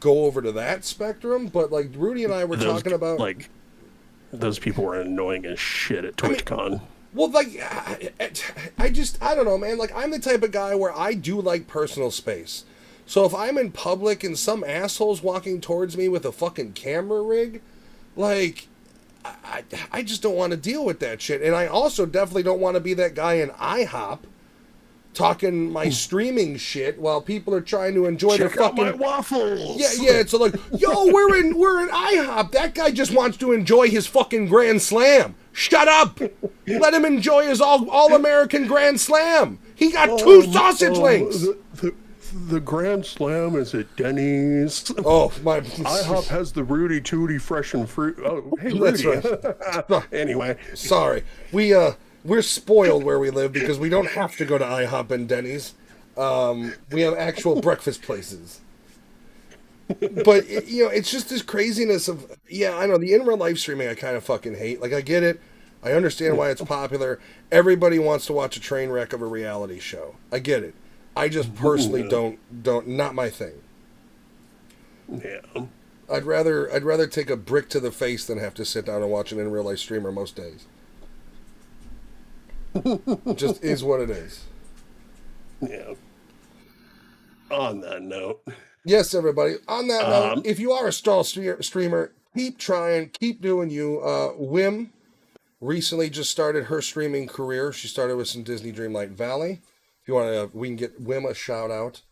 go over to that spectrum. But like Rudy and I were
Those
talking about.
like those people were annoying as shit at
I mean,
TwitchCon.
well, like I don't know, man. Like, I'm the type of guy where I do like personal space. So if I'm in public and some asshole's walking towards me with a fucking camera rig, like I just don't want to deal with that shit. And I also definitely don't want to be that guy in IHOP talking my streaming shit while people are trying to enjoy their
Check out my
fucking. Yeah,
waffles.
yeah. It's like, yo, we're in IHOP. That guy just wants to enjoy his fucking Grand Slam. Shut up. Let him enjoy his all American Grand Slam. He got two sausage links.
The Grand Slam is at Denny's.
Oh my.
IHOP has the Rudy Tooty fresh and fruit. Oh, hey
That's
Rudy.
right.
Anyway,
Sorry, we're spoiled where we live because we don't have to go to IHOP and Denny's. We have actual breakfast places. But it's just this craziness of I know the in real life streaming I kind of fucking hate. Like I get it, I understand why it's popular. Everybody wants to watch a train wreck of a reality show. I get it. I just personally don't not my thing.
yeah.
I'd rather take a brick to the face than have to sit down and watch an in real life streamer most days. It just is what it is.
Yeah. On that note,
Yes, everybody. On that note,
um,
if you are a stall streamer, keep trying, keep doing you. Wim recently just started her streaming career. She started with some Disney Dreamlight Valley. If you want to, we can get Wim a shout out.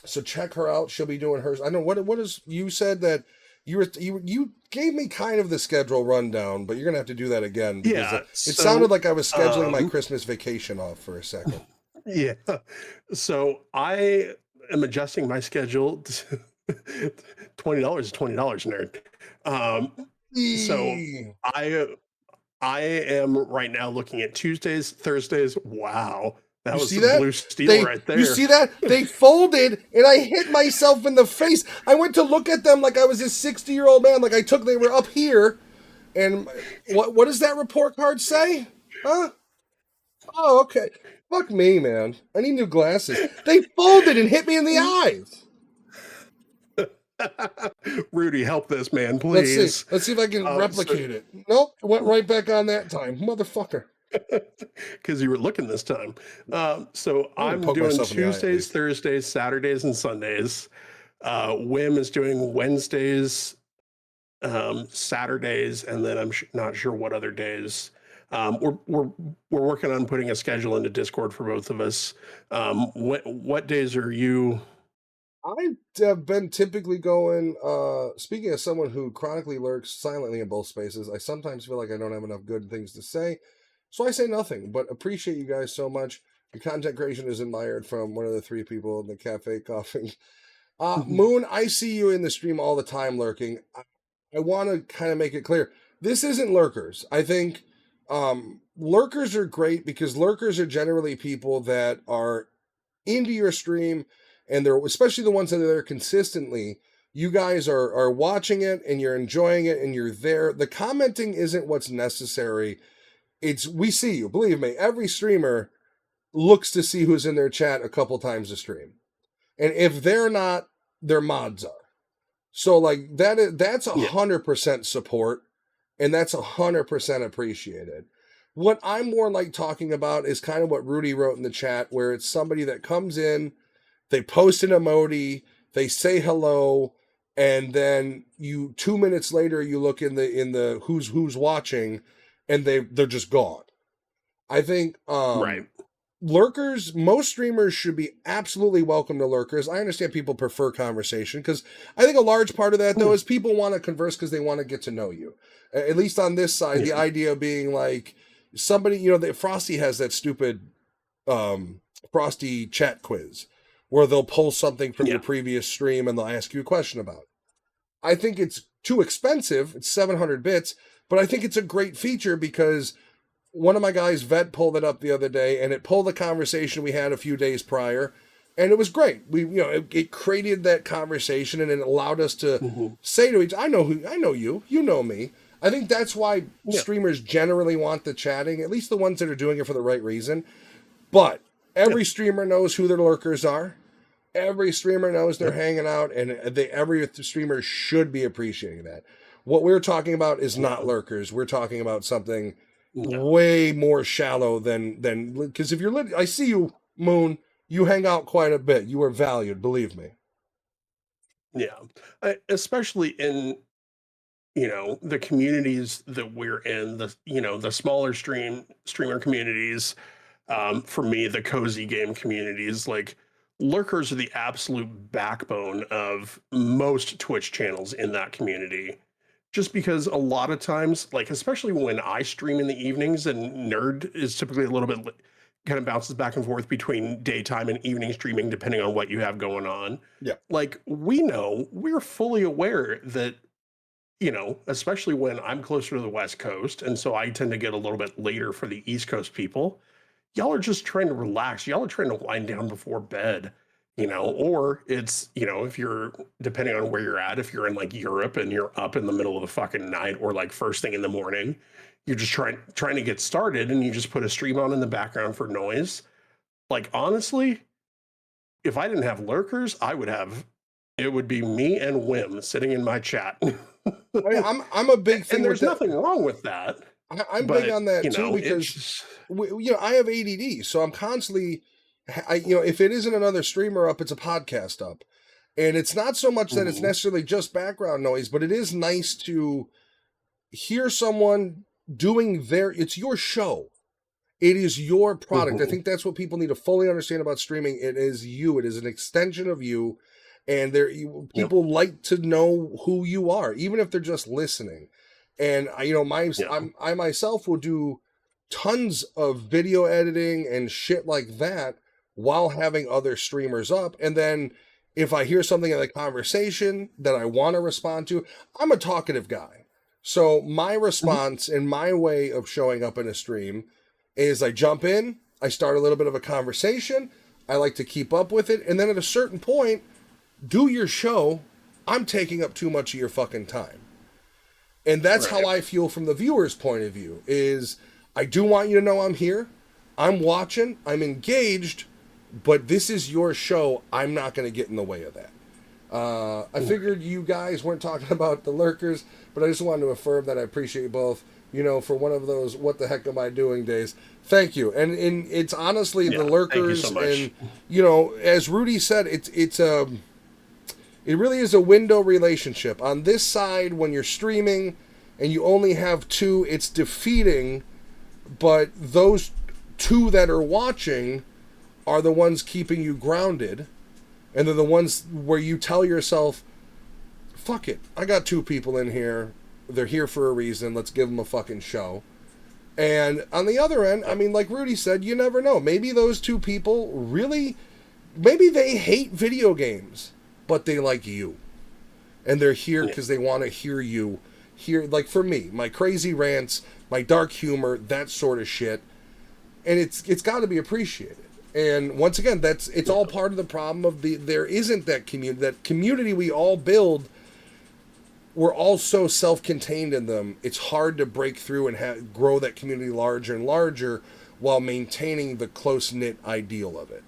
So check her out. She'll be doing hers. I know what is you said that You gave me kind of the schedule rundown, but you're gonna have to do that again because
Yeah.
it sounded
So,
like I was scheduling my
um,
Christmas vacation off for a second.
yeah. So I am adjusting my schedule to $20 is $20, nerd. So
Eee.
I I am right now looking at Tuesdays, Thursdays. Wow. That
You
was
see
some
that?
blue steel right
You
there.
see that? They folded and I hit myself in the face. I went to look at them like I was this 60-year-old man, like they were up here. And what does that report card say? Huh? Oh, okay. Fuck me, man. I need new glasses. They folded and hit me in the eyes.
Rudy, help this man,
Let's see.
please.
Let's see if I can
So
replicate it. Nope, it went right back on that time. Motherfucker.
because you were looking this time. So
I'm gonna
I'm
poke
doing
myself in the eye at
Tuesdays,
least.
Thursdays, Saturdays, and Sundays. Wim is doing Wednesdays, Saturdays, and then I'm not sure what other days. We're working on putting a schedule into Discord for both of us. What days are you?
I have been typically going, speaking as someone who chronically lurks silently in both spaces, I sometimes feel like I don't have enough good things to say. So I say nothing, but appreciate you guys so much. Your content creation is admired from one of the three people in the cafe coughing. Moon, I see you in the stream all the time lurking. I want to kind of make it clear. This isn't lurkers. I think lurkers are great because lurkers are generally people that are into your stream and they're especially the ones that are there consistently. You guys are watching it and you're enjoying it and you're there. The commenting isn't what's necessary. It's we see you. Believe me, every streamer looks to see who's in their chat a couple times a stream. And if they're not, their mods are. So like that's
Yeah.
100% support and that's 100% appreciated. What I'm more like talking about is kind of what Rudy wrote in the chat, where it's somebody that comes in, they post an emoji, they say hello, and then you 2 minutes later you look in the who's watching, and they're just gone. I think
Right.
lurkers, most streamers should be absolutely welcome to lurkers. I understand people prefer conversation because I think a large part of that though is people want to converse because they want to get to know you. At least on this side, the
Yeah.
idea being like somebody, that Frosty has that stupid Frosty chat quiz where they'll pull something from your
Yeah.
previous stream and they'll ask you a question about it. I think it's too expensive. It's 700 bits, but I think it's a great feature because one of my guys, Vet, pulled it up the other day, and it pulled the conversation we had a few days prior, and it was great. It created that conversation, and it allowed us to say to each, I know you, you know me. I think that's why streamers generally want the chatting, at least the ones that are doing it for the right reason. But every streamer knows who their lurkers are. Every streamer knows they're hanging out, and every streamer should be appreciating that. What we're talking about is not lurkers. We're talking about something way more shallow than because if you're I see you, Moon, you hang out quite a bit. You are valued, believe me.
Yeah. Especially in the communities that we're in, the smaller streamer communities. For me, the cozy game communities, like lurkers are the absolute backbone of most Twitch channels in that community. Just because a lot of times, like especially when I stream in the evenings, and Nerd is typically a little bit kind of bounces back and forth between daytime and evening streaming, depending on what you have going on.
Yeah.
Like we're fully aware that especially when I'm closer to the West Coast, and so I tend to get a little bit later for the East Coast people. Y'all are just trying to relax. Y'all are trying to wind down before bed, or it's, if you're, depending on where you're at, if you're in like Europe and you're up in the middle of the fucking night or like first thing in the morning, you're just trying to get started and you just put a stream on in the background for noise. Like, honestly, if I didn't have lurkers, it would be me and Wim sitting in my chat.
I'm a big thing
And there's
with
nothing wrong with that.
I'm
But,
big on that
you
too
know,
because
it's
I have ADD, so I'm constantly, if it isn't another streamer up, it's a podcast up, and it's not so much that it's necessarily just background noise, but it is nice to hear someone doing it's your show. It is your product. I think that's what people need to fully understand about streaming. It is you. It is an extension of you. and
Yep.
people like to know who you are, even if they're just listening. And
Yeah.
I myself will do tons of video editing and shit like that while having other streamers up. And then if I hear something in the conversation that I want to respond to, I'm a talkative guy. So my
Mhm.
response and my way of showing up in a stream is I jump in, I start a little bit of a conversation, I like to keep up with it, and then at a certain point, do your show. I'm taking up too much of your fucking time. And that's how
Right.
I feel from the viewer's point of view is I do want you to know I'm here. I'm watching, I'm engaged, but this is your show. I'm not going to get in the way of that. I figured you guys weren't talking about the lurkers, but I just wanted to affirm that I appreciate you both. For one of those "what the heck am I doing" days. Thank you, and it's honestly the
Yeah. Thank you so
lurkers,
much.
and as Rudy said, it really is a window relationship. On this side, when you're streaming and you only have two, it's defeating, but those two that are watching are the ones keeping you grounded, and they're the ones where you tell yourself, fuck it, I got two people in here. They're here for a reason. Let's give them a fucking show. And on the other end, I mean, like Rudy said, you never know. Maybe those two people really, maybe they hate video games, but they like you. And they're here
Yeah.
because they want to hear you. Hear, like for me, my crazy rants, my dark humor, that sort of shit. And it's got to be appreciated. And once again, it's all part of the problem of there isn't that community we all build. We're all so self-contained in them. It's hard to break through and grow that community larger and larger while maintaining the close-knit ideal of it.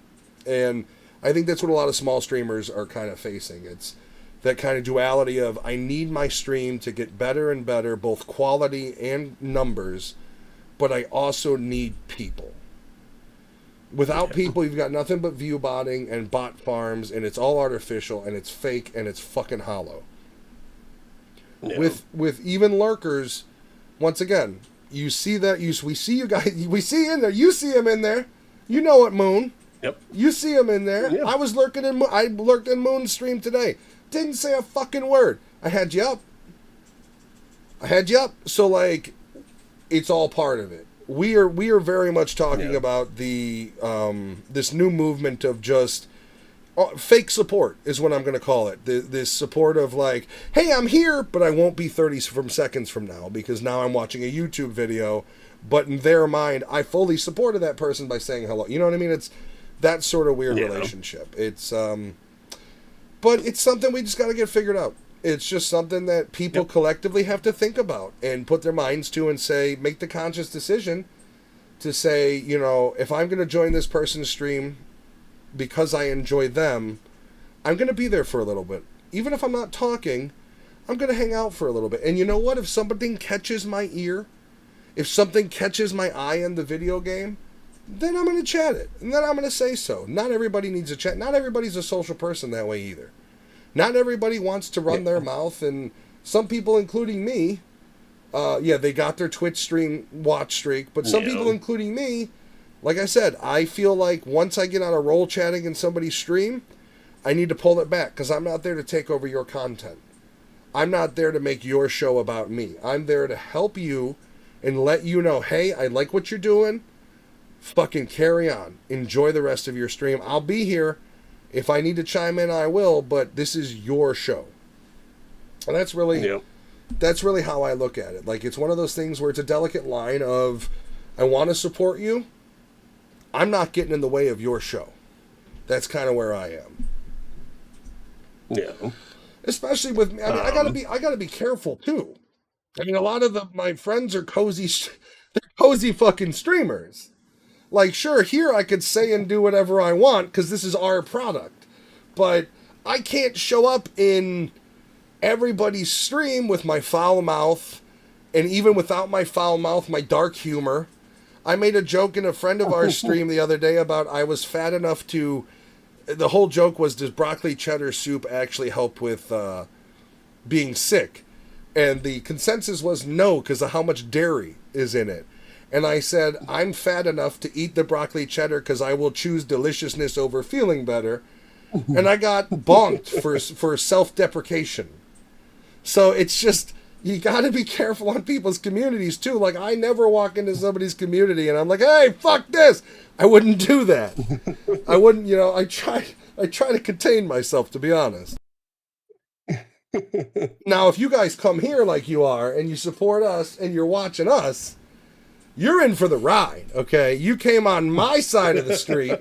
And I think that's what a lot of small streamers are kind of facing. It's that kind of duality of I need my stream to get better and better, both quality and numbers, but I also need people. Without people, you've got nothing but view botting and bot farms, and it's all artificial, and it's fake, and it's fucking hollow.
Yeah.
With even lurkers, once again, you see that we see you guys, we see in there, you see him in there, you know it, Moon.
Yep.
You see him in there.
Yeah.
I lurked in Moon's stream today. Didn't say a fucking word. I had you up. So like, it's all part of it. We are very much talking about the this new movement of just fake support is what I'm going to call it. This support of like, hey, I'm here, but I won't be 30 seconds from now because now I'm watching a YouTube video. But in their mind, I fully supported that person by saying hello. You know what I mean? It's that sort of weird relationship. It's but it's something we just got to get figured out. It's just something that people collectively have to think about and put their minds to and say, make the conscious decision to say, if I'm going to join this person's stream because I enjoy them, I'm going to be there for a little bit. Even if I'm not talking, I'm going to hang out for a little bit. And you know what? If something catches my ear, if something catches my eye in the video game, then I'm going to chat it. And then I'm going to say so. Not everybody needs a chat. Not everybody's a social person that way either. Not everybody wants to run their mouth. And some people, including me, they got their Twitch stream watch streak. But some people, including me, like I said, I feel like once I get on a roll chatting in somebody's stream, I need to pull it back because I'm not there to take over your content. I'm not there to make your show about me. I'm there to help you and let you know, hey, I like what you're doing. Fucking carry on. Enjoy the rest of your stream. I'll be here. If I need to chime in, I will, but this is your show. And that's really how I look at it. Like, it's one of those things where it's a delicate line of, I want to support you. I'm not getting in the way of your show. That's kind of where I am.
Yeah.
Especially with me. I mean, I gotta be careful too. I mean, a lot of my friends are they're cozy fucking streamers. Like, sure, here I could say and do whatever I want because this is our product. But I can't show up in everybody's stream with my foul mouth, and even without my foul mouth, my dark humor. I made a joke in a friend of ours stream the other day about I was fat enough to... The whole joke was, does broccoli cheddar soup actually help with being sick? And the consensus was no, because of how much dairy is in it. And I said, I'm fat enough to eat the broccoli cheddar because I will choose deliciousness over feeling better. and I got bonked for self-deprecation. So it's just, you got to be careful on people's communities too. Like, I never walk into somebody's community and I'm like, hey, fuck this. I wouldn't do that. I wouldn't, I try to contain myself, to be honest. Now, if you guys come here like you are and you support us and you're watching us, you're in for the ride, okay? You came on my side of the street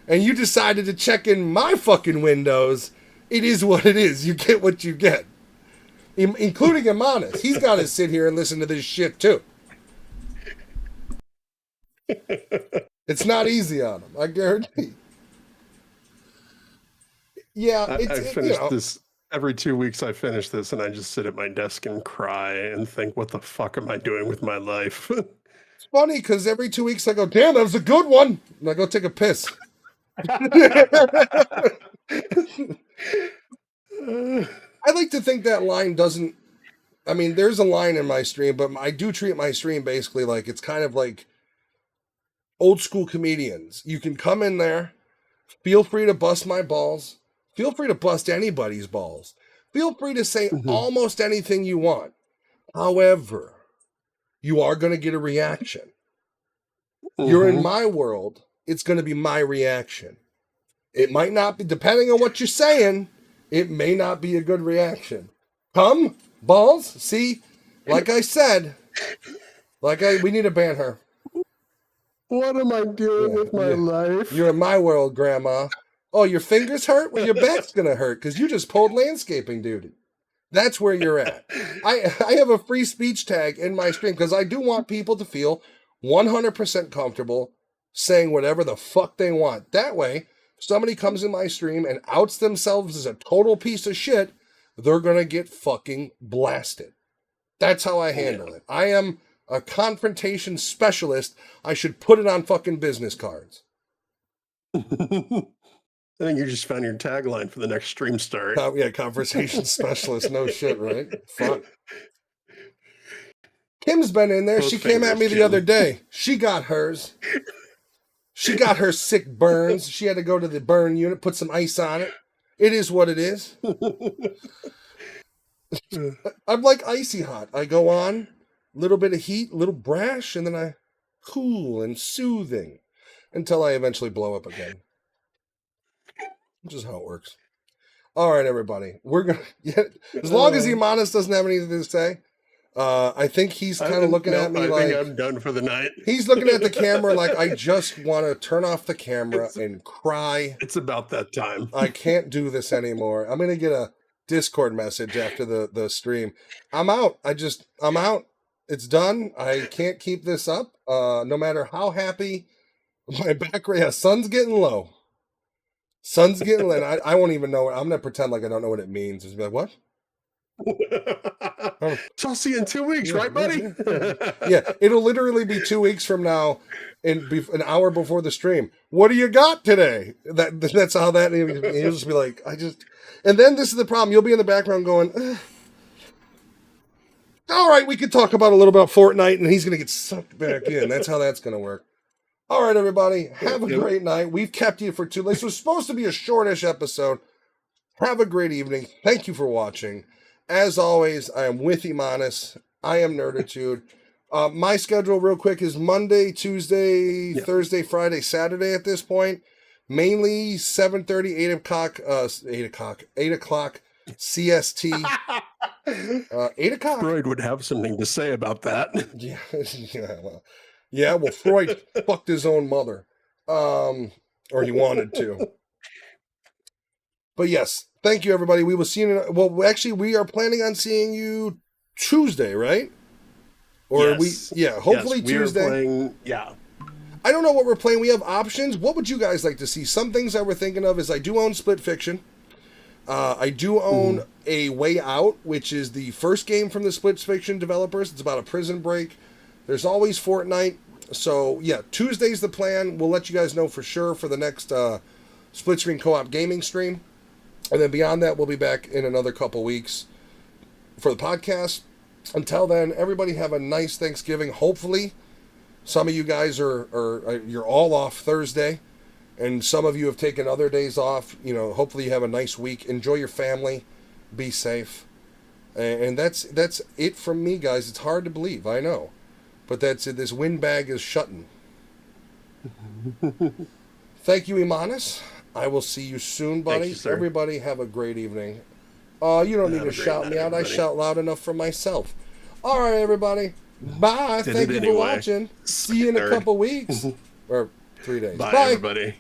and you decided to check in my fucking windows. It is what it is. You get what you get. Including Imanis. He's got to sit here and listen to this shit too. It's not easy on him, I guarantee. Yeah,
I finish this every 2 weeks. I finish this and I just sit at my desk and cry and think, what the fuck am I doing with my life?
It's funny because every 2 weeks I go, damn, that was a good one. And I go take a piss. I like to think that line doesn't, I mean, there's a line in my stream, but I do treat my stream basically like it's kind of like old school comedians. You can come in there, feel free to bust my balls, feel free to bust anybody's balls, feel free to say almost anything you want. However, you are going to get a reaction. You're in my world, it's going to be my reaction. It might not be, depending on what you're saying, it may not be a good reaction. Come, balls, see, like I said, we need to ban her.
What am I doing with my life?
You're in my world, Grandma. Oh, your fingers hurt? Well, your back's going to hurt because you just pulled landscaping duty. That's where you're at. I have a free speech tag in my stream because I do want people to feel 100% comfortable saying whatever the fuck they want. That way, if somebody comes in my stream and outs themselves as a total piece of shit, they're going to get fucking blasted. That's how I handle it. I am a confrontation specialist. I should put it on fucking business cards.
I think you just found your tagline for the next stream start.
Yeah, conversation specialist. No shit, right? Fuck. Kim's been in there. She came at me the other day. She got hers. She got her sick burns. She had to go to the burn unit, put some ice on it. It is what it is. I'm like icy hot. I go on, little bit of heat, little brash, and then I cool and soothing until I eventually blow up again. Which is how it works. All right, everybody. We're gonna as long as Imanis doesn't have anything to say. I think he's kind of looking at me like,
I think I'm done for the night.
He's looking at the camera like, I just want to turn off the camera and cry.
It's about that time.
I can't do this anymore. I'm going to get a Discord message after the stream. I'm out. I'm out. It's done. I can't keep this up. No matter how happy my back rate, sun's getting low. Sun's getting low. I won't even know. I'm going to pretend like I don't know what it means. Just be like, what?
So I'll see you in 2 weeks, right, buddy?
Yeah, it'll literally be 2 weeks from now, and an hour before the stream. What do you got today? That's how that. He'll just be like, and then this is the problem. You'll be in the background going, ugh. All right, we could talk about a little about Fortnite, and he's gonna get sucked back in. That's how that's gonna work. All right, everybody, have a great night. We've kept you for too late. This was supposed to be a shortish episode. Have a great evening. Thank you for watching. As always, I am with Imanis. I am Nerditude. My schedule, real quick, is Monday, Tuesday, Thursday, Friday, Saturday at this point. Mainly 7:30, 8 o'clock CST. 8 o'clock.
Freud would have something to say about that.
Well, Freud fucked his own mother. Or he wanted to. But yes, thank you, everybody. We will see you. Actually, we are planning on seeing you Tuesday, right? Or
yes.
Hopefully
yes, we
Tuesday.
Are playing,
I don't know what we're playing. We have options. What would you guys like to see? Some things that we're thinking of is I do own Split Fiction. I do own A Way Out, which is the first game from the Split Fiction developers. It's about a prison break. There's always Fortnite. So, yeah, Tuesday's the plan. We'll let you guys know for sure for the next Split Screen Co-op gaming stream. And then beyond that, we'll be back in another couple weeks for the podcast. Until then, everybody have a nice Thanksgiving. Hopefully, some of you guys are you're all off Thursday. And some of you have taken other days off. You know, hopefully you have a nice week. Enjoy your family. Be safe. And that's it from me, guys. It's hard to believe, I know. But that's it. This windbag is shutting. Thank you, Imanis. I will see you soon, buddy.
Thank you, sir.
Everybody have a great evening. You don't need to shout me out. I shout loud enough for myself. All right, everybody. Bye. Thank you for watching. See you in a couple weeks. Or 3 days.
Bye,
Bye.
everybody.